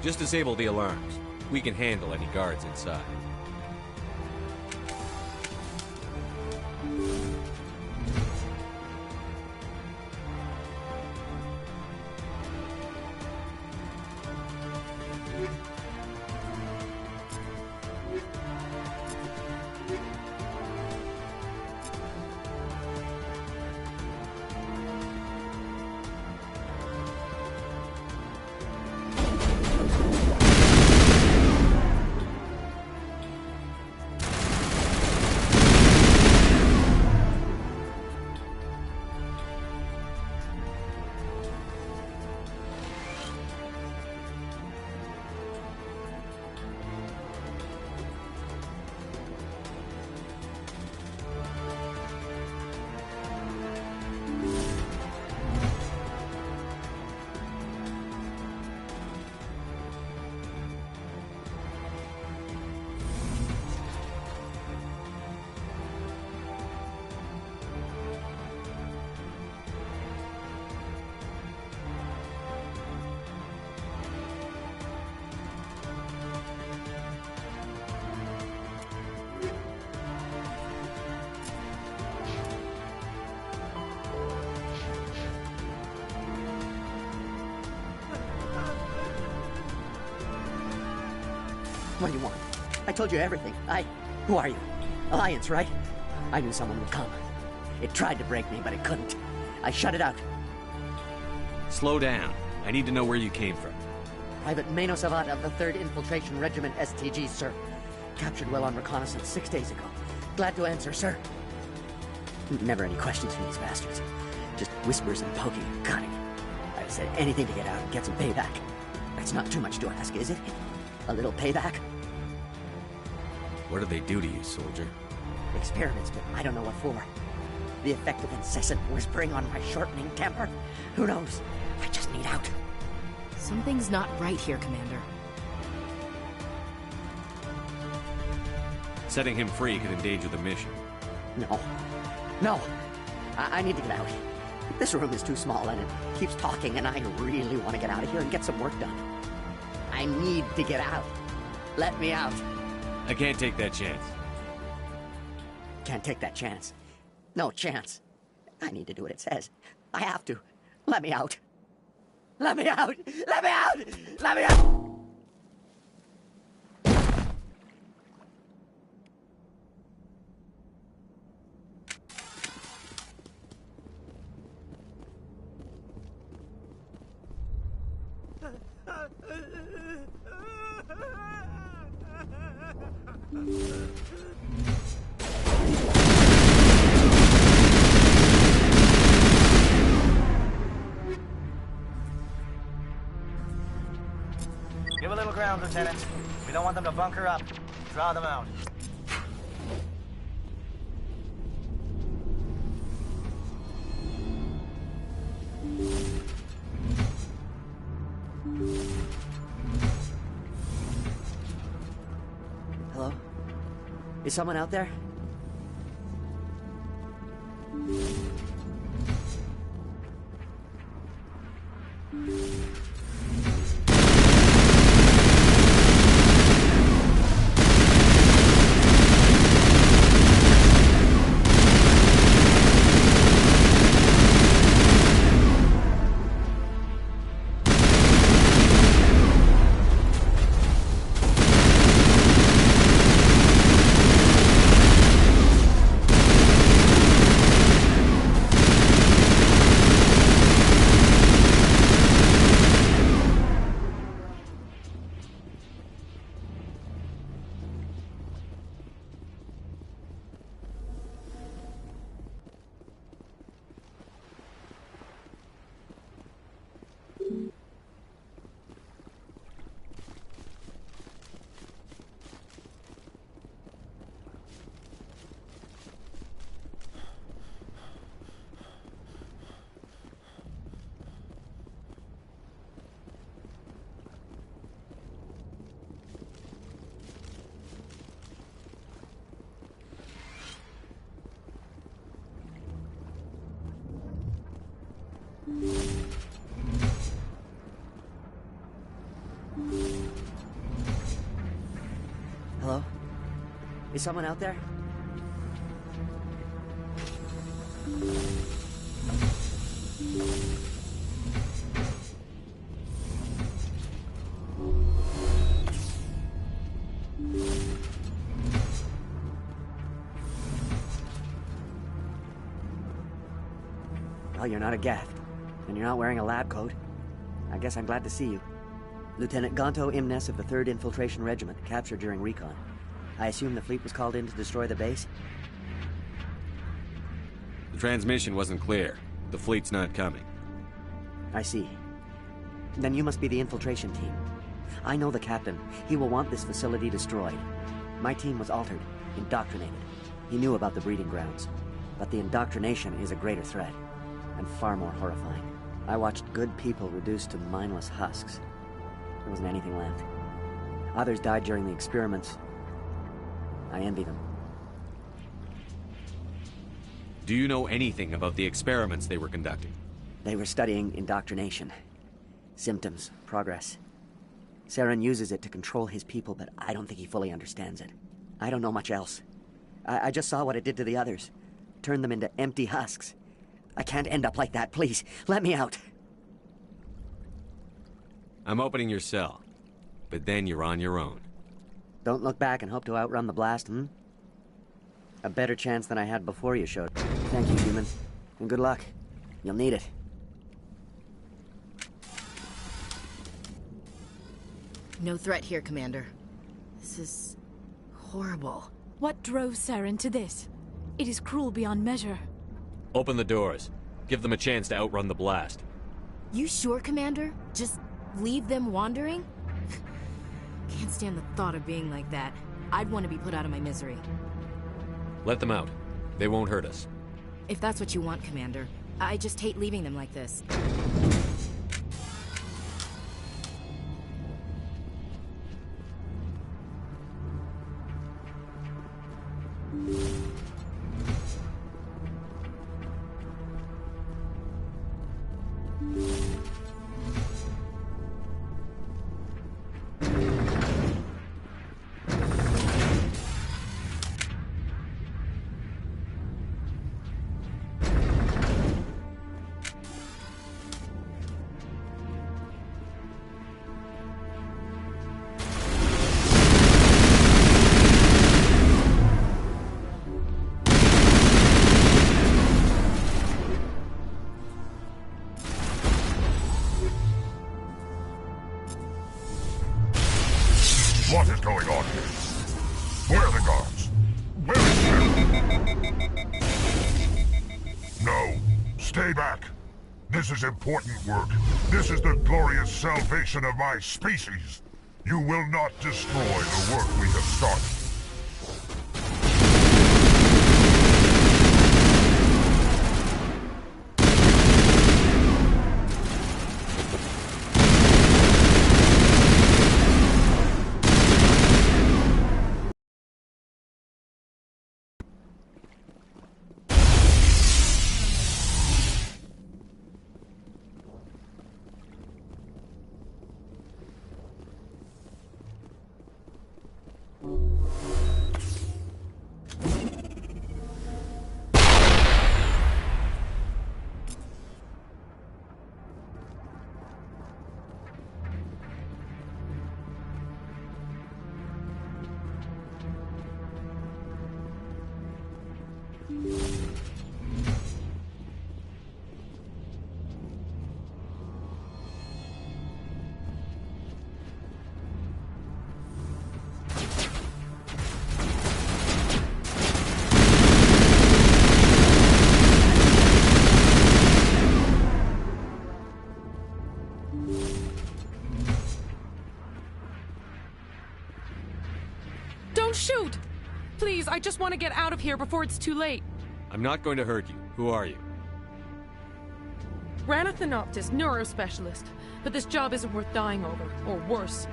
Just disable the alarms. We can handle any guards inside. What do you want? I told you everything. Who are you? Alliance, right? I knew someone would come. It tried to break me, but it couldn't. I shut it out. Slow down. I need to know where you came from. Private Manos Ouat of the 3rd Infiltration Regiment STG, sir. Captured well on reconnaissance 6 days ago. Glad to answer, sir. Never any questions from these bastards. Just whispers and poking and cutting. I've said anything to get out and get some payback. That's not too much to ask, is it? A little payback? What do they do to you, soldier? Experiments, but I don't know what for. The effect of incessant whispering on my shortening temper? Who knows? I just need out. Something's not right here, Commander. Setting him free could endanger the mission. No. I need to get out. This room is too small and it keeps talking and I really want to get out of here and get some work done. I need to get out. Let me out. I can't take that chance. Can't take that chance. No chance. I need to do what it says. I have to. Let me out. Let me out! Let me out! Let me out! Give a little ground, Lieutenant. We don't want them to bunker up. Draw them out. Hello? Is someone out there? Is someone out there? Well, you're not a Geth, and you're not wearing a lab coat. I guess I'm glad to see you. Lieutenant Gonto Imnes of the 3rd Infiltration Regiment, captured during recon. I assume the fleet was called in to destroy the base? The transmission wasn't clear. The fleet's not coming. I see. Then you must be the infiltration team. I know the captain. He will want this facility destroyed. My team was altered, indoctrinated. He knew about the breeding grounds. But the indoctrination is a greater threat, and far more horrifying. I watched good people reduced to mindless husks. There wasn't anything left. Others died during the experiments. I envy them. Do you know anything about the experiments they were conducting? They were studying indoctrination. Symptoms, progress. Saren uses it to control his people, but I don't think he fully understands it. I don't know much else. I just saw what it did to the others. Turned them into empty husks. I can't end up like that, please. Let me out. I'm opening your cell, but then you're on your own. Don't look back and hope to outrun the blast, hmm? A better chance than I had before you showed. Thank you, human. And good luck. You'll need it. No threat here, Commander. This is horrible. What drove Saren to this? It is cruel beyond measure. Open the doors. Give them a chance to outrun the blast. You sure, Commander? Just leave them wandering? Can't stand the thought of being like that. I'd want to be put out of my misery. Let them out. They won't hurt us. If that's what you want, Commander. I just hate leaving them like this. What is going on here? Where are the guards? Where is Saren? No. Stay back. This is important work. This is the glorious salvation of my species. You will not destroy the work we have started. Don't shoot! Please, I just want to get out of here before it's too late. I'm not going to hurt you. Who are you? Ranathanoptis, neurospecialist. But this job isn't worth dying over, or worse.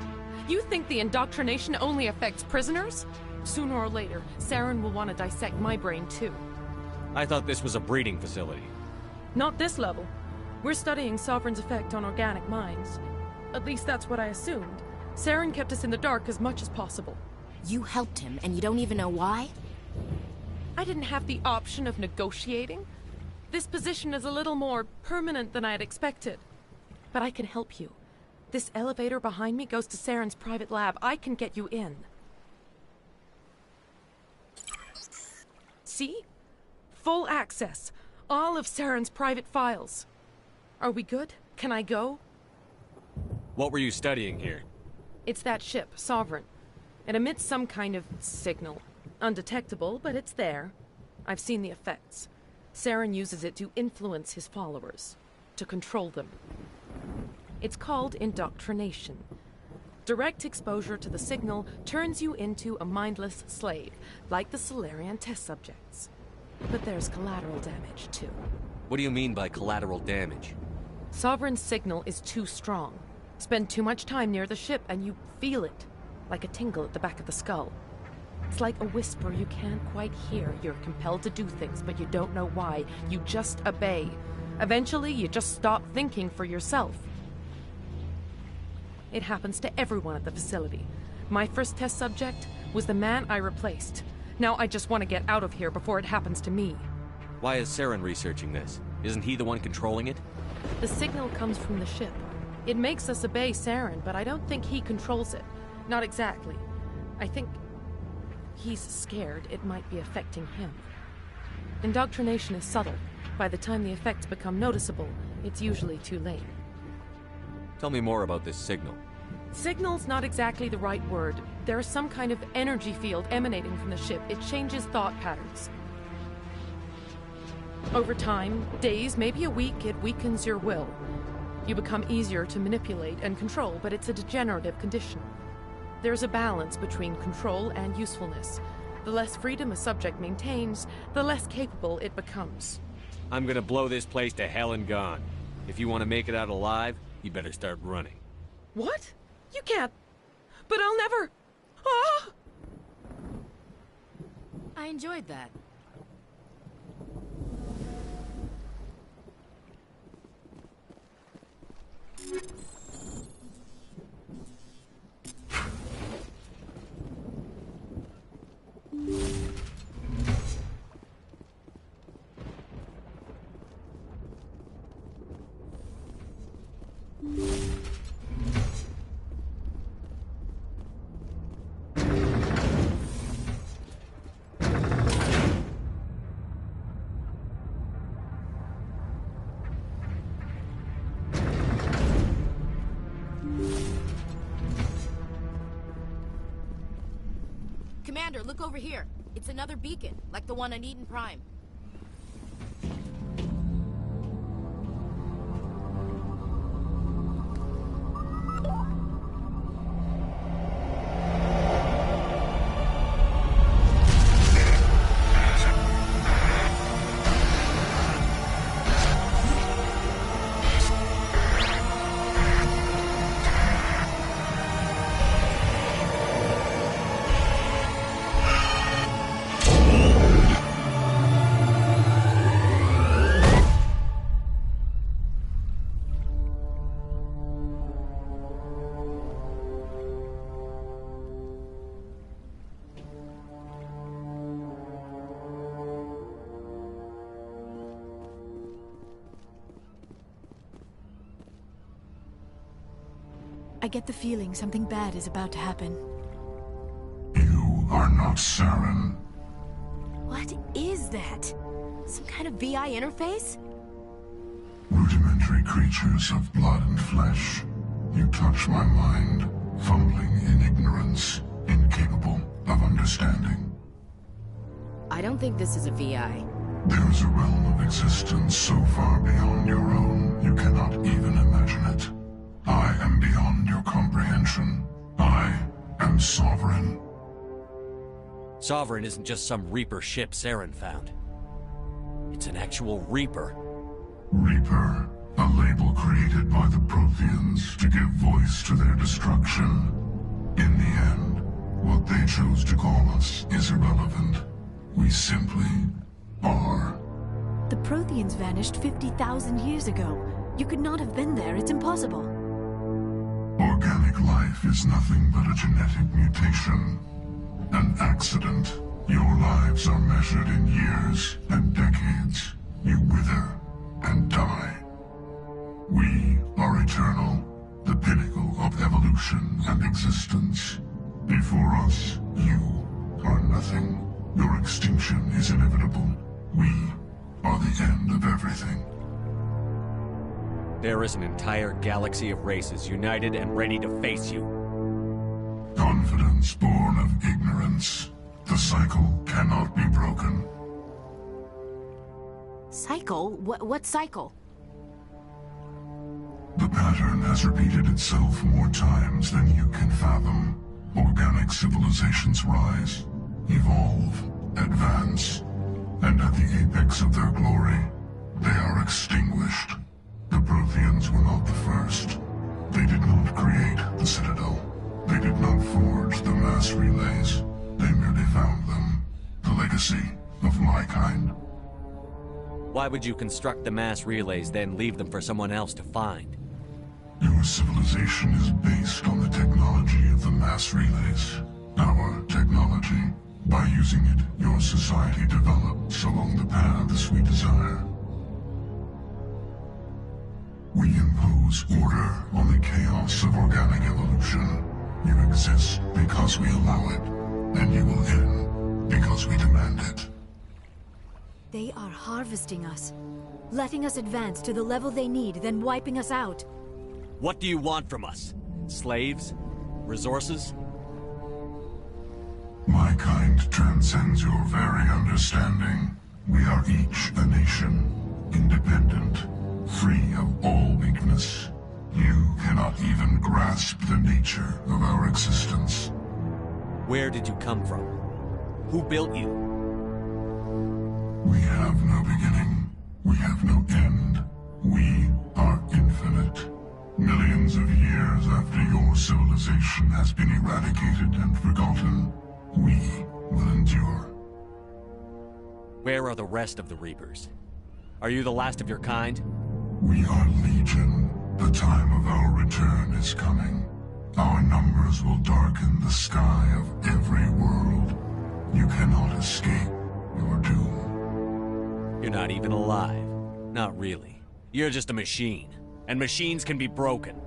You think the indoctrination only affects prisoners? Sooner or later, Saren will want to dissect my brain too. I thought this was a breeding facility. Not this level. We're studying Sovereign's effect on organic minds. At least that's what I assumed. Saren kept us in the dark as much as possible. You helped him, and you don't even know why? I didn't have the option of negotiating. This position is a little more permanent than I had expected. But I can help you. This elevator behind me goes to Saren's private lab. I can get you in. See? Full access. All of Saren's private files. Are we good? Can I go? What were you studying here? It's that ship, Sovereign. It emits some kind of signal. Undetectable, but it's there. I've seen the effects. Saren uses it to influence his followers, to control them. It's called indoctrination. Direct exposure to the signal turns you into a mindless slave, like the Solarian test subjects. But there's collateral damage, too. What do you mean by collateral damage? Sovereign's signal is too strong. Spend too much time near the ship and you feel it, like a tingle at the back of the skull. It's like a whisper you can't quite hear. You're compelled to do things, but you don't know why. You just obey. Eventually, you just stop thinking for yourself. It happens to everyone at the facility. My first test subject was the man I replaced. Now I just want to get out of here before it happens to me. Why is Saren researching this? Isn't he the one controlling it? The signal comes from the ship. It makes us obey Saren, but I don't think he controls it. Not exactly. I think he's scared it might be affecting him. Indoctrination is subtle. By the time the effects become noticeable, it's usually too late. Tell me more about this signal. Signal's not exactly the right word. There's some kind of energy field emanating from the ship. It changes thought patterns. Over time, days, maybe a week, it weakens your will. You become easier to manipulate and control, but it's a degenerative condition. There's a balance between control and usefulness. The less freedom a subject maintains, the less capable it becomes. I'm gonna blow this place to hell and gone. If you want to make it out alive, you better start running. What? You can't. But I'll never. Ah! I enjoyed that. Commander, look over here. It's another beacon, like the one on Eden Prime. I get the feeling something bad is about to happen. You are not Saren. What is that? Some kind of VI interface? Rudimentary creatures of blood and flesh. You touch my mind, fumbling in ignorance, incapable of understanding. I don't think this is a VI. There is a realm of existence so far beyond your own, you cannot even imagine it. I am beyond your comprehension. I am Sovereign. Sovereign isn't just some Reaper ship Saren found. It's an actual Reaper. Reaper, a label created by the Protheans to give voice to their destruction. In the end, what they chose to call us is irrelevant. We simply are. The Protheans vanished 50,000 years ago. You could not have been there. It's impossible. Organic life is nothing but a genetic mutation. An accident. Your lives are measured in years and decades. You wither and die. We are eternal, the pinnacle of evolution and existence. Before us, you are nothing. Your extinction is inevitable. We are the end of everything. There is an entire galaxy of races united and ready to face you. Confidence born of ignorance. The cycle cannot be broken. Cycle? What cycle? The pattern has repeated itself more times than you can fathom. Organic civilizations rise, evolve, advance, and at the apex of their glory, they are extinguished. The Protheans were not the first. They did not create the Citadel. They did not forge the mass relays. They merely found them. The legacy of my kind. Why would you construct the mass relays, then leave them for someone else to find? Your civilization is based on the technology of the mass relays. Our technology. By using it, your society develops along the paths we desire. We impose order on the chaos of organic evolution. You exist because we allow it, and you will end because we demand it. They are harvesting us, letting us advance to the level they need, then wiping us out. What do you want from us? Slaves? Resources? My kind transcends your very understanding. We are each a nation, independent, free of all weakness. You cannot even grasp the nature of our existence. Where did you come from? Who built you? We have no beginning. We have no end. We are infinite. Millions of years after your civilization has been eradicated and forgotten, we will endure. Where are the rest of the Reapers? Are you the last of your kind? We are legion. The time of our return is coming. Our numbers will darken the sky of every world. You cannot escape your doom. You're not even alive. Not really. You're just a machine. And machines can be broken.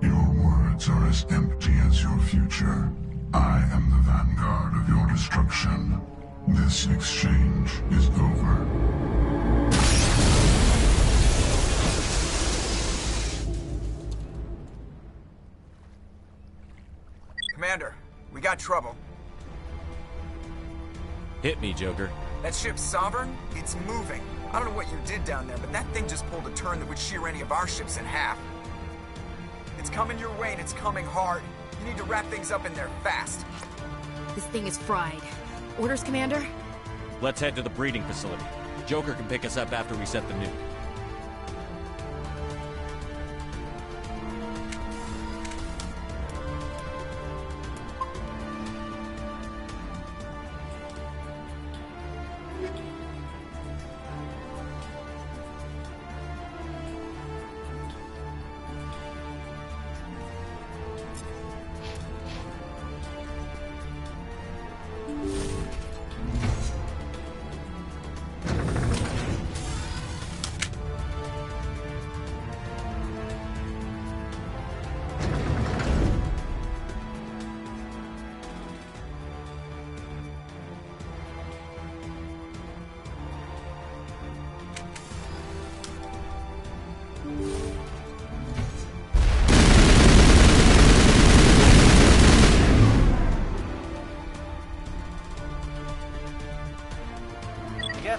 Your words are as empty as your future. I am the vanguard of your destruction. This exchange is over. Commander, we got trouble. Hit me, Joker. That ship's Sovereign? It's moving. I don't know what you did down there, but that thing just pulled a turn that would shear any of our ships in half. It's coming your way, and it's coming hard. You need to wrap things up in there fast. This thing is fried. Orders, Commander? Let's head to the breeding facility. Joker can pick us up after we set the nuke.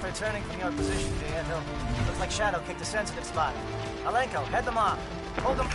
Returning from your position, dear. Looks like Shadow kicked a sensitive spot. Alenko, head them off. Hold them.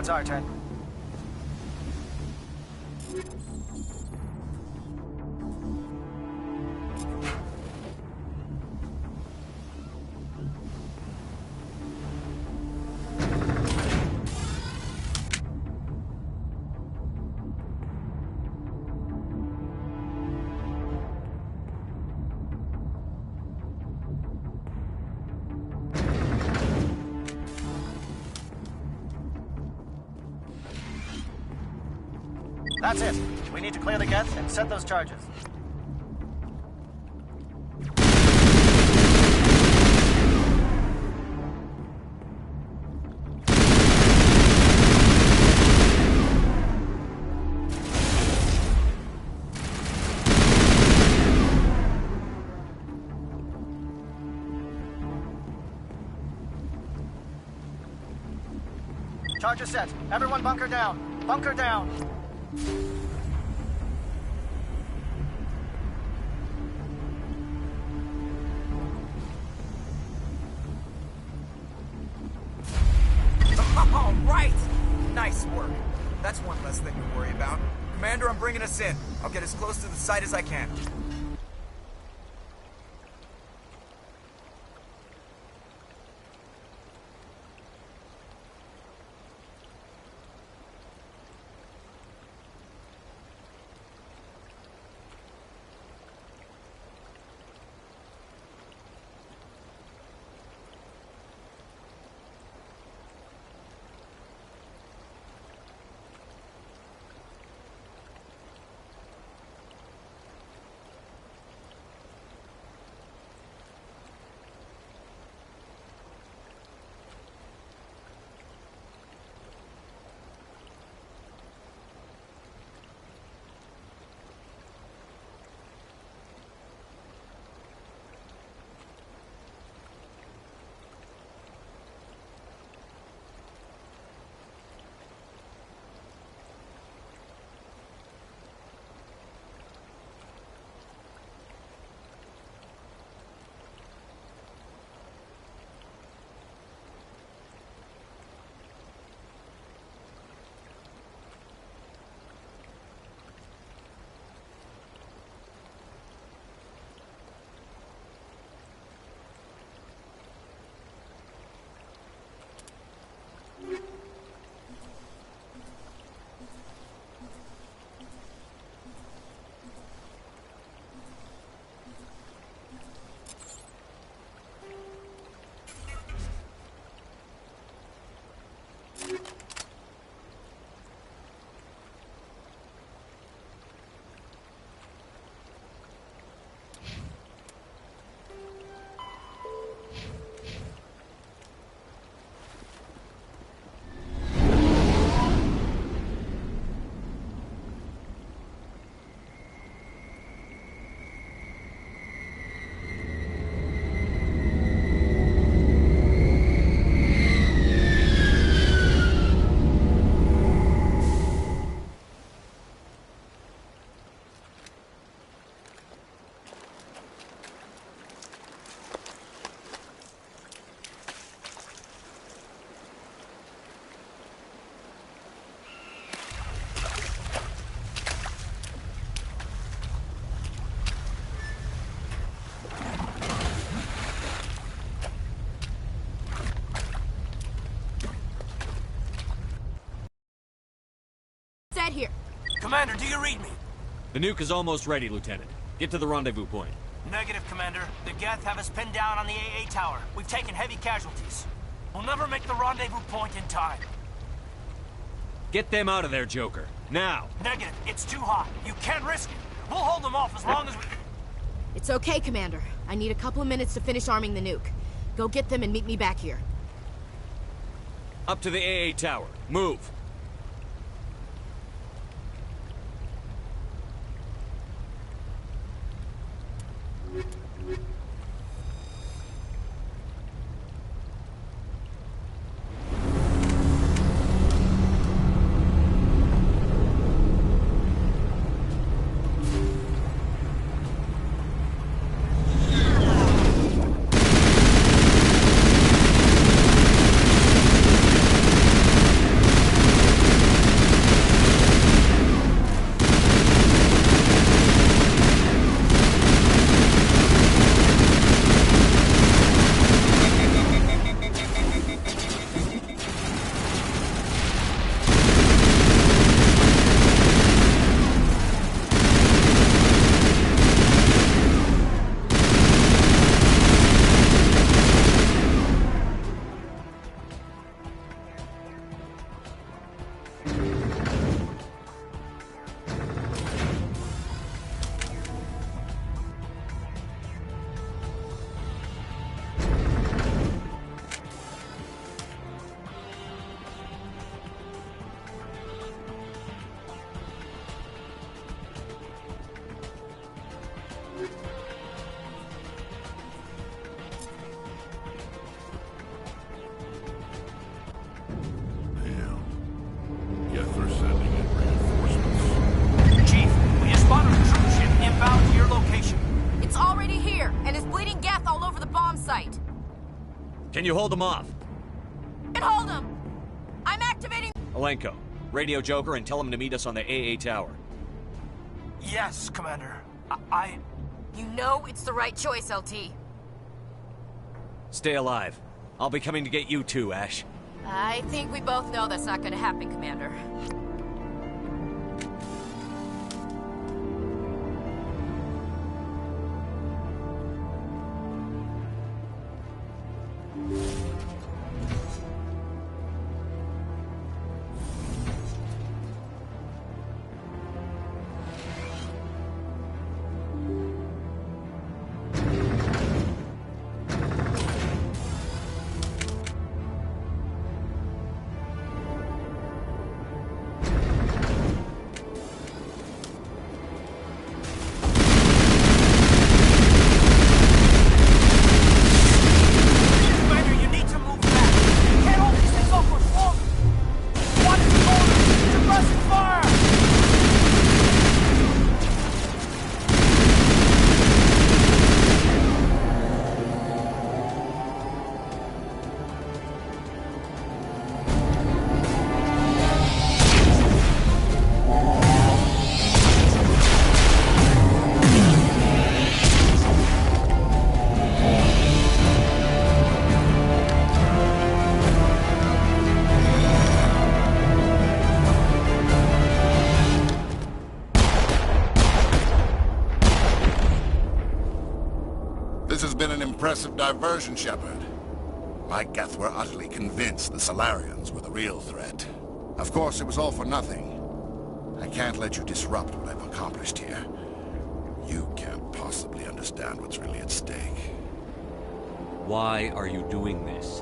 it's our turn. That's it. We need to clear the geth and set those charges. Charges set. Everyone bunker down. Bunker down. All right! Nice work. That's one less thing to worry about. Commander, I'm bringing us in. I'll get as close to the site as I can. Here. Commander, do you read me? The nuke is almost ready, Lieutenant. Get to the rendezvous point. Negative, Commander. The Geth have us pinned down on the AA tower. We've taken heavy casualties. We'll never make the rendezvous point in time. Get them out of there, Joker. Now! Negative. It's too hot. You can't risk it. We'll hold them off as long as we... It's okay, Commander. I need a couple of minutes to finish arming the nuke. Go get them and meet me back here. Up to the AA tower. Move! Can you hold them off? Can hold them! I'm activating... Alenko, radio Joker and tell him to meet us on the AA tower. Yes, Commander. You know it's the right choice, LT. Stay alive. I'll be coming to get you too, Ash. I think we both know that's not gonna happen, Commander. Impressive diversion, Shepard. My Geth were utterly convinced the Solarians were the real threat. Of course, it was all for nothing. I can't let you disrupt what I've accomplished here. You can't possibly understand what's really at stake. Why are you doing this?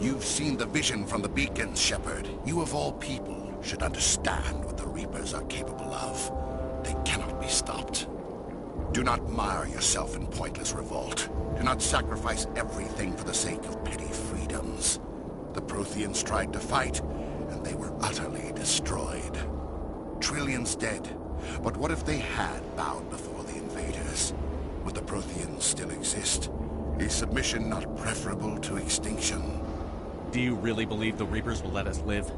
You've seen the vision from the beacons, Shepard. You of all people should understand what the Reapers are capable of. They cannot be stopped. Do not mire yourself in pointless revolt. Do not sacrifice everything for the sake of petty freedoms. The Protheans tried to fight, and they were utterly destroyed. Trillions dead. But what if they had bowed before the invaders? Would the Protheans still exist? Is submission not preferable to extinction? Do you really believe the Reapers will let us live?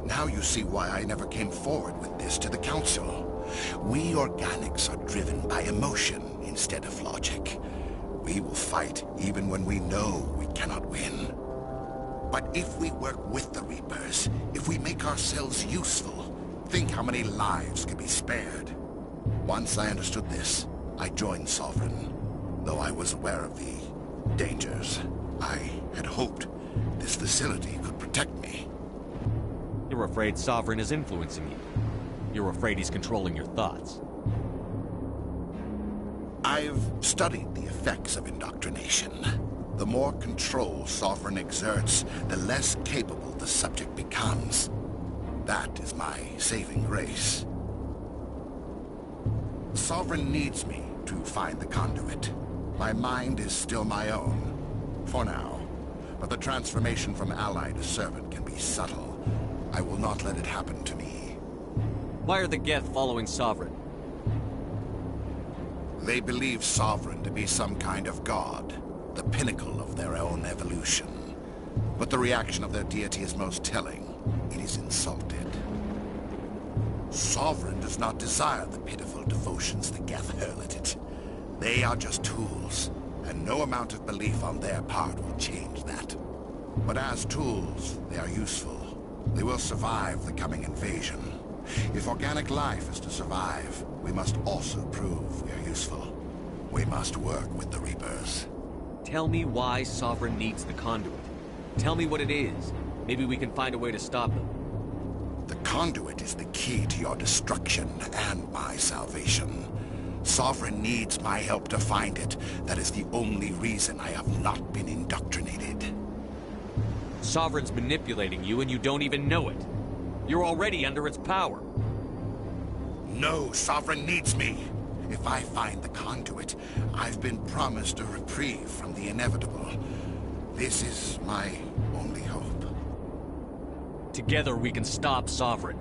Now you see why I never came forward with this to the Council. We organics are driven by emotion instead of logic. We will fight even when we know we cannot win. But if we work with the Reapers, if we make ourselves useful, think how many lives could be spared. Once I understood this, I joined Sovereign, though I was aware of the dangers. I had hoped this facility could protect me. You're afraid Sovereign is influencing you. You're afraid he's controlling your thoughts. I've studied the effects of indoctrination. The more control Sovereign exerts, the less capable the subject becomes. That is my saving grace. Sovereign needs me to find the conduit. My mind is still my own, for now. But the transformation from ally to servant can be subtle. I will not let it happen to me. Why are the Geth following Sovereign? They believe Sovereign to be some kind of god, the pinnacle of their own evolution. But the reaction of their deity is most telling. It is insulted. Sovereign does not desire the pitiful devotions the Geth hurl at it. They are just tools, and no amount of belief on their part will change that. But as tools, they are useful. They will survive the coming invasion. If organic life is to survive, we must also prove we are useful. We must work with the Reapers. Tell me why Sovereign needs the conduit. Tell me what it is. Maybe we can find a way to stop them. The conduit is the key to your destruction and my salvation. Sovereign needs my help to find it. That is the only reason I have not been indoctrinated. Sovereign's manipulating you and you don't even know it. You're already under its power. No, Sovereign needs me. If I find the conduit, I've been promised a reprieve from the inevitable. This is my only hope. Together we can stop Sovereign.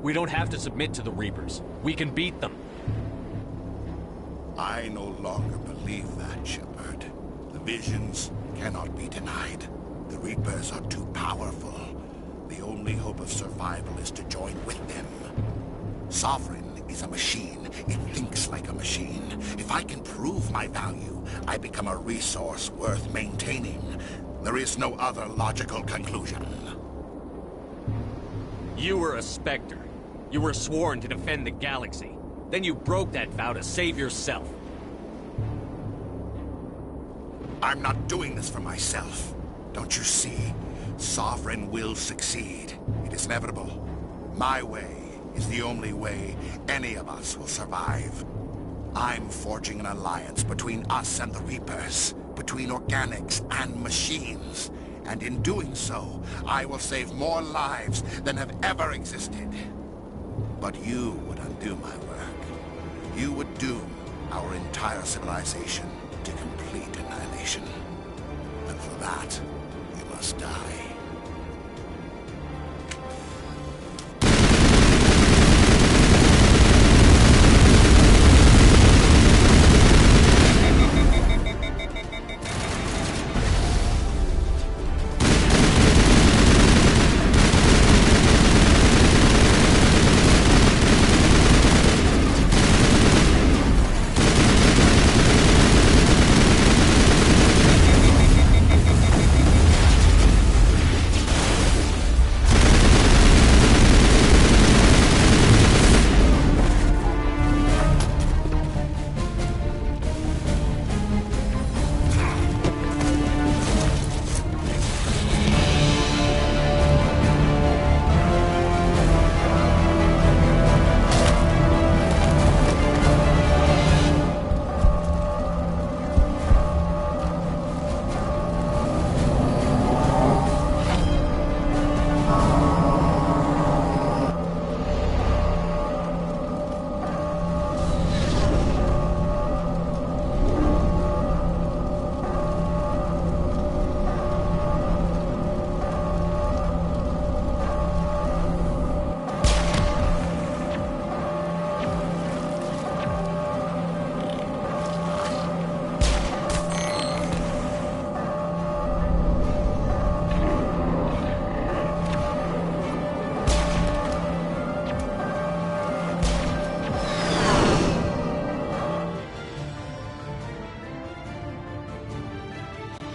We don't have to submit to the Reapers. We can beat them. I no longer believe that, Shepard. The visions cannot be denied. The Reapers are too powerful. The only hope of survival is to join with them. Sovereign is a machine. It thinks like a machine. If I can prove my value, I become a resource worth maintaining. There is no other logical conclusion. You were a Spectre. You were sworn to defend the galaxy. Then you broke that vow to save yourself. I'm not doing this for myself. Don't you see? Sovereign will succeed. It is inevitable. My way is the only way any of us will survive. I'm forging an alliance between us and the Reapers, between organics and machines. And in doing so, I will save more lives than have ever existed. But you would undo my work. You would doom our entire civilization to complete annihilation. And for that, you must die.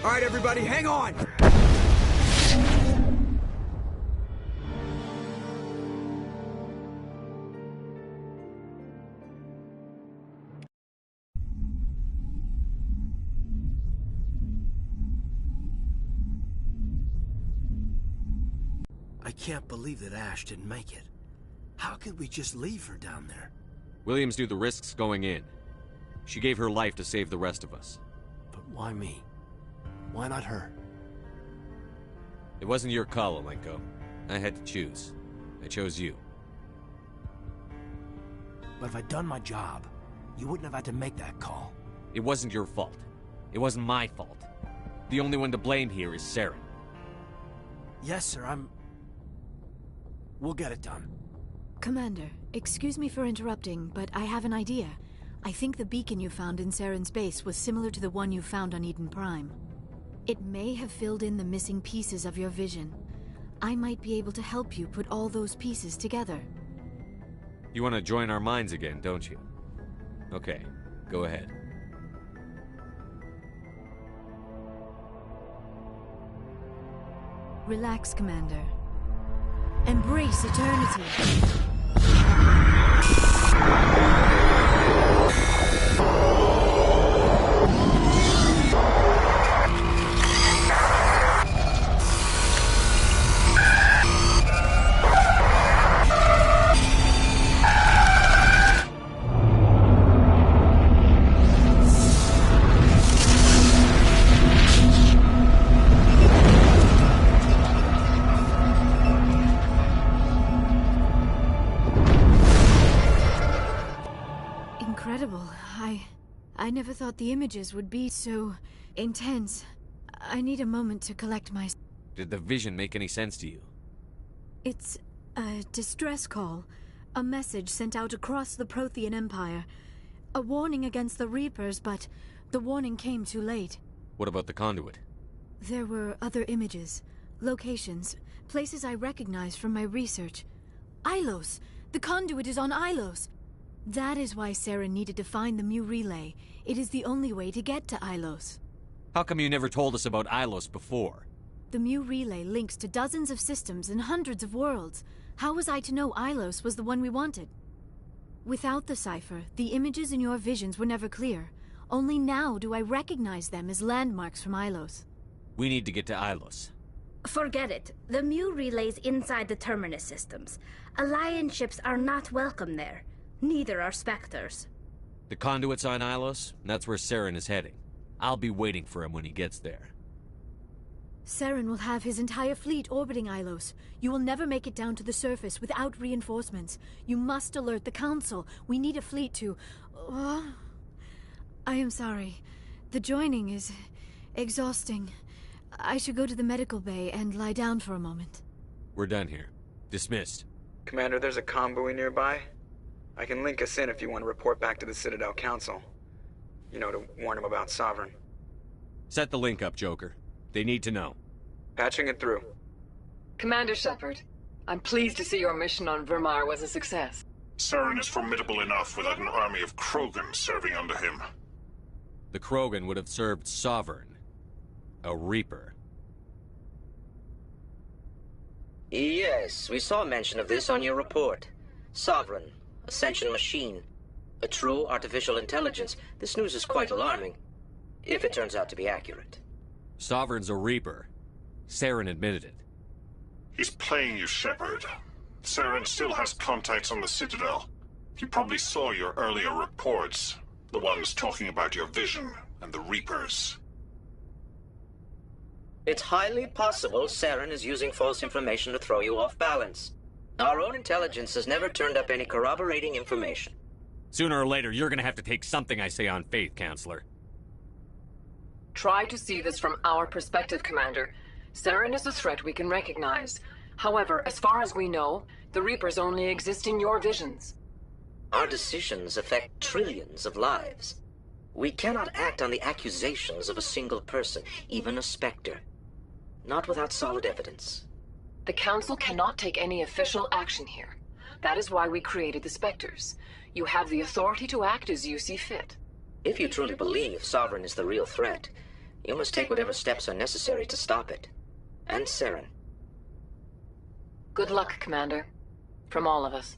All right, everybody, hang on! I can't believe that Ash didn't make it. How could we just leave her down there? Williams knew the risks going in. She gave her life to save the rest of us. But why me? Why not her? It wasn't your call, Alenko. I had to choose. I chose you. But if I'd done my job, you wouldn't have had to make that call. It wasn't your fault. It wasn't my fault. The only one to blame here is Saren. Yes, sir, We'll get it done. Commander, excuse me for interrupting, but I have an idea. I think the beacon you found in Saren's base was similar to the one you found on Eden Prime. It may have filled in the missing pieces of your vision. I might be able to help you put all those pieces together. You want to join our minds again, don't you? Okay, go ahead. Relax, Commander. Embrace eternity. I never thought the images would be so intense. I need a moment to collect my... Did the vision make any sense to you? It's a distress call. A message sent out across the Prothean Empire. A warning against the Reapers, but the warning came too late. What about the conduit? There were other images, locations, places I recognized from my research. Ilos! The conduit is on Ilos! That is why Saren needed to find the Mu relay. It is the only way to get to Ilos. How come you never told us about Ilos before? The Mu relay links to dozens of systems and hundreds of worlds. How was I to know Ilos was the one we wanted? Without the cipher, the images in your visions were never clear. Only now do I recognize them as landmarks from Ilos. We need to get to Ilos. Forget it. The Mu relay's inside the Terminus systems. Alliance ships are not welcome there. Neither are Spectres. The conduit's on Ilos, and that's where Saren is heading. I'll be waiting for him when he gets there. Saren will have his entire fleet orbiting Ilos. You will never make it down to the surface without reinforcements. You must alert the Council. We need a fleet to... I am sorry. The joining is exhausting. I should go to the medical bay and lie down for a moment. We're done here. Dismissed. Commander, there's a convoy nearby. I can link us in if you want to report back to the Citadel Council. You know, to warn them about Sovereign. Set the link up, Joker. They need to know. Patching it through. Commander Shepard, I'm pleased to see your mission on Vermar was a success. Saren is formidable enough without an army of Krogan serving under him. The Krogan would have served Sovereign. A Reaper. Yes, we saw mention of this on your report. Sovereign, a sentient machine, a true artificial intelligence. This news is quite alarming, if it turns out to be accurate. Sovereign's a Reaper. Saren admitted it. He's playing you, Shepard. Saren still has contacts on the Citadel. He probably saw your earlier reports, the ones talking about your vision and the Reapers. It's highly possible Saren is using false information to throw you off balance. Our own intelligence has never turned up any corroborating information. Sooner or later, you're gonna have to take something I say on faith, Counselor. Try to see this from our perspective, Commander. Saren is a threat we can recognize. However, as far as we know, the Reapers only exist in your visions. Our decisions affect trillions of lives. We cannot act on the accusations of a single person, even a Spectre. Not without solid evidence. The Council cannot take any official action here. That is why we created the Spectres. You have the authority to act as you see fit. If you truly believe Sovereign is the real threat, you must take whatever steps are necessary to stop it. And Saren. Good luck, Commander. From all of us.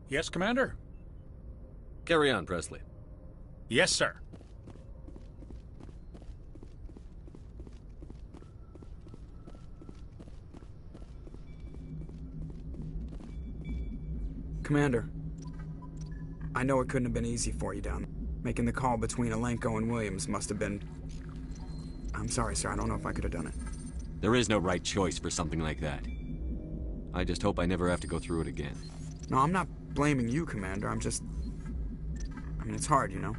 Yes, Commander? Carry on, Presley. Yes, sir. Commander, I know it couldn't have been easy for you down there. Making the call between Alenko and Williams must have been... I'm sorry, sir. I don't know if I could have done it. There is no right choice for something like that. I just hope I never have to go through it again. No, I'm not blaming you, Commander. I'm just... I mean, it's hard, you know?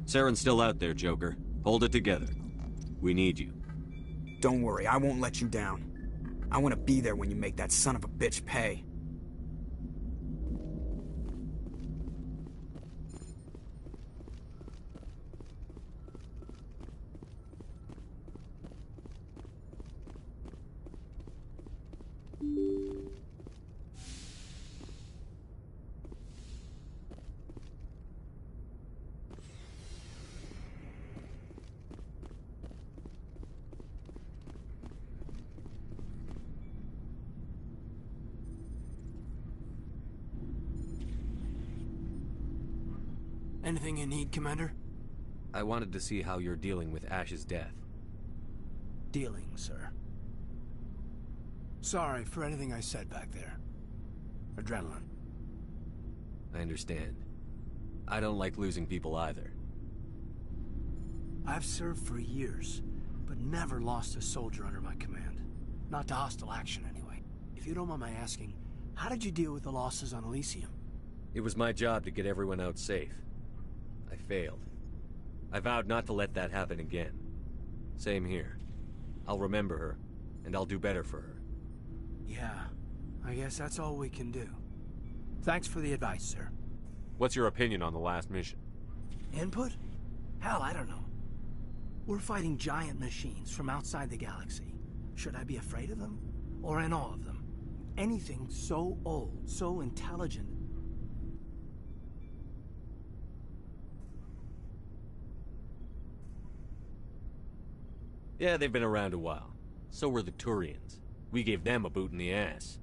Saren's still out there, Joker. Hold it together. We need you. Don't worry, I won't let you down. I want to be there when you make that son of a bitch pay. Anything you need, Commander? I wanted to see how you're dealing with Ash's death. Dealing, sir. Sorry for anything I said back there. Adrenaline. I understand. I don't like losing people either. I've served for years, but never lost a soldier under my command. Not to hostile action, anyway. If you don't mind my asking, how did you deal with the losses on Elysium? It was my job to get everyone out safe. I failed. I vowed not to let that happen again. Same here. I'll remember her, and I'll do better for her. Yeah, I guess that's all we can do. Thanks for the advice, sir. What's your opinion on the last mission? Input? Hell, I don't know. We're fighting giant machines from outside the galaxy. Should I be afraid of them? Or in awe of them? Anything so old, so intelligent. Yeah, they've been around a while. So were the Turians. We gave them a boot in the ass.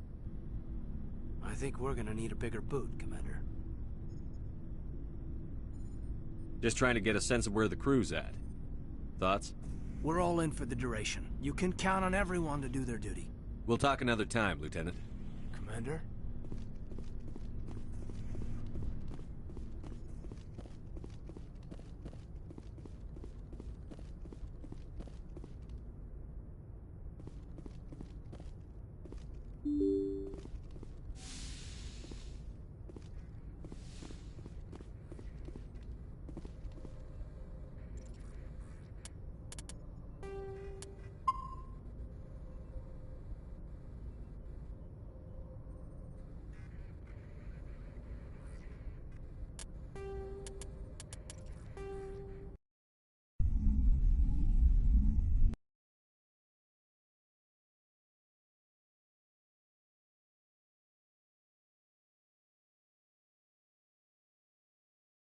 I think we're gonna need a bigger boot, Commander. Just trying to get a sense of where the crew's at. Thoughts? We're all in for the duration. You can count on everyone to do their duty. We'll talk another time, Lieutenant. Commander?